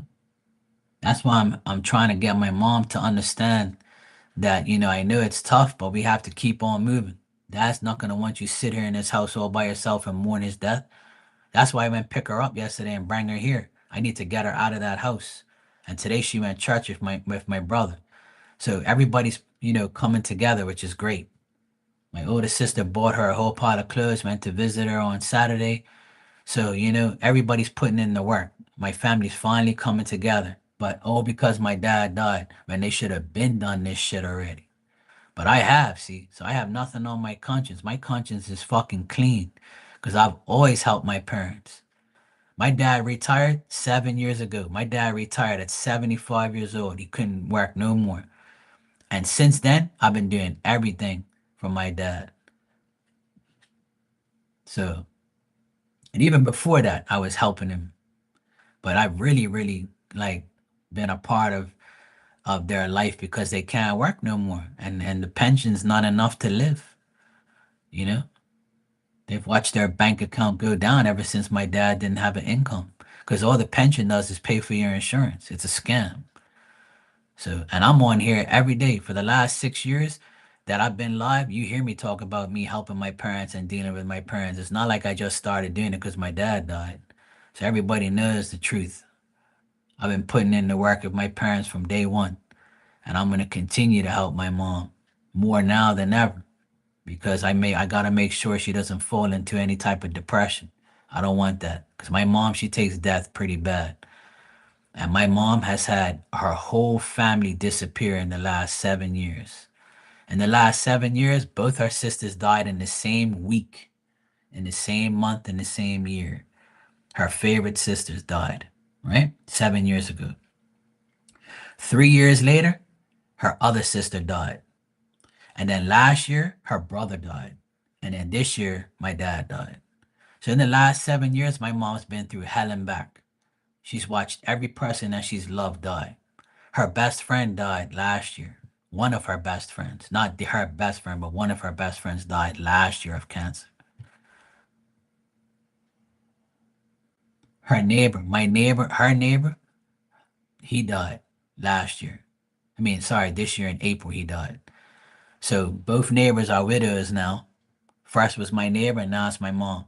That's why I'm trying to get my mom to understand that, I know it's tough, but we have to keep on moving. Dad's not gonna want you sit here in this house all by yourself and mourn his death. That's why I went pick her up yesterday and bring her here. I need to get her out of that house. And today she went to church with my brother. So everybody's, coming together, which is great. My older sister bought her a whole pot of clothes, went to visit her on Saturday. So, everybody's putting in the work. My family's finally coming together. But all because my dad died when they should have been done this shit already. But I have, see, so I have nothing on my conscience. My conscience is fucking clean because I've always helped my parents. My dad retired 7 years ago. My dad retired at 75 years old. He couldn't work no more. And since then, I've been doing everything for my dad. So, and even before that, I was helping him. But I've really, really like been a part of their life because they can't work no more, and the pension's not enough to live. You know, they've watched their bank account go down ever since my dad didn't have an income because all the pension does is pay for your insurance. It's a scam. So, and I'm on here every day for the last 6 years that I've been live. You hear me talk about me helping my parents and dealing with my parents. It's not like I just started doing it because my dad died. So everybody knows the truth. I've been putting in the work with my parents from day one, and I'm gonna continue to help my mom more now than ever because I gotta make sure she doesn't fall into any type of depression. I don't want that because my mom, she takes death pretty bad, and my mom has had her whole family disappear in the last 7 years. In the last 7 years, both her sisters died in the same week, in the same month, in the same year. Her favorite sisters died, right? 7 years ago. 3 years later, her other sister died. And then last year, her brother died. And then this year, my dad died. So in the last 7 years, my mom's been through hell and back. She's watched every person that she's loved die. Her best friend died last year. One of her best friends, not her best friend, but one of her best friends died last year of cancer. Her neighbor, he died last year. I mean, sorry, this year in April, he died. So both neighbors are widows now. First was my neighbor, and now it's my mom.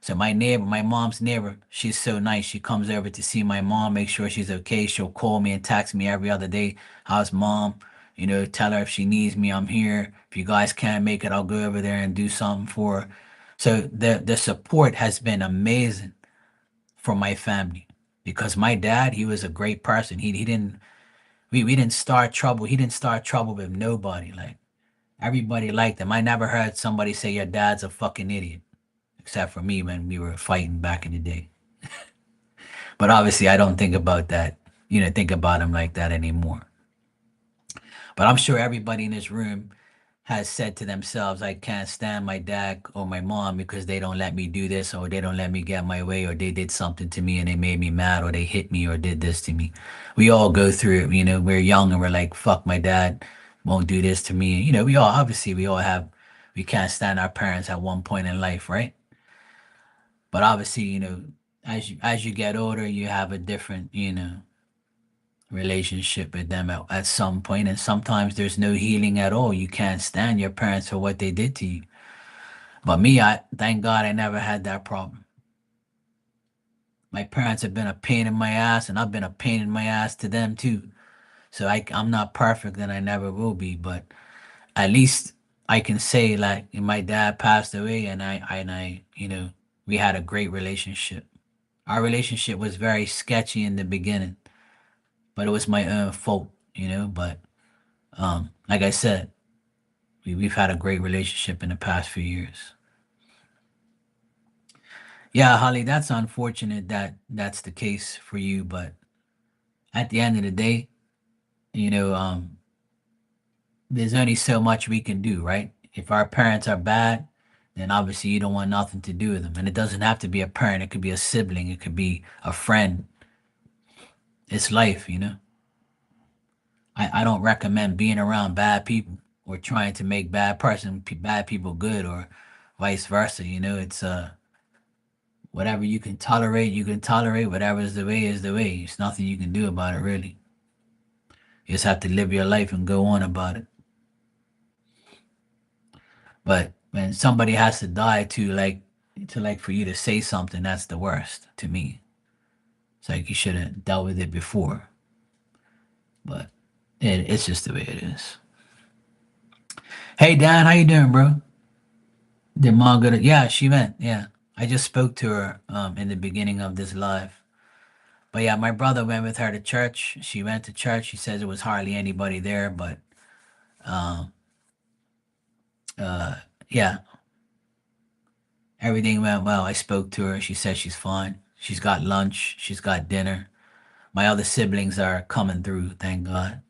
So my neighbor, my mom's neighbor, she's so nice. She comes over to see my mom, make sure she's okay. She'll call me and text me every other day. How's mom? You know, tell her if she needs me, I'm here. If you guys can't make it, I'll go over there and do something for her. So the support has been amazing for my family because my dad, he was a great person. He didn't we didn't start trouble. He didn't start trouble with nobody. Like everybody liked him. I never heard somebody say your dad's a fucking idiot, except for me when we were fighting back in the day. But obviously, I don't think about that, think about him like that anymore. But I'm sure everybody in this room has said to themselves, I can't stand my dad or my mom because they don't let me do this or they don't let me get my way or they did something to me and they made me mad or they hit me or did this to me. We all go through it, we're young and we're like, fuck, my dad won't do this to me. We all, obviously, we can't stand our parents at one point in life, right? But obviously, as you get older, you have a different, relationship with them at some point, and sometimes there's no healing at all. You can't stand your parents for what they did to you. But me, I thank God I never had that problem. My parents have been a pain in my ass, and I've been a pain in my ass to them too. So I'm not perfect, and I never will be. But at least I can say, like, my dad passed away, and we had a great relationship. Our relationship was very sketchy in the beginning, but it was my own fault, But like I said, we've had a great relationship in the past few years. Yeah, Holly, that's unfortunate that that's the case for you, but at the end of the day, you know, um, there's only so much we can do, right? If our parents are bad, then obviously you don't want nothing to do with them. And it doesn't have to be a parent, it could be a sibling, it could be a friend. It's life. I don't recommend being around bad people or trying to make bad people good or vice versa. It's whatever you can tolerate, you can tolerate. Whatever is the way is the way. It's nothing you can do about it, really. You just have to live your life and go on about it. But when somebody has to die to for you to say something, that's the worst to me. It's like you should have dealt with it before. But it's just the way it is. Hey Dan, how you doing, bro? Did mom go to? Yeah, she went. Yeah, I just spoke to her in the beginning of this live. But yeah, my brother went with her to church. She went to church. She says there was hardly anybody there, but um, uh, yeah, everything went well. I spoke to her. She says she's fine. She's got lunch. She's got dinner. My other siblings are coming through, thank God.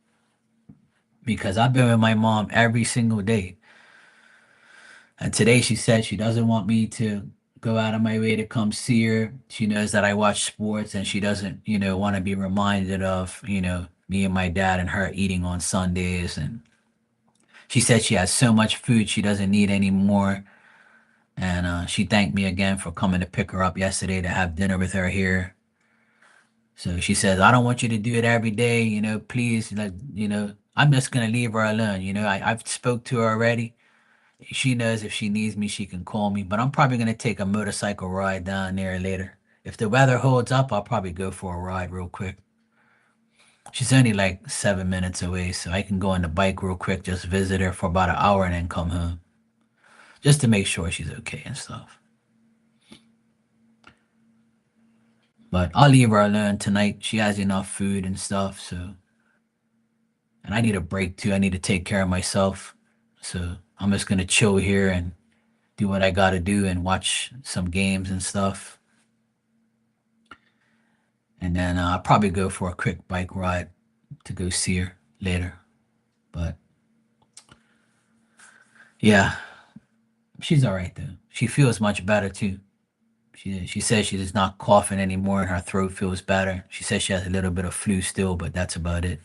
Because I've been with my mom every single day. And today she said she doesn't want me to go out of my way to come see her. She knows that I watch sports and she doesn't, want to be reminded of, me and my dad and her eating on Sundays. And she said she has so much food she doesn't need anymore. And she thanked me again for coming to pick her up yesterday to have dinner with her here. So she says, I don't want you to do it every day, please, like, I'm just gonna leave her alone. I've spoke to her already. She knows if she needs me, she can call me. But I'm probably gonna take a motorcycle ride down there later. If the weather holds up, I'll probably go for a ride real quick. She's only like 7 minutes away, so I can go on the bike real quick, just visit her for about an hour and then come home. Just to make sure she's okay and stuff. But I'll leave her alone tonight. She has enough food and stuff, so and I need a break too. I need to take care of myself. So I'm just gonna chill here and do what I gotta do and watch some games and stuff. And then I'll probably go for a quick bike ride to go see her later. But yeah, she's all right though. She feels much better too. She says she's not coughing anymore and her throat feels better. She says she has a little bit of flu still, but that's about it.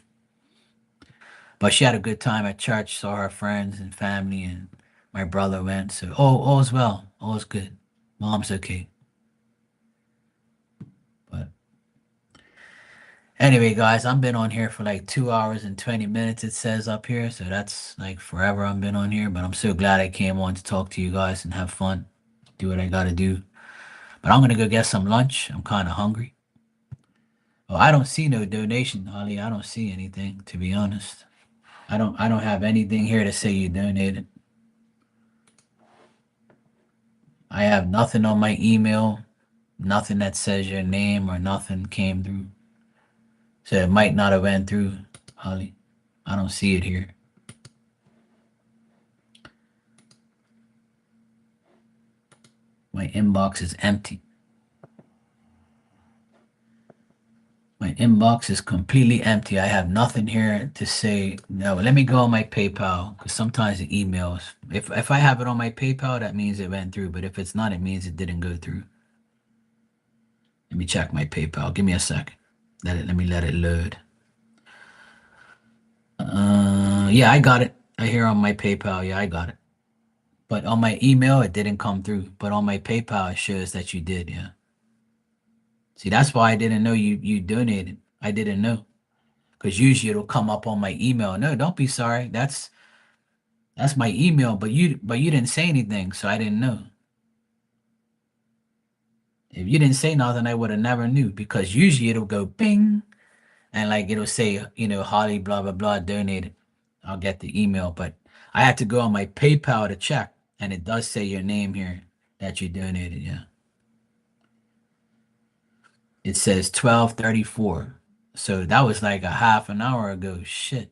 But she had a good time at church, saw her friends and family, and my brother went. So all's well, all's good. Mom's okay. But Anyway, guys, I've been on here for like 2 hours and 20 minutes, it says up here. So that's like forever I've been on here. But I'm so glad I came on to talk to you guys and have fun, do what I got to do. But I'm going to go get some lunch. I'm kind of hungry. Oh, I don't see no donation, Holly. I don't see anything, to be honest. I don't have anything here to say you donated. I have nothing on my email, nothing that says your name or nothing came through. So it might not have went through, Holly. I don't see it here. My inbox is empty. My inbox is completely empty. I have nothing here to say. No, let me go on my PayPal because sometimes the emails, if I have it on my PayPal, that means it went through. But if it's not, it means it didn't go through. Let me check my PayPal. Give me a second. Let me let it load. Yeah, I got it. I hear on my PayPal. Yeah, I got it. But on my email, it didn't come through. But on my PayPal, it shows that you did. Yeah. See, that's why I didn't know you donated. I didn't know because usually it'll come up on my email. No, don't be sorry. That's my email. But you didn't say anything, so I didn't know. If you didn't say nothing, I would have never knew because usually it'll go ping and like it'll say, Holly, blah blah blah, donated. I'll get the email, but I had to go on my PayPal to check, and it does say your name here that you donated. Yeah, it says 12:34. So that was like a half an hour ago. Shit,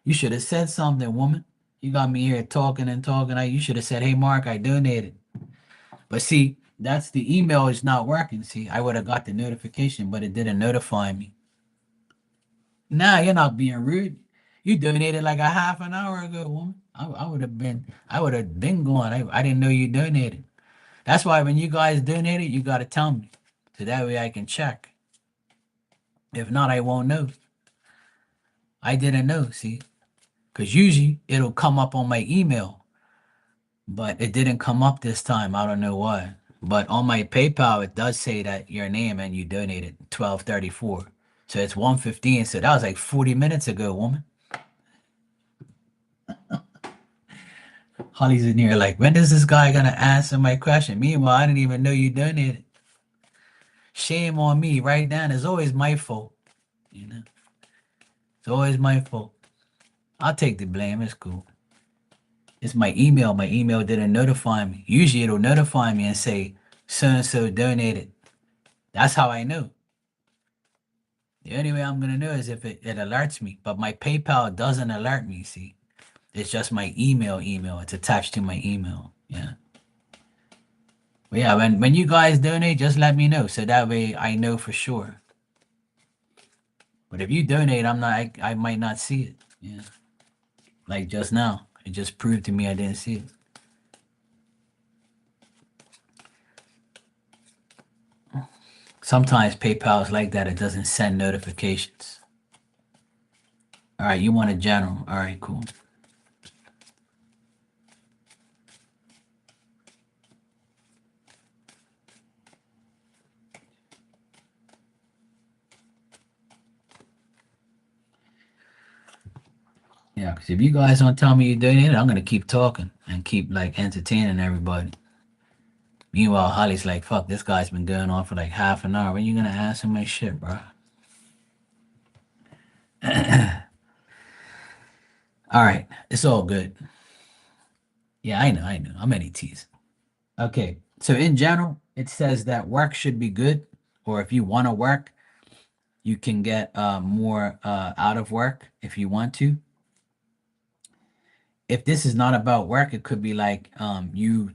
you should have said something, woman. You got me here talking and talking. You should have said, "Hey, Mark, I donated." But see, that's the email is not working. See, I would have got the notification, but it didn't notify me. Nah, you're not being rude. You donated like a half an hour ago, woman. I would have been going. I didn't know you donated. That's why when you guys donated, you gotta tell me. So that way I can check. If not, I won't know. I didn't know, see? Because usually it'll come up on my email, but it didn't come up this time. I don't know why. But on my PayPal, it does say that your name and you donated 12:34. So it's 1:15. So that was like 40 minutes ago, woman. Holly's in here like, when is this guy gonna answer my question? Meanwhile, I didn't even know you donated. Shame on me. Right now, it's always my fault. You know, it's always my fault. I'll take the blame. It's cool. It's my email. My email didn't notify me. Usually it'll notify me and say so and so donated. That's how I know. The only way I'm gonna know is if it alerts me. But my PayPal doesn't alert me, see. It's just my email. It's attached to my email. Yeah. But yeah, when you guys donate, just let me know. So that way I know for sure. But if you donate, I might not see it. Yeah. Like just now. It just proved to me I didn't see it. Sometimes PayPal is like that. It doesn't send notifications. All right, you want a general. All right, cool. Yeah, because if you guys don't tell me you donated, I'm gonna keep talking and keep like entertaining everybody. Meanwhile, Holly's like, "Fuck, this guy's been going on for like half an hour. When you gonna answer my shit, bro?" All right, it's all good. Yeah, I know. I'm any tease. Okay, so in general, it says that work should be good, or if you want to work, you can get more out of work if you want to. If this is not about work, it could be like you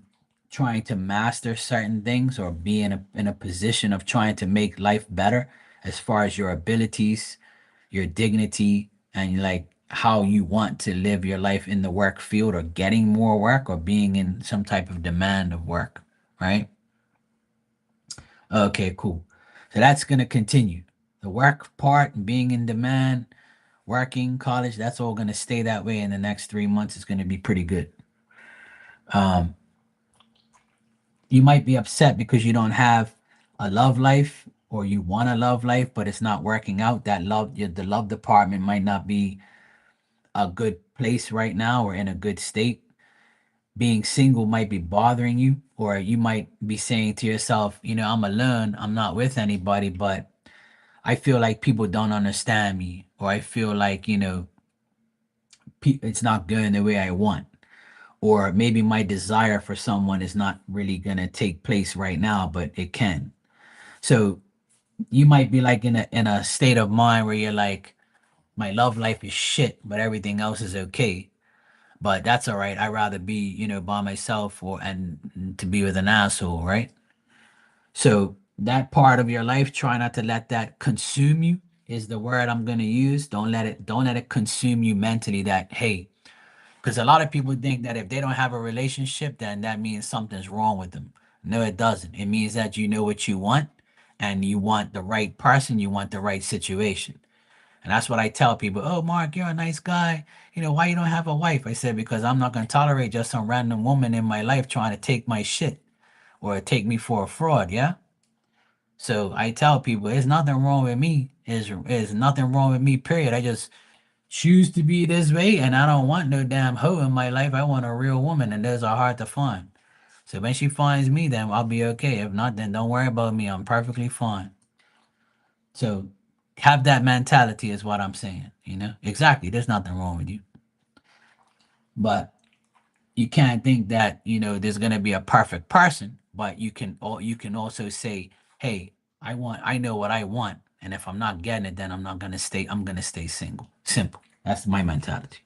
trying to master certain things or be in a position of trying to make life better as far as your abilities, your dignity, and like how you want to live your life in the work field or getting more work or being in some type of demand of work, right? Okay, cool. So that's going to continue. The work part and being in demand, working, college, that's all going to stay that way in the next 3 months. It's going to be pretty good. You might be upset because you don't have a love life or you want a love life, but it's not working out. That the love department might not be a good place right now or in a good state. Being single might be bothering you, or you might be saying to yourself, I'm alone, I'm not with anybody, but I feel like people don't understand me, or I feel like, it's not going the way I want, or maybe my desire for someone is not really going to take place right now, but it can. So you might be like in a state of mind where you're like, my love life is shit, but everything else is okay. But that's all right. I'd rather be, by myself or and to be with an asshole, right? So that part of your life, try not to let that consume you is the word I'm gonna use. Don't let it consume you mentally that, hey, because a lot of people think that if they don't have a relationship, then that means something's wrong with them. No, it doesn't. It means that you know what you want and you want the right person, you want the right situation. And that's what I tell people. Oh, Mark, you're a nice guy. Why you don't have a wife? I said, because I'm not going to tolerate just some random woman in my life trying to take my shit or take me for a fraud. Yeah. So I tell people, there's nothing wrong with me. Is nothing wrong with me, period. I just choose to be this way and I don't want no damn hoe in my life. I want a real woman and those are hard to find. So when she finds me, then I'll be okay. If not, then don't worry about me. I'm perfectly fine. So have that mentality is what I'm saying, Exactly. There's nothing wrong with you. But you can't think that, there's gonna be a perfect person, but you can also say, hey, I know what I want. And if I'm not getting it, then I'm gonna stay single. Simple. That's my mentality.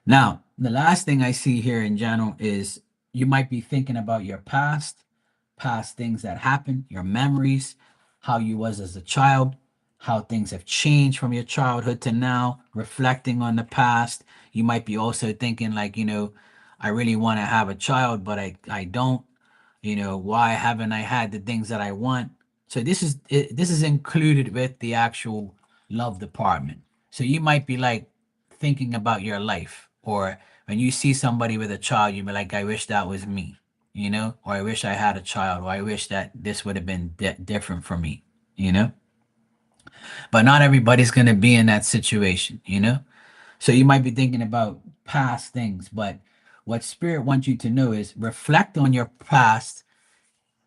Now, the last thing I see here in general is you might be thinking about your past things that happened, your memories, how you was as a child, how things have changed from your childhood to now, reflecting on the past. You might be also thinking like, I really want to have a child, but I don't. Why haven't I had the things that I want? So this is included with the actual love department. So you might be like thinking about your life, or when you see somebody with a child, you be like, I wish that was me, or I wish I had a child, or I wish that this would have been different for me, you know. But not everybody's gonna be in that situation. So you might be thinking about past things, but what spirit wants you to know is reflect on your past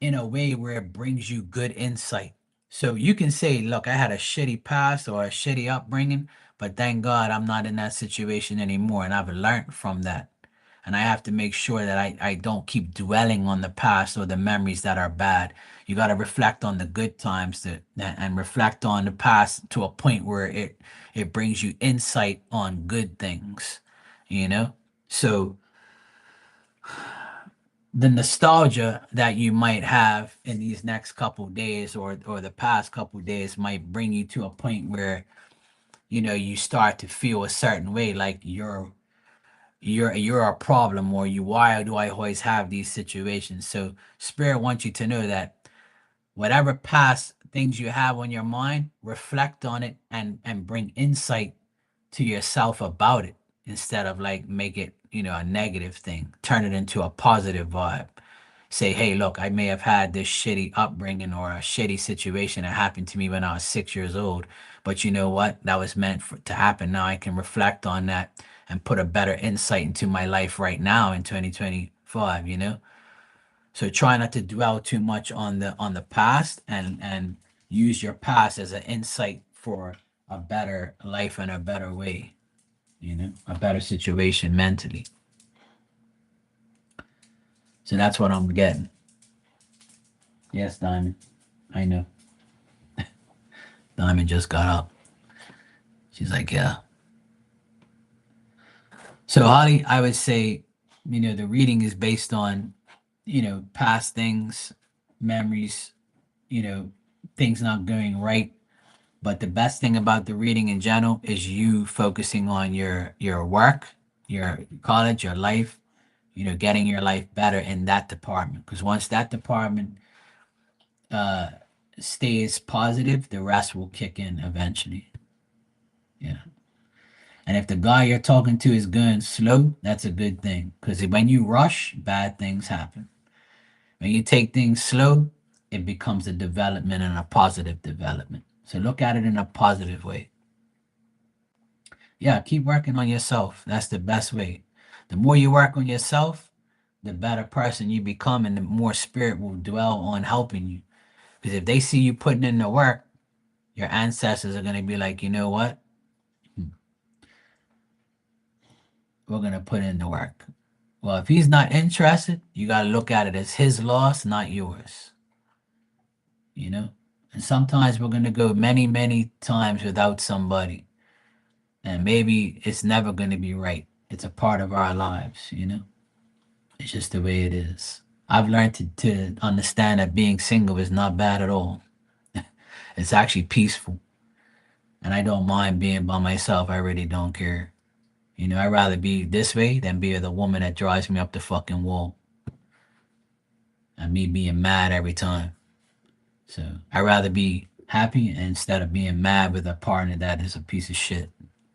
in a way where it brings you good insight. So you can say, look, I had a shitty past or a shitty upbringing, but thank God I'm not in that situation anymore. And I've learned from that. And I have to make sure that I don't keep dwelling on the past or the memories that are bad. You got to reflect on the good times and reflect on the past to a point where it brings you insight on good things, you know? So the nostalgia that you might have in these next couple days or the past couple days might bring you to a point where you start to feel a certain way, like you're a problem, or why do I always have these situations? So spirit wants you to know that whatever past things you have on your mind, reflect on it and bring insight to yourself about it, instead of like make it a negative thing. Turn it into a positive vibe. Say, hey, look, I may have had this shitty upbringing or a shitty situation that happened to me when I was 6 years old, but you know what, that was meant to happen. Now I can reflect on that and put a better insight into my life right now in 2025. So try not to dwell too much on the past, and use your past as an insight for a better life and a better way, a better situation mentally. So that's what I'm getting. Yes, Diamond. I know. Diamond just got up. She's like, yeah. So Holly, I would say, the reading is based on, past things, memories, you know, things not going right. But the best thing about the reading in general is you focusing on your work, your college, your life, getting your life better in that department. Because once that department uh stays positive, the rest will kick in eventually. Yeah. And if the guy you're talking to is going slow, that's a good thing. Because when you rush, bad things happen. When you take things slow, it becomes a development and a positive development. So look at it in a positive way. Yeah, keep working on yourself. That's the best way. The more you work on yourself, the better person you become, and the more spirit will dwell on helping you. Because if they see you putting in the work, your ancestors are going to be like, you know what? We're going to put in the work. Well, if he's not interested, you got to look at it as his loss, not yours. You know? And sometimes we're going to go many, many times without somebody. And maybe it's never going to be right. It's a part of our lives, you know? It's just the way it is. I've learned to understand that being single is not bad at all. It's actually peaceful. And I don't mind being by myself. I really don't care. You know, I'd rather be this way than be the woman that drives me up the fucking wall. And me being mad every time. So I'd rather be happy instead of being mad with a partner that is a piece of shit.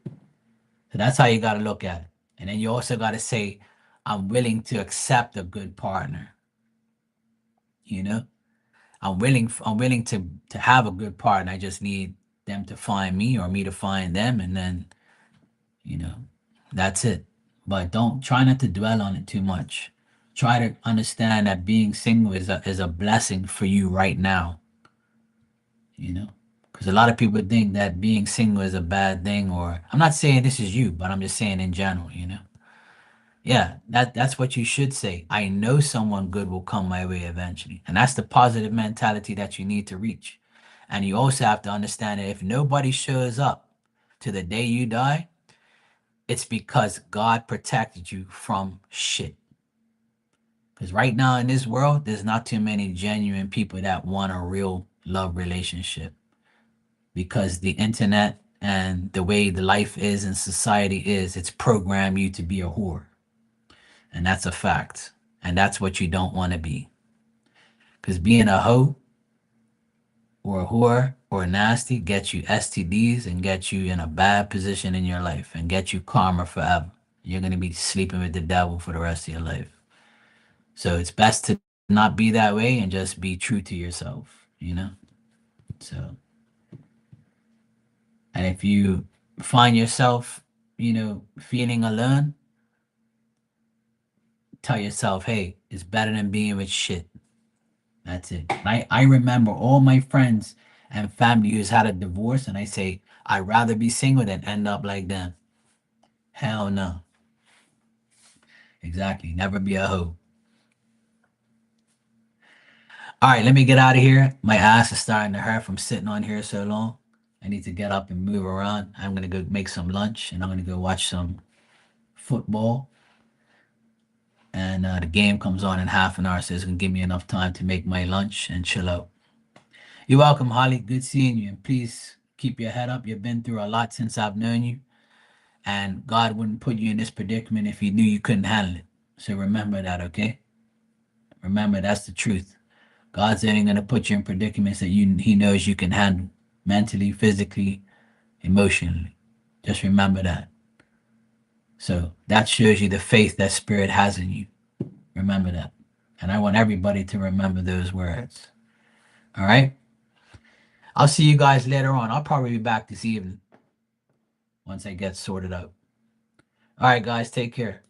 So that's how you got to look at it. And then you also got to say, I'm willing to accept a good partner. You know, I'm willing to have a good partner. I just need them to find me or me to find them, and then, you know, that's it. But don't try not to dwell on it too much. Try to understand that being single is a blessing for you right now. You know, because a lot of people think that being single is a bad thing. Or I'm not saying this is you, but I'm just saying in general. You know, yeah, that's what you should say. I know someone good will come my way eventually. And that's the positive mentality that you need to reach. And you also have to understand that if nobody shows up to the day you die, it's because God protected you from shit. Because right now in this world, there's not too many genuine people that want a real love relationship. Because the internet and the way the life is and society is, it's programmed you to be a whore. And that's a fact. And that's what you don't want to be. Because being a hoe or a whore or nasty gets you STDs and gets you in a bad position in your life and gets you karma forever. You're going to be sleeping with the devil for the rest of your life. So it's best to not be that way and just be true to yourself, you know? So, and if you find yourself, you know, feeling alone, tell yourself, hey, it's better than being with shit. That's it. I remember all my friends and family who's had a divorce, and I say, I'd rather be single than end up like them. Hell no. Exactly. Never be a hoe. All right, let me get out of here. My ass is starting to hurt from sitting on here so long. I need to get up and move around. I'm going to go make some lunch and I'm going to go watch some football. And the game comes on in half an hour, so it's going to give me enough time to make my lunch and chill out. You're welcome, Holly. Good seeing you. And please keep your head up. You've been through a lot since I've known you. And God wouldn't put you in this predicament if he knew you couldn't handle it. So remember that, okay? Remember, that's the truth. God's only going to put you in predicaments that he knows you can handle mentally, physically, emotionally. Just remember that. So that shows you the faith that Spirit has in you. Remember that. And I want everybody to remember those words. All right? I'll see you guys later on. I'll probably be back this evening once I get sorted out. All right, guys, take care.